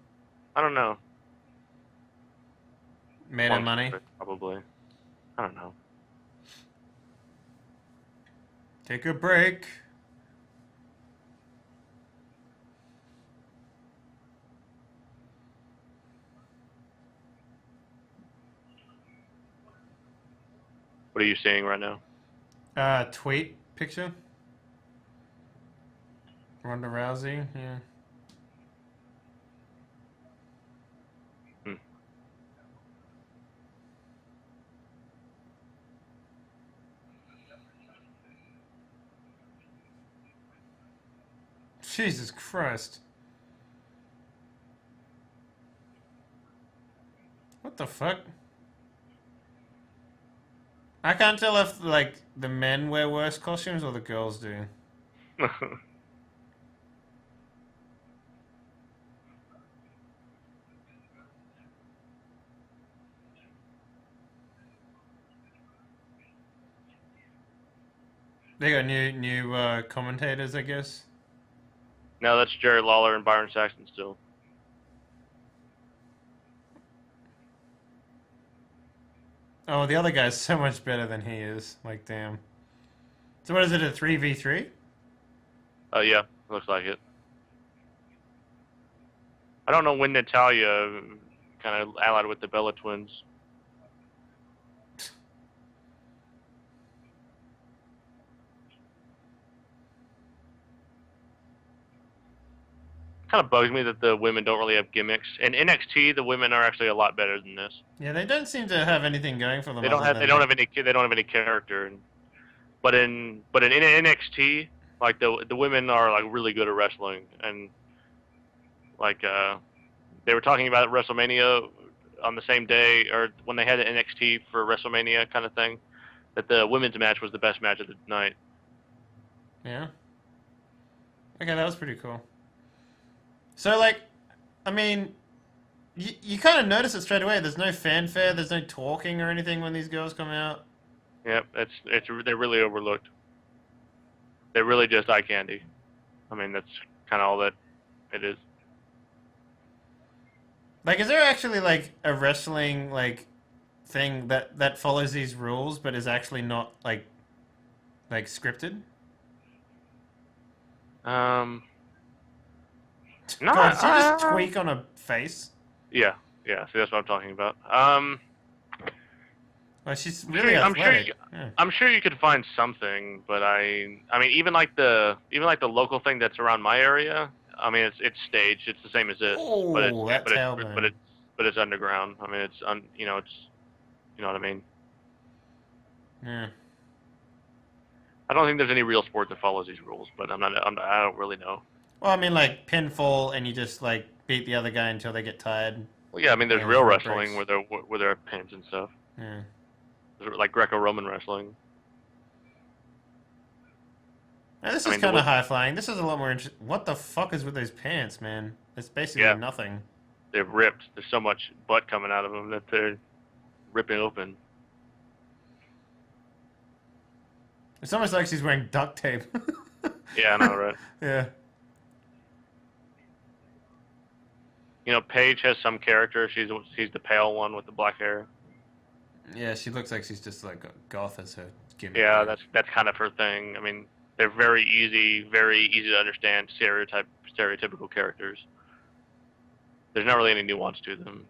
S2: I don't know.
S1: Made her
S2: Long
S1: money?
S2: story, probably. I don't know.
S1: Take a break.
S2: What are you seeing right now?
S1: Tweet picture. Ronda Rousey, yeah.
S2: Hmm.
S1: Jesus Christ. What the fuck? I can't tell if, like, the men wear worse costumes or the girls do. They got new commentators, I guess.
S2: No, that's Jerry Lawler and Byron Saxton still.
S1: Oh, the other guy's so much better than he is. Like, damn. So what is it, a 3v3?
S2: Yeah, looks like it. I don't know when Natalia kind of allied with the Bella Twins. Kind of bugs me that the women don't really have gimmicks. In NXT, the women are actually a lot better than this.
S1: Yeah, they don't seem to have anything going for them.
S2: They don't have any character. But in NXT, like the women are like really good at wrestling, and like they were talking about WrestleMania on the same day or when they had the NXT for WrestleMania kind of thing, that the women's match was the best match of the night.
S1: Yeah. Okay, that was pretty cool. So, like, I mean, you kind of notice it straight away. There's no fanfare, there's no talking or anything when these girls come out.
S2: Yeah, they're really overlooked. They're really just eye candy. I mean, that's kind of all that it is.
S1: Like, is there actually, like, a wrestling, like, thing that follows these rules but is actually not, like scripted?
S2: No,
S1: God, did she just tweak on a face?
S2: Yeah. See, that's what I'm talking about.
S1: Well, she's really athletic.
S2: I'm sure you could find something, but I mean, even like the local thing that's around my area. I mean, it's staged. It's the same as this,
S1: Oh, that tailbone.
S2: but it's underground. I mean, it's you know what I mean.
S1: Yeah.
S2: I don't think there's any real sport that follows these rules, but I don't really know.
S1: Well, I mean, like pinfall, and you just like beat the other guy until they get tired.
S2: Well, yeah, I mean, there's real wrestling where there are pins and stuff.
S1: Yeah.
S2: There's like Greco-Roman wrestling.
S1: Now, this is kind of high flying. This is a lot more interesting. What the fuck is with those pants, man? It's basically nothing.
S2: They're ripped. There's so much butt coming out of them that they're ripping open.
S1: It's almost like she's wearing duct tape.
S2: Yeah, I know, right?
S1: Yeah.
S2: You know, Paige has some character. She's the pale one with the black hair.
S1: Yeah, she looks like she's just like a goth as her gimmick.
S2: Yeah, that's kind of her thing. I mean, they're very easy to understand stereotypes stereotypical characters. There's not really any nuance to them.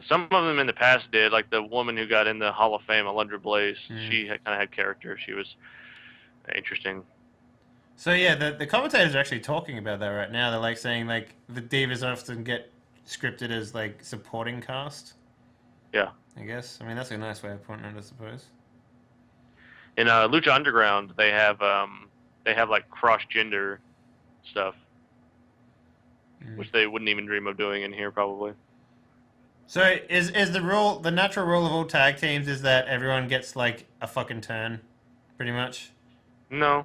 S2: Some of them in the past did, like the woman who got in the Hall of Fame, Alundra Blaze. She kind of had character. She was interesting.
S1: So yeah, the commentators are actually talking about that right now. They're like saying like the divas often get scripted as like supporting cast.
S2: Yeah.
S1: I guess. I mean that's a nice way of putting it, I suppose.
S2: In Lucha Underground, they have like cross gender stuff, which they wouldn't even dream of doing in here probably.
S1: So is the natural rule of all tag teams is that everyone gets like a fucking turn, pretty much?
S2: No.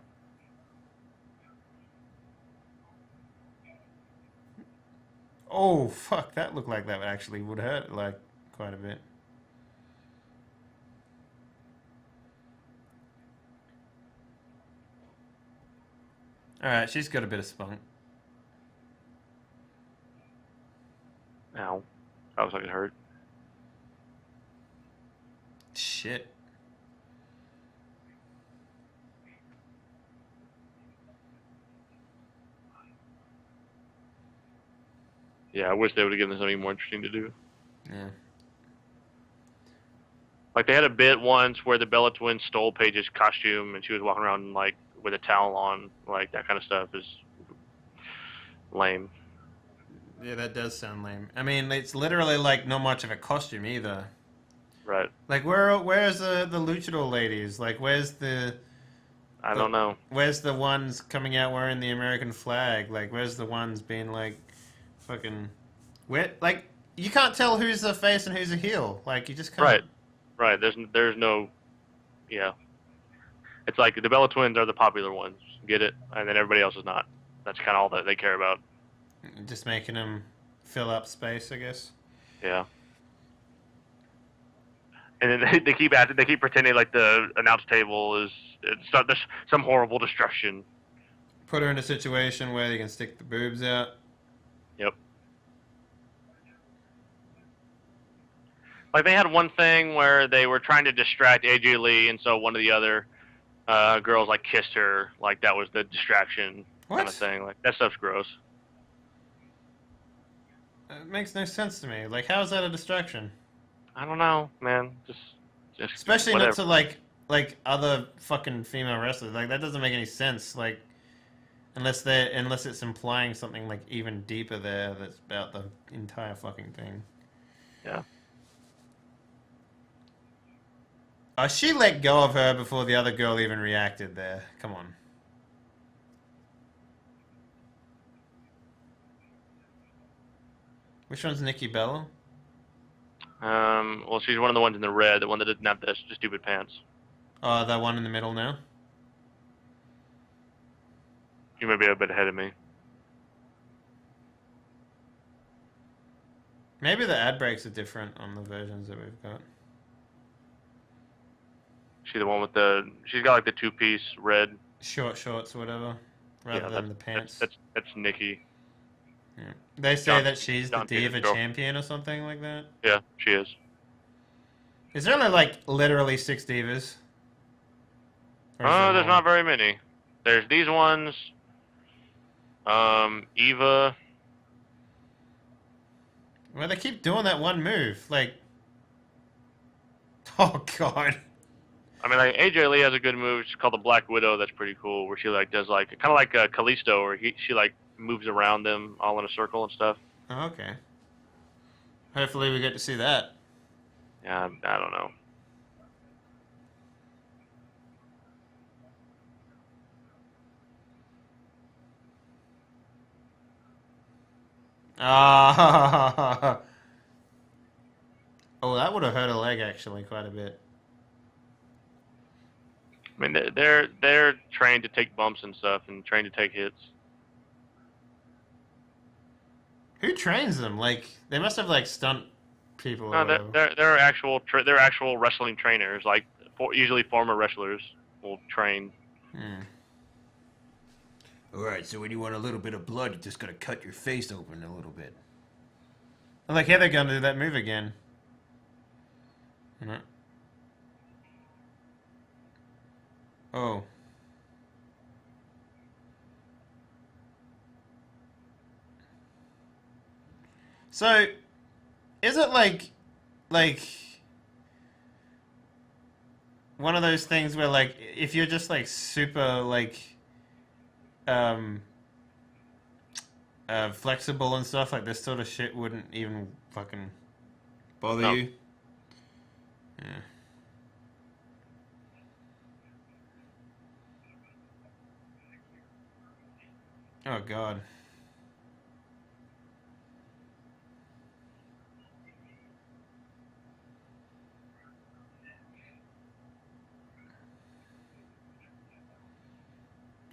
S1: Oh fuck, that looked like that actually would hurt like quite a bit. Alright, she's got a bit of spunk.
S2: Ow. That was like it hurt.
S1: Shit.
S2: Yeah, I wish they would have given us something more interesting to do.
S1: Yeah.
S2: Like they had a bit once where the Bella Twins stole Paige's costume and she was walking around like with a towel on. Like that kind of stuff is lame.
S1: Yeah, that does sound lame. I mean, it's literally like not much of a costume either.
S2: Right.
S1: Like where's the luchador ladies? Like where's
S2: I don't know.
S1: Where's the ones coming out wearing the American flag? Like where's the ones being like fucking where like you can't tell who's a face and who's a heel. Like you just can't.
S2: Right. There's no yeah. It's like the Bella Twins are the popular ones. Get it? And then everybody else is not. That's kind of all that they care about.
S1: Just making them fill up space, I guess.
S2: Yeah. And then they keep pretending like the announce table is there's some horrible destruction.
S1: Put her in a situation where they can stick the boobs out.
S2: Yep. Like they had one thing where they were trying to distract AJ Lee, and so one of the other girls like kissed her, like that was the distraction kind of thing. Like that stuff's gross.
S1: It makes no sense to me. Like, how is that a distraction?
S2: I don't know, man. Just
S1: especially
S2: whatever.
S1: not to like other fucking female wrestlers. Like that doesn't make any sense. Like unless it's implying something like even deeper there that's about the entire fucking thing.
S2: Yeah.
S1: She let go of her before the other girl even reacted there. Come on. Which one's Nikki Bella?
S2: Well, she's one of the ones in the red, the one that didn't have the stupid pants.
S1: Oh, that one in the middle now?
S2: You may be a bit ahead of me.
S1: Maybe the ad breaks are different on the versions that we've got.
S2: She's the one with she's got like the two-piece red.
S1: Short shorts or whatever, rather than the pants.
S2: That's Nikki.
S1: Yeah. They say that she's the Diva champion or something like that?
S2: Yeah, she is.
S1: Is there only like literally 6 divas?
S2: There's not very many. There's these ones. Eva.
S1: Well, they keep doing that one move. Like, oh god.
S2: I mean, like AJ Lee has a good move. It's called the Black Widow. That's pretty cool. Where she like does like kind of like Kalisto, where she like moves around them all in a circle and stuff.
S1: Oh, okay. Hopefully we get to see that.
S2: Yeah, I don't know.
S1: Ah. Oh, that would have hurt a leg actually quite a bit.
S2: I mean, they're trained to take bumps and stuff, and trained to take hits.
S1: Who trains them? Like, they must have like stunt people.
S2: No, they're actual wrestling trainers. Like, usually former wrestlers will train.
S3: Alright, so when you want a little bit of blood, you just gotta cut your face open a little bit.
S1: Like, here they're gonna do that move again. Oh. So, is it like one of those things where like if you're just like super like um flexible and stuff, like this sort of shit wouldn't even fucking bother
S2: No.
S1: you? Yeah. Oh god.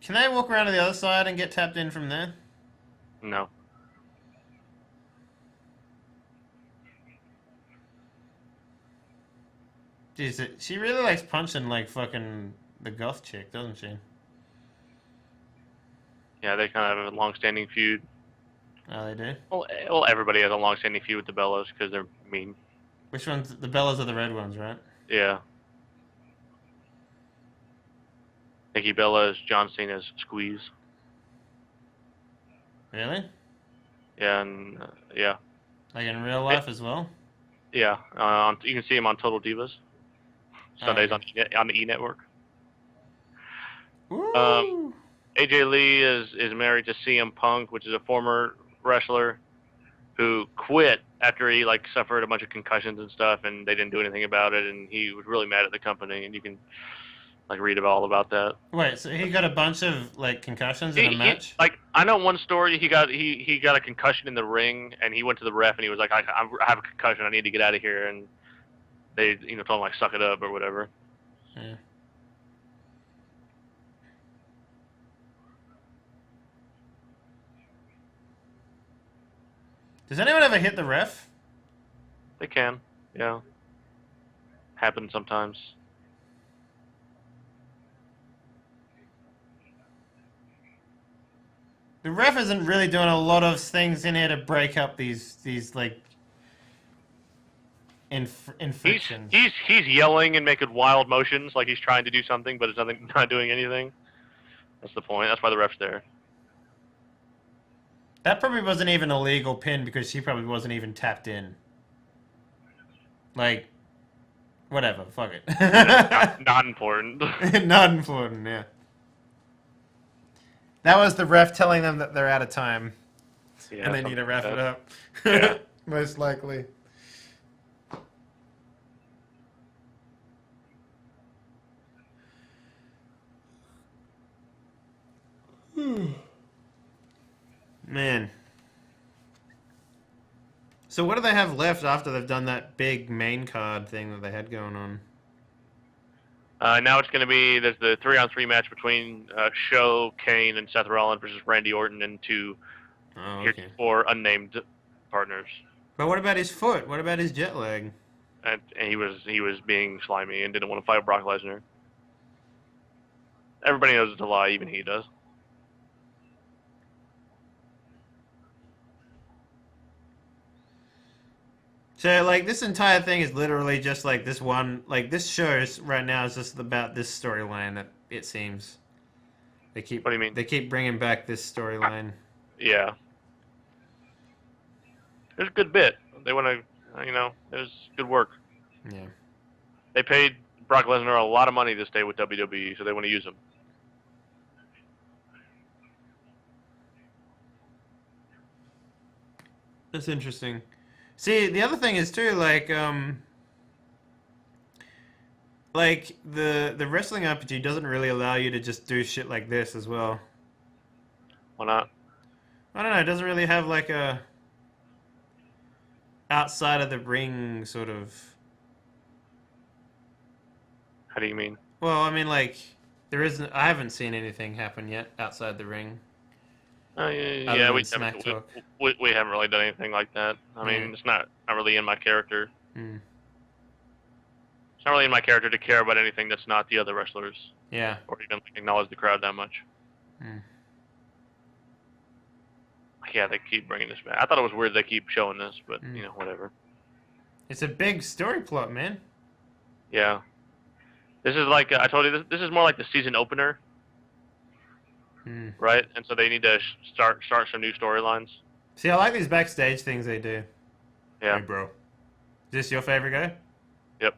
S1: Can they walk around to the other side and get tapped in from there?
S2: No.
S1: Jeez, she really likes punching like fucking the goth chick, doesn't she?
S2: Yeah, they kind of have a long-standing feud.
S1: Oh, they do?
S2: Well, everybody has a long-standing feud with the Bellas because they're mean.
S1: Which ones? The Bellas are the red ones, right?
S2: Yeah. Nikki Bella is John Cena's squeeze.
S1: Really?
S2: Yeah, and yeah,
S1: Like in real life as well?
S2: yeah. You can see him on Total Divas Sundays
S1: okay.
S2: on the E Network.
S1: Woo!
S2: AJ Lee is married to CM Punk, which is a former wrestler who quit after he like suffered a bunch of concussions and stuff, and they didn't do anything about it, and he was really mad at the company, and you can like read all about that.
S1: Wait, so he got a bunch of like concussions in a match?
S2: Like I know one story. He got a concussion in the ring, and he went to the ref, and he was like, I have a concussion. I need to get out of here. And they told him like suck it up or whatever.
S1: Yeah. Does anyone ever hit the ref?
S2: They can, yeah, happen sometimes.
S1: The ref isn't really doing a lot of things in here to break up these like infractions.
S2: He's yelling and making wild motions like he's trying to do something, but it's not doing anything. That's the point. That's why the ref's there.
S1: That probably wasn't even a legal pin because she probably wasn't even tapped in. Like, whatever, fuck it.
S2: Not important.
S1: Not important, yeah. That was the ref telling them that they're out of time.
S2: Yeah,
S1: And they need to wrap it up.
S2: Yeah.
S1: Most likely. Man. So what do they have left after they've done that big main card thing that they had going on?
S2: Now it's going to be there's the 3-on-3 match between Show, Kane, and Seth Rollins versus Randy Orton and two heretofore unnamed partners.
S1: But what about his foot? What about his jet lag?
S2: And he was being slimy and didn't want to fight Brock Lesnar. Everybody knows it's a lie, even he does.
S1: So, like, this entire thing is literally just, like, this one... Like, this show right now is just about this storyline, that it seems. They keep...
S2: What do you mean?
S1: They keep bringing back this storyline.
S2: Yeah. There's a good bit. They want to, there's good work.
S1: Yeah.
S2: They paid Brock Lesnar a lot of money to stay with WWE, so they want to use him.
S1: That's interesting. See, the other thing is, too, like the wrestling RPG doesn't really allow you to just do shit like this as well.
S2: Why not?
S1: I don't know, it doesn't really have, like, a outside of the ring sort of...
S2: How do you mean?
S1: Well, I mean, like, there isn't... I haven't seen anything happen yet outside the ring.
S2: Yeah, we
S1: Talk.
S2: haven't really done anything like that. I mean, it's not really in my character.
S1: Mm.
S2: It's not really in my character to care about anything that's not the other wrestlers.
S1: Yeah.
S2: Or even acknowledge the crowd that much.
S1: Mm.
S2: Yeah, they keep bringing this back. I thought it was weird they keep showing this, but, whatever.
S1: It's a big story plot, man.
S2: Yeah. This is like, I told you, this is more like the season opener. Right? And so they need to start some new storylines.
S1: See, I like these backstage things they do.
S2: Yeah.
S1: Hey, bro. Is this your favorite guy?
S2: Yep.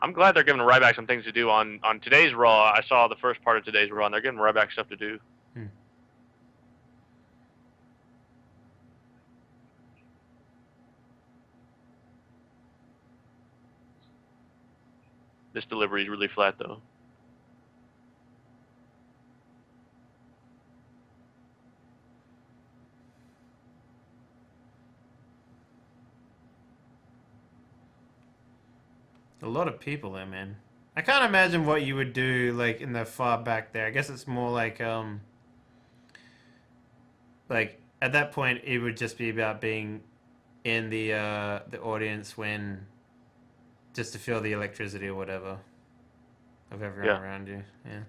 S2: I'm glad they're giving Ryback some things to do on today's Raw. I saw the first part of today's Raw, and they're giving Ryback stuff to do. This delivery is really flat, though.
S1: A lot of people there, man. I can't imagine what you would do, like, in the far back there. I guess it's more like, at that point, it would just be about being in the audience when, just to feel the electricity or whatever of everyone around you. Yeah.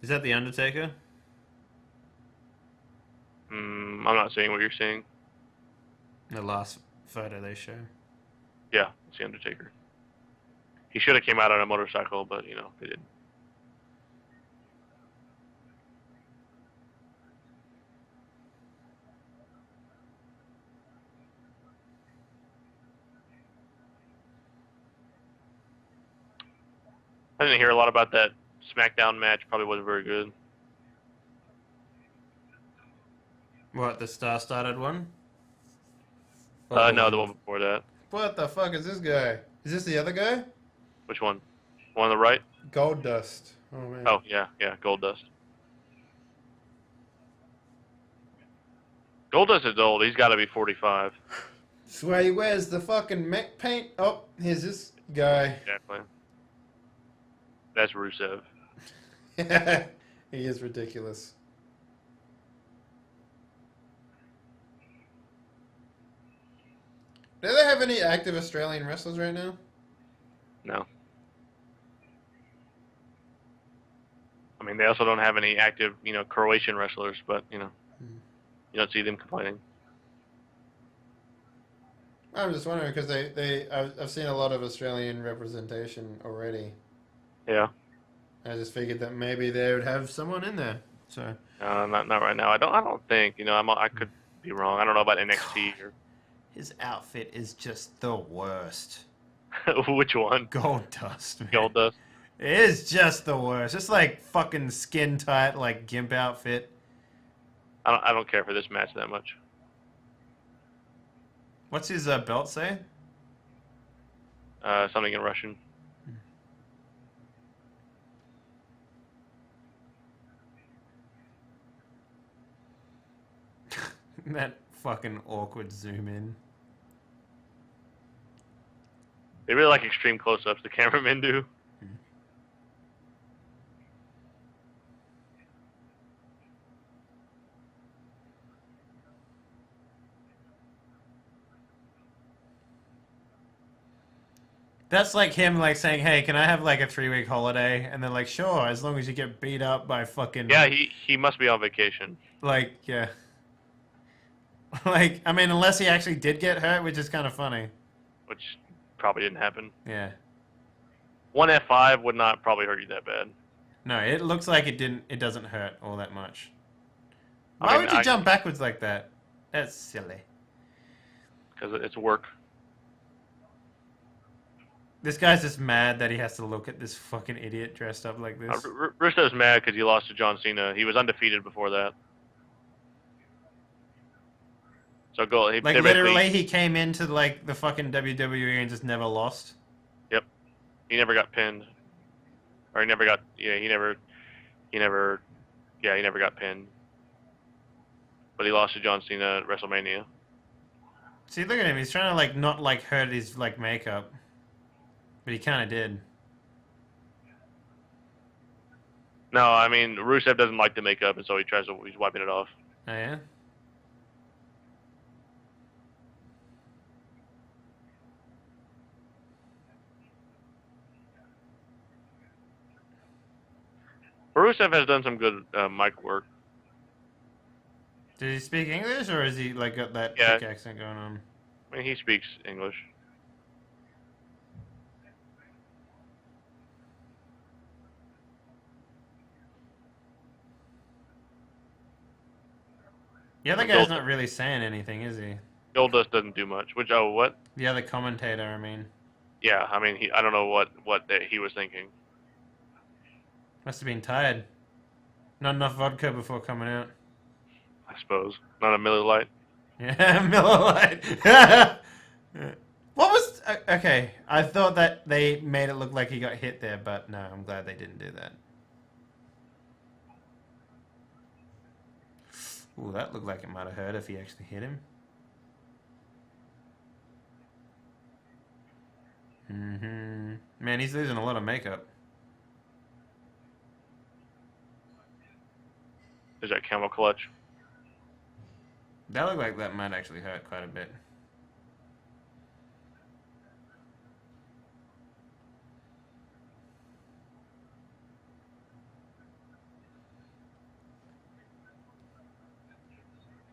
S1: Is that the Undertaker?
S2: I'm not seeing what you're seeing.
S1: The last photo they show.
S2: Yeah, it's the Undertaker. He should have came out on a motorcycle, but, you know, they didn't. I didn't hear a lot about that SmackDown match. Probably wasn't very good.
S1: What, the star-studded one?
S2: No, the one before that.
S1: What the fuck is this guy? Is this the other guy?
S2: Which one? One on the right?
S1: Gold Dust. Oh, man.
S2: Oh, yeah, Goldust. Goldust is old. He's got to be 45.
S1: Swear he wears the fucking mech paint. Oh, here's this guy.
S2: Exactly. That's Rusev.
S1: He is ridiculous. Do they have any active Australian wrestlers right now?
S2: No. I mean, they also don't have any active, you know, Croatian wrestlers, but, you know, you don't see them complaining.
S1: I'm just wondering because I've seen a lot of Australian representation already.
S2: Yeah.
S1: I just figured that maybe they would have someone in there. So
S2: Not right now. I don't think. You know, I could be wrong. I don't know about NXT or
S1: his outfit is just the worst.
S2: which one.
S1: Gold Dust, man.
S2: Goldust.
S1: It is just the worst. It's like fucking skin tight, like gimp outfit.
S2: I don't care for this match that much.
S1: What's his belt say?
S2: Something in Russian.
S1: That fucking awkward zoom in.
S2: They really like extreme close-ups. The cameramen do.
S1: That's like him like saying, "Hey, can I have like a 3-week holiday?" And they're like, "Sure, as long as you get beat up by fucking."
S2: Yeah, he must be on vacation.
S1: Like, yeah. Like, I mean, unless he actually did get hurt, which is kind of funny.
S2: Which probably didn't happen.
S1: Yeah.
S2: One F5 would not probably hurt you that bad.
S1: No, it looks like it didn't. It doesn't hurt all that much. Why would you jump backwards like that? That's silly.
S2: Because it's work.
S1: This guy's just mad that he has to look at this fucking idiot dressed up like this.
S2: Rusev's mad because he lost to John Cena. He was undefeated before that. So like
S1: literally, he came into like the fucking WWE and just never lost.
S2: Yep, he never got pinned, or he never got. Yeah, he never got pinned. But he lost to John Cena at WrestleMania.
S1: See, look at him. He's trying to like not like hurt his like makeup, but he kind of did.
S2: No, I mean Rusev doesn't like the makeup, and so he's wiping it off.
S1: Oh yeah.
S2: Rusev has done some good mic work.
S1: Did he speak English, or is he like got that thick accent going on?
S2: I mean, he speaks English.
S1: The other guy's not really saying anything, is he?
S2: Goldust doesn't do much. Which, oh, what?
S1: The other commentator, I mean.
S2: Yeah, I mean, I don't know what that he was thinking.
S1: Must have been tired. Not enough vodka before coming out.
S2: I suppose not a Miller Lite.
S1: Yeah, Miller Lite. What was... Okay, I thought that they made it look like he got hit there, but no, I'm glad they didn't do that. Ooh, that looked like it might have hurt if he actually hit him. Man, he's losing a lot of makeup.
S2: There's that camel clutch.
S1: That looked like that might actually hurt quite a bit.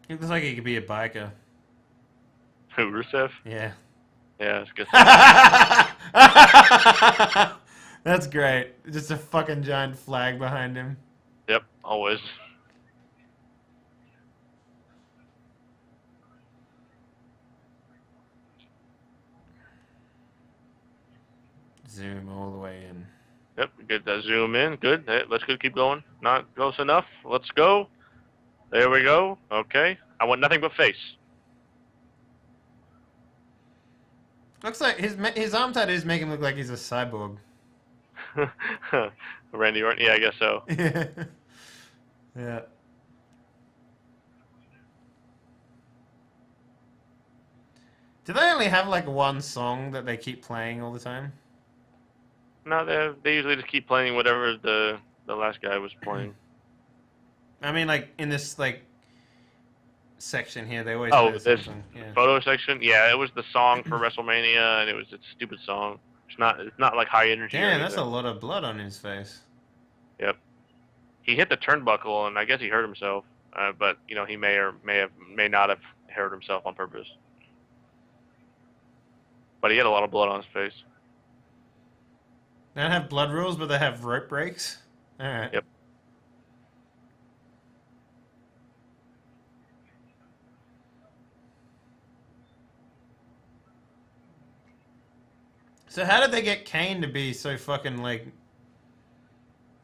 S1: It looks like he could be a biker.
S2: Who, Rusev?
S1: Yeah.
S2: Yeah, it's good.
S1: That's great. Just a fucking giant flag behind him.
S2: Yep, always.
S1: Zoom all the way in.
S2: Yep, get that zoom in. Good. Hey, let's go. Keep going. Not close enough. Let's go. There we go. Okay. I want nothing but face.
S1: Looks like his arm tattoos make him look like he's a cyborg.
S2: Randy Orton. Yeah, I guess so.
S1: Yeah. Yeah. Do they only have like one song that they keep playing all the time?
S2: No, they usually just keep playing whatever the last guy was playing.
S1: I mean, like in this like section here, they always
S2: Oh,
S1: play the same
S2: this
S1: song. Yeah.
S2: photo section. Yeah, it was the song for WrestleMania, and it was a stupid song. It's not like high energy.
S1: Damn, that's a lot of blood on his face.
S2: Yep. He hit the turnbuckle, and I guess he hurt himself. But you know, he may not have hurt himself on purpose. But he had a lot of blood on his face.
S1: They don't have blood rules, but they have rope breaks. All right.
S2: Yep.
S1: So how did they get Kane to be so fucking like,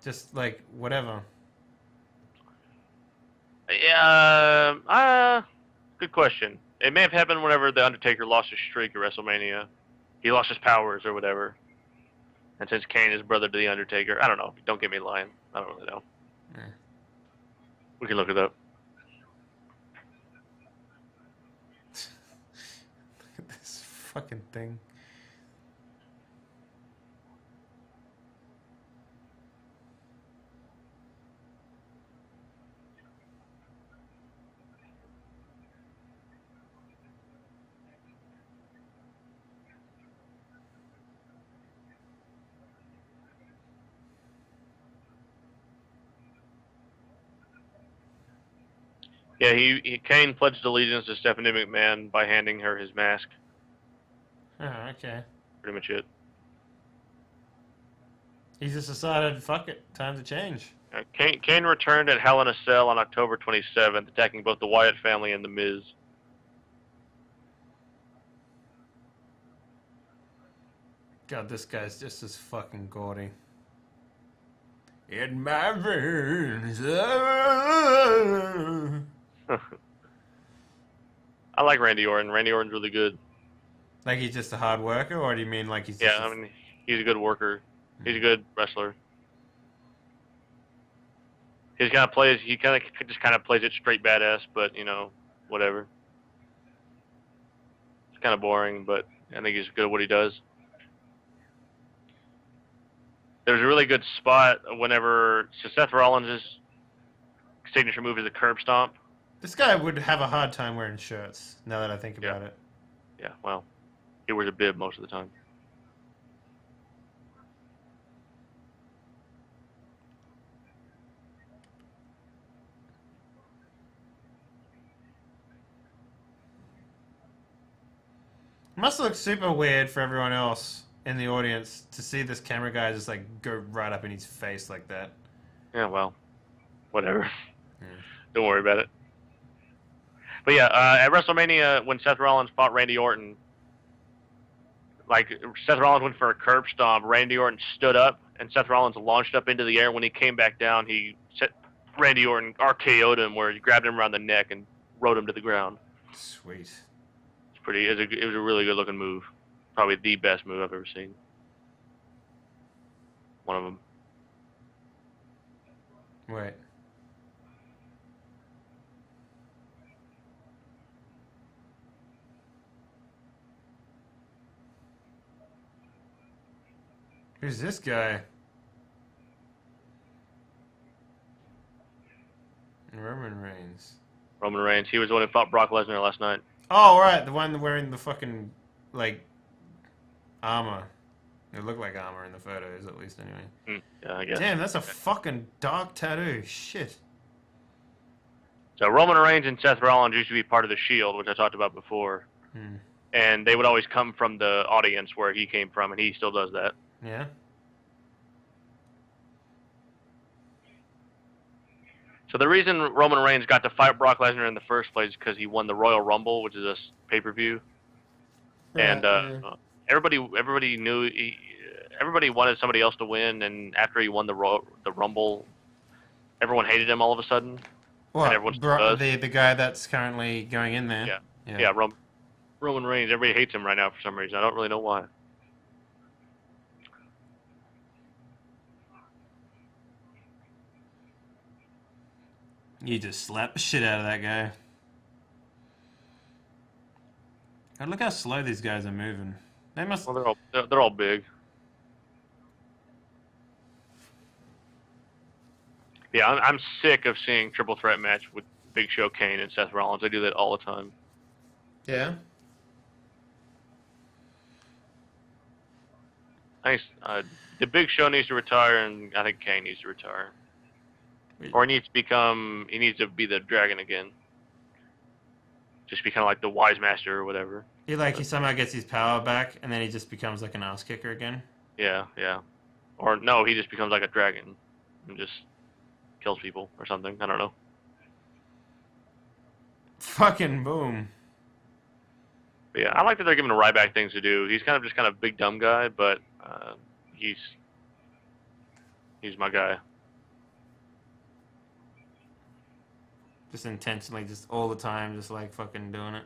S1: just like whatever?
S2: Yeah. Good question. It may have happened whenever the Undertaker lost his streak at WrestleMania. He lost his powers or whatever. And since Kane is brother to the Undertaker, I don't know. Don't get me lying. I don't really know.
S1: Yeah.
S2: We can look it up.
S1: Look at this fucking thing.
S2: Yeah, Kane pledged allegiance to Stephanie McMahon by handing her his mask.
S1: Oh, okay.
S2: Pretty much it.
S1: He just decided, fuck it, time to change.
S2: Kane returned at Hell in a Cell on October 27th, attacking both the Wyatt family and The Miz.
S1: God, this guy's just as fucking gaudy. In my veins.
S2: I like Randy Orton. Randy Orton's really good.
S1: Like he's just a hard worker, or do you mean like he's
S2: Yeah,
S1: just
S2: I mean, he's a good worker. He's a good wrestler. He just kind of plays it straight badass, but you know, whatever. It's kind of boring, but I think he's good at what he does. There's a really good spot whenever Seth Rollins' signature move is a curb stomp.
S1: This guy would have a hard time wearing shirts, now that I think about it.
S2: Yeah, well, he wears a bib most of the time.
S1: Must look super weird for everyone else in the audience to see this camera guy just like go right up in his face like that.
S2: Yeah, well, whatever.
S1: Yeah.
S2: Don't worry about it. But yeah, at WrestleMania, when Seth Rollins fought Randy Orton, like Seth Rollins went for a curb stomp, Randy Orton stood up, and Seth Rollins launched up into the air. When he came back down, Randy Orton RKO'd him, where he grabbed him around the neck and rode him to the ground.
S1: Sweet.
S2: It was a really good looking move. Probably the best move I've ever seen. One of them.
S1: Wait. Who's this guy? Roman Reigns.
S2: Roman Reigns. He was the one who fought Brock Lesnar last night.
S1: Oh, right, the one wearing the fucking, like, armor. It looked like armor in the photos, at least, anyway.
S2: Yeah, I guess.
S1: Damn, that's a fucking dark tattoo. Shit.
S2: So Roman Reigns and Seth Rollins used to be part of the Shield, which I talked about before. And they would always come from the audience where he came from, and he still does that.
S1: Yeah?
S2: So the reason Roman Reigns got to fight Brock Lesnar in the first place is because he won the Royal Rumble, which is a pay-per-view. And everybody knew everybody wanted somebody else to win, and after he won the Rumble, everyone hated him all of a sudden.
S1: What?
S2: And
S1: the guy that's currently going in there?
S2: Yeah. Roman Reigns. Everybody hates him right now for some reason. I don't really know why.
S1: You just slapped the shit out of that guy. God, look how slow these guys are moving. They must.
S2: Well, they're all big. Yeah, I'm sick of seeing triple threat match with Big Show, Kane, and Seth Rollins. I do that all the time.
S1: Yeah.
S2: The Big Show needs to retire, and I think Kane needs to retire. Or he needs to be the Dragon again. Just be kind of like the Wise Master or whatever.
S1: He somehow gets his power back, and then he just becomes like an ass kicker again.
S2: Yeah. Or no, he just becomes like a dragon and just kills people or something. I don't know.
S1: Fucking boom.
S2: But yeah, I like that they're giving Ryback things to do. He's kind of a big dumb guy, but he's my guy.
S1: Just intentionally, just all the time, just like fucking doing it.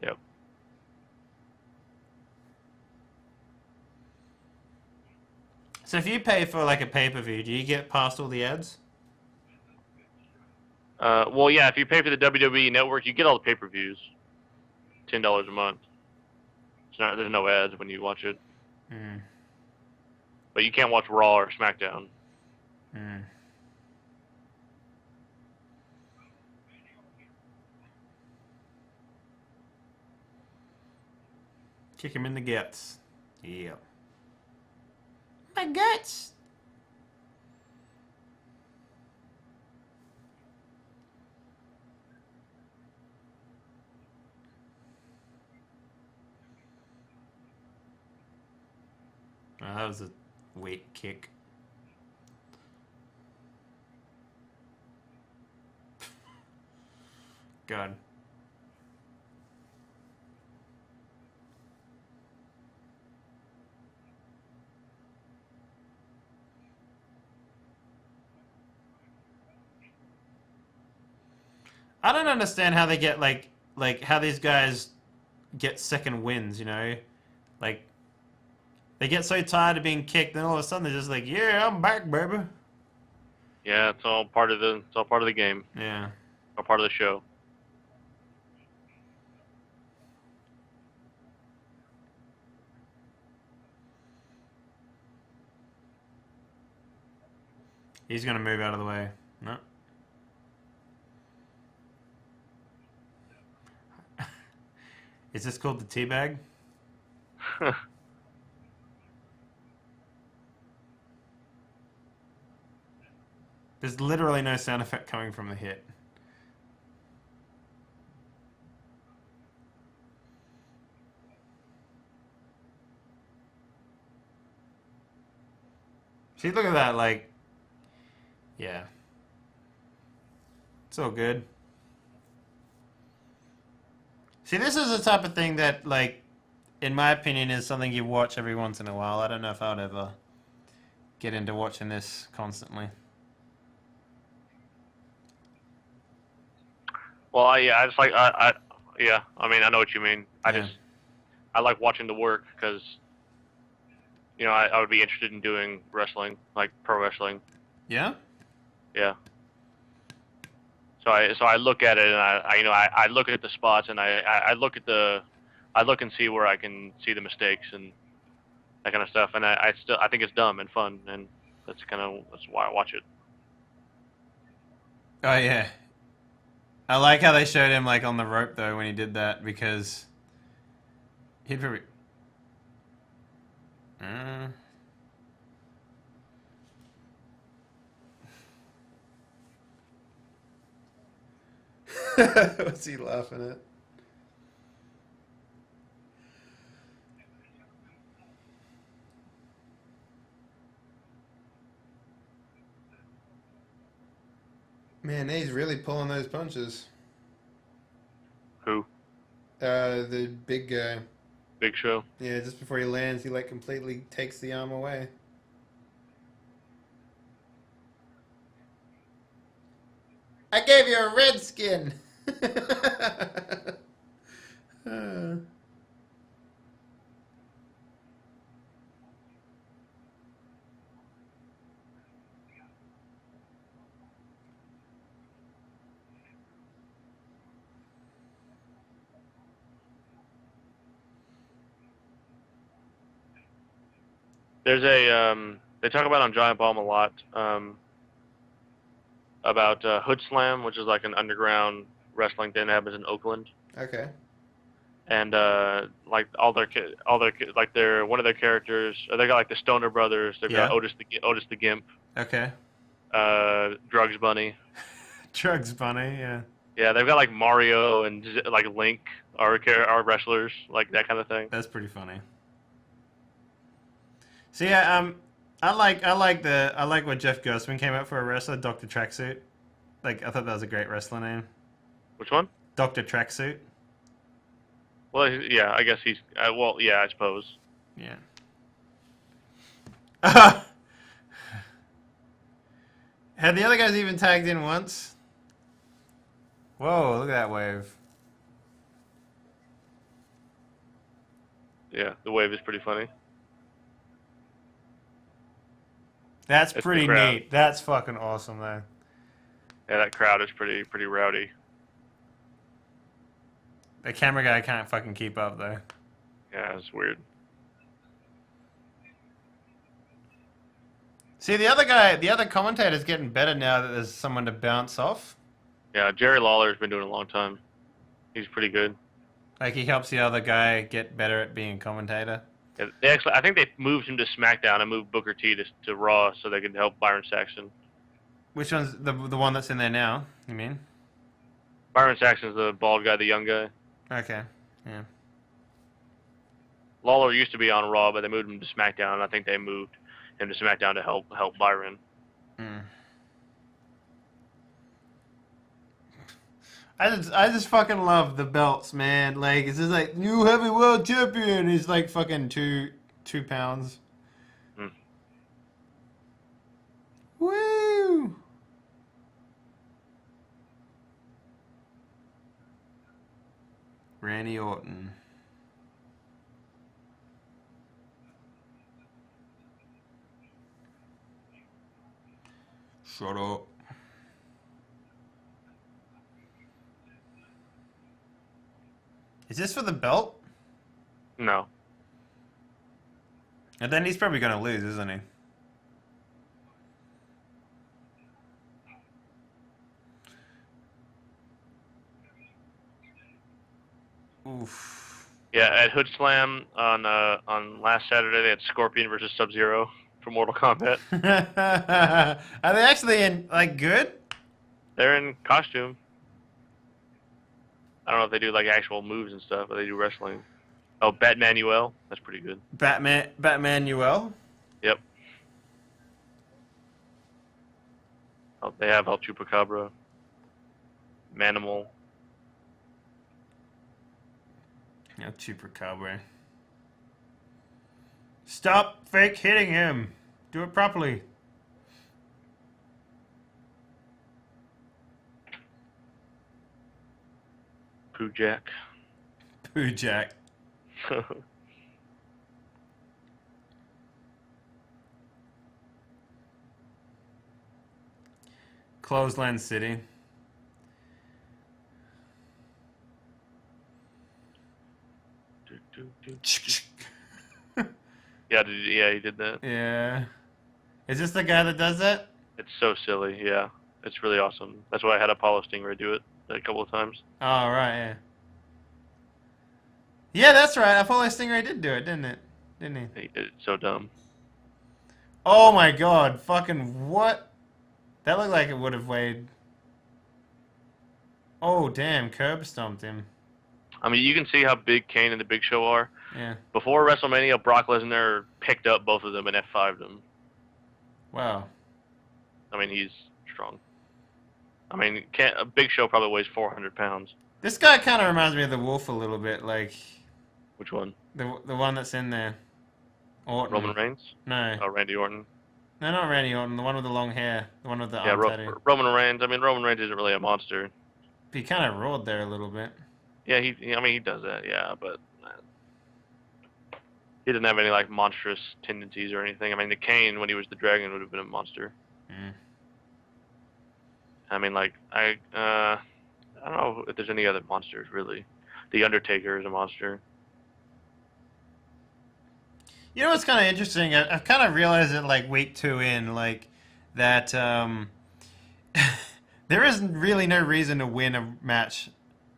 S2: Yep.
S1: So if you pay for like a pay-per-view, do you get past all the ads?
S2: Well, yeah, if you pay for the WWE Network, you get all the pay-per-views. $10 a month. There's no ads when you watch it. But you can't watch Raw or SmackDown.
S1: Kick him in the guts. Yep. My guts! Oh, that was a weak kick. God. I don't understand how they get like how these guys get second wins, you know? Like they get so tired of being kicked, then all of a sudden they're just like, "Yeah, I'm back, baby."
S2: Yeah, it's all part of the game.
S1: Yeah.
S2: Or part of the show.
S1: He's gonna move out of the way. No. Is this called the teabag? There's literally no sound effect coming from the hit. See, look at that, like, yeah. It's all good. See, this is the type of thing that, like, in my opinion, is something you watch every once in a while. I don't know if I would ever get into watching this constantly.
S2: Well, I just like yeah. I mean, I know what you mean.
S1: Yeah.
S2: I like watching the work because I would be interested in doing wrestling, like pro wrestling.
S1: Yeah?
S2: Yeah. So I look at it and I look at the spots and I look and see where I can see the mistakes and that kind of stuff, and I think it's dumb and fun, and that's why I watch it.
S1: Oh, yeah. I like how they showed him, like, on the rope, though, when he did that, because he'd probably... What's he laughing at? Man, he's really pulling those punches.
S2: Who?
S1: The big guy.
S2: Big Show.
S1: Yeah, just before he lands, he, like, completely takes the arm away. I gave you a red skin!
S2: There's they talk about on Giant Bomb a lot about Hood Slam, which is like an underground wrestling thing that happens in Oakland.
S1: Okay.
S2: And like like their one of their characters, they got like the Stoner Brothers. They've got Otis the Gimp.
S1: Okay.
S2: Drugs Bunny.
S1: Drugs Bunny, yeah.
S2: Yeah, they've got like Mario and like Link are wrestlers, like that kind of thing.
S1: That's pretty funny. So yeah, I like what Jeff Gerstmann came up for a wrestler, Dr. Tracksuit. Like, I thought that was a great wrestler name.
S2: Which one?
S1: Dr. Tracksuit.
S2: Well, yeah, I guess he's well, yeah, I suppose.
S1: Yeah. Had the other guys even tagged in once? Whoa, look at that wave.
S2: Yeah, the wave is pretty funny.
S1: That's pretty neat. That's fucking awesome, though.
S2: Yeah, that crowd is pretty rowdy.
S1: The camera guy can't fucking keep up, though.
S2: Yeah, it's weird.
S1: See, the other commentator's getting better now that there's someone to bounce off.
S2: Yeah, Jerry Lawler's been doing it a long time. He's pretty good.
S1: Like, he helps the other guy get better at being a commentator.
S2: Yeah, I think they moved him to SmackDown and moved Booker T to Raw so they could help Byron Saxton.
S1: Which one's the one that's in there now, you mean?
S2: Byron Saxton's the bald guy, the young guy.
S1: Okay, yeah.
S2: Lawler used to be on Raw, but they moved him to SmackDown, and I think they moved him to SmackDown to help Byron.
S1: Mm. I just fucking love the belts, man. Like, it's just like, new heavy world champion. He's like fucking two pounds.
S2: Mm.
S1: Woo! Randy Orton. Shut up. Is this for the belt?
S2: No.
S1: And then he's probably going to lose, isn't he? Oof.
S2: Yeah, at Hood Slam on last Saturday, they had Scorpion versus Sub-Zero for Mortal Kombat.
S1: Are they actually in, like, good?
S2: They're in costume. I don't know if they do like actual moves and stuff, but they do wrestling. Oh, Batmanuel, that's pretty good.
S1: Batmanuel?
S2: Yep. They have El Chupacabra, Manimal.
S1: Yeah, Chupacabra. Stop fake hitting him. Do it properly.
S2: Poojack.
S1: Poojack. Clothesline City.
S2: Yeah, he did that.
S1: Yeah. Is this the guy that does that?
S2: It's so silly. Yeah, it's really awesome. That's why I had Apollo Stingray do it a couple of times.
S1: Oh, right, yeah. Yeah, that's right. Apollo Stingray did do it, didn't it? Didn't he?
S2: He did it so dumb.
S1: Oh my god. Fucking what? That looked like it would have weighed... Oh, damn. Curb stomped him.
S2: I mean, you can see how big Kane and the Big Show are.
S1: Yeah.
S2: Before WrestleMania, Brock Lesnar picked up both of them and F5'd them.
S1: Wow.
S2: I mean, he's strong. I mean, a Big Show probably weighs 400 pounds.
S1: This guy kind of reminds me of the Wolf a little bit, like...
S2: Which one?
S1: The one that's in there. Orton.
S2: Roman Reigns?
S1: No.
S2: Oh, Randy Orton.
S1: No, not Randy Orton. The one with the long hair. The one with the arm tattoo.
S2: Roman Reigns. I mean, Roman Reigns isn't really a monster.
S1: He kind of roared there a little bit.
S2: Yeah, I mean, he does that, yeah, but he didn't have any, like, monstrous tendencies or anything. I mean, the Kane, when he was the Dragon, would have been a monster.
S1: Mm.
S2: I mean, like, I don't know if there's any other monsters, really. The Undertaker is a monster.
S1: You know what's kind of interesting? I've kind of realized it, like, week 2 in, like, that there is really no reason to win a match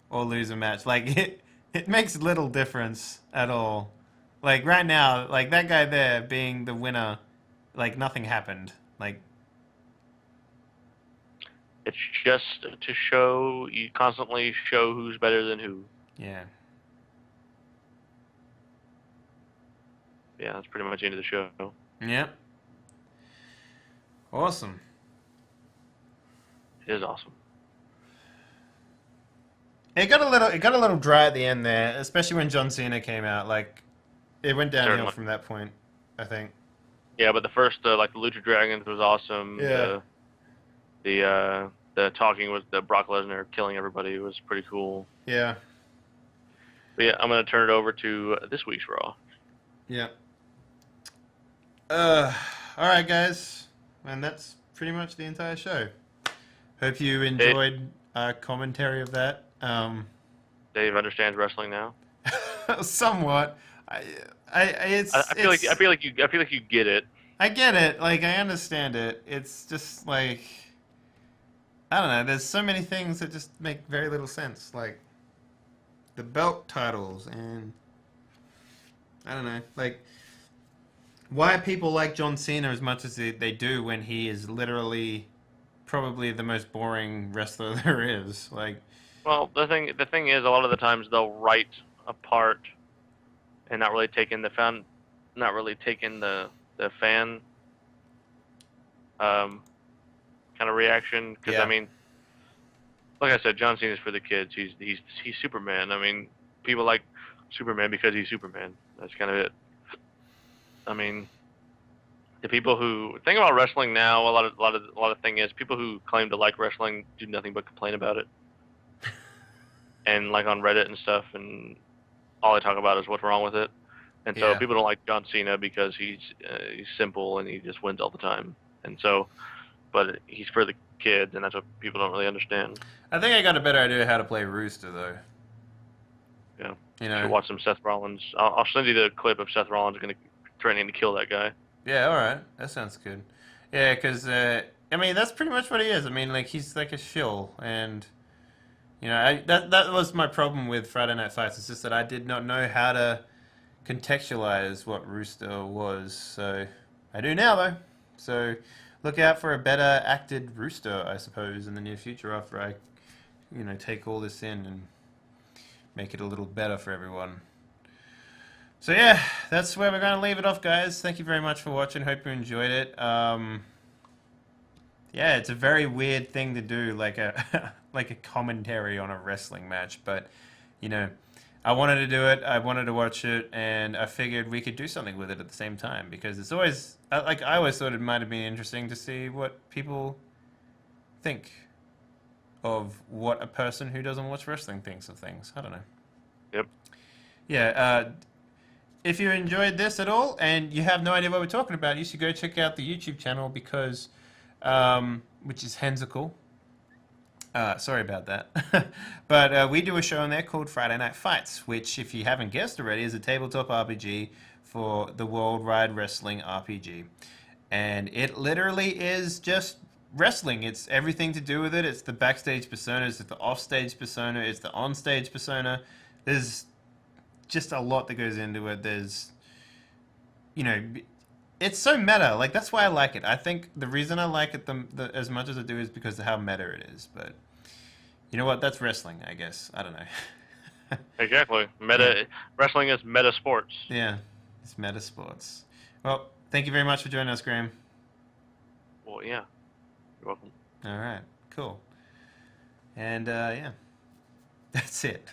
S1: or lose a match. Like, it makes little difference at all. Like, right now, like, that guy there being the winner, like, nothing happened. Like...
S2: It's just to show, you constantly show who's better than who.
S1: Yeah.
S2: Yeah, that's pretty much the end of the show.
S1: Yep. Awesome.
S2: It is awesome.
S1: It got a little dry at the end there, especially when John Cena came out. Like, it went downhill
S2: Certainly.
S1: from that point, I think.
S2: Yeah, but the first, like, the Lucha Dragons was awesome.
S1: Yeah.
S2: The talking with the Brock Lesnar killing everybody was pretty cool.
S1: Yeah.
S2: But yeah, I'm going to turn it over to this week's Raw.
S1: Yeah. Alright, guys. And that's pretty much the entire show. Hope you enjoyed our commentary of that.
S2: Dave understands wrestling now.
S1: Somewhat. I
S2: feel like you get it.
S1: I get it. Like, I understand it. It's just like, I don't know. There's so many things that just make very little sense. Like the belt titles and I don't know. Like, why people like John Cena as much as they do when he is literally probably the most boring wrestler there is. Like,
S2: well, the thing is, a lot of the times they'll write a part and not really taking the fan kind of reaction. Because
S1: Yeah.
S2: I mean, like I said, John Cena's for the kids. He's Superman. I mean, people like Superman because he's Superman. That's kind of it. I mean, the people who think about wrestling now, a lot of thing is people who claim to like wrestling do nothing but complain about it. And like on Reddit and stuff, and all they talk about is what's wrong with it. And so
S1: Yeah.
S2: people don't like John Cena because he's simple and he just wins all the time. And so, but he's for the kids, and that's what people don't really understand.
S1: I think I got a better idea of how to play Rooster though.
S2: Yeah.
S1: You
S2: You
S1: know.
S2: should watch some Seth Rollins. I'll send you the clip of Seth Rollins training to kill that guy.
S1: Yeah, all right. That sounds good. Yeah, because, I mean, that's pretty much what he is. I mean, like, he's like a shill. And, you know, that was my problem with Friday Night Fights. It's just that I did not know how to contextualize what Rooster was. So, I do now, though. So, look out for a better acted Rooster, I suppose, in the near future after I, you know, take all this in and make it a little better for everyone. So yeah, that's where we're going to leave it off, guys. Thank you very much for watching. Hope you enjoyed it. Yeah, Yeah, it's a very weird thing to do, like a like a commentary on a wrestling match. But you know, I wanted to do it. I wanted to watch it, and I figured we could do something with it at the same time because it's always like I always thought it might have been interesting to see what people think of what a person who doesn't watch wrestling thinks of things. I don't know.
S2: Yep.
S1: Yeah. If you enjoyed this at all and you have no idea what we're talking about, you should go check out the YouTube channel because, which is Hensicle. Sorry about that. But we do a show on there called Friday Night Fights, which, if you haven't guessed already, is a tabletop RPG for the Worldwide Wrestling RPG. And it literally is just wrestling. It's everything to do with it. It's the backstage persona, it's the offstage persona, it's the onstage persona. There's just a lot that goes into it. There's, you know, it's so meta. Like, that's why I like it. I think the reason I like it as much as I do is because of how meta it is. But you know what? That's wrestling, I guess. I don't know.
S2: Exactly. Meta wrestling is meta sports.
S1: Yeah, it's meta sports. Well, thank you very much for joining us, Graham.
S2: Well, yeah. You're welcome.
S1: All right, cool. And yeah, that's it.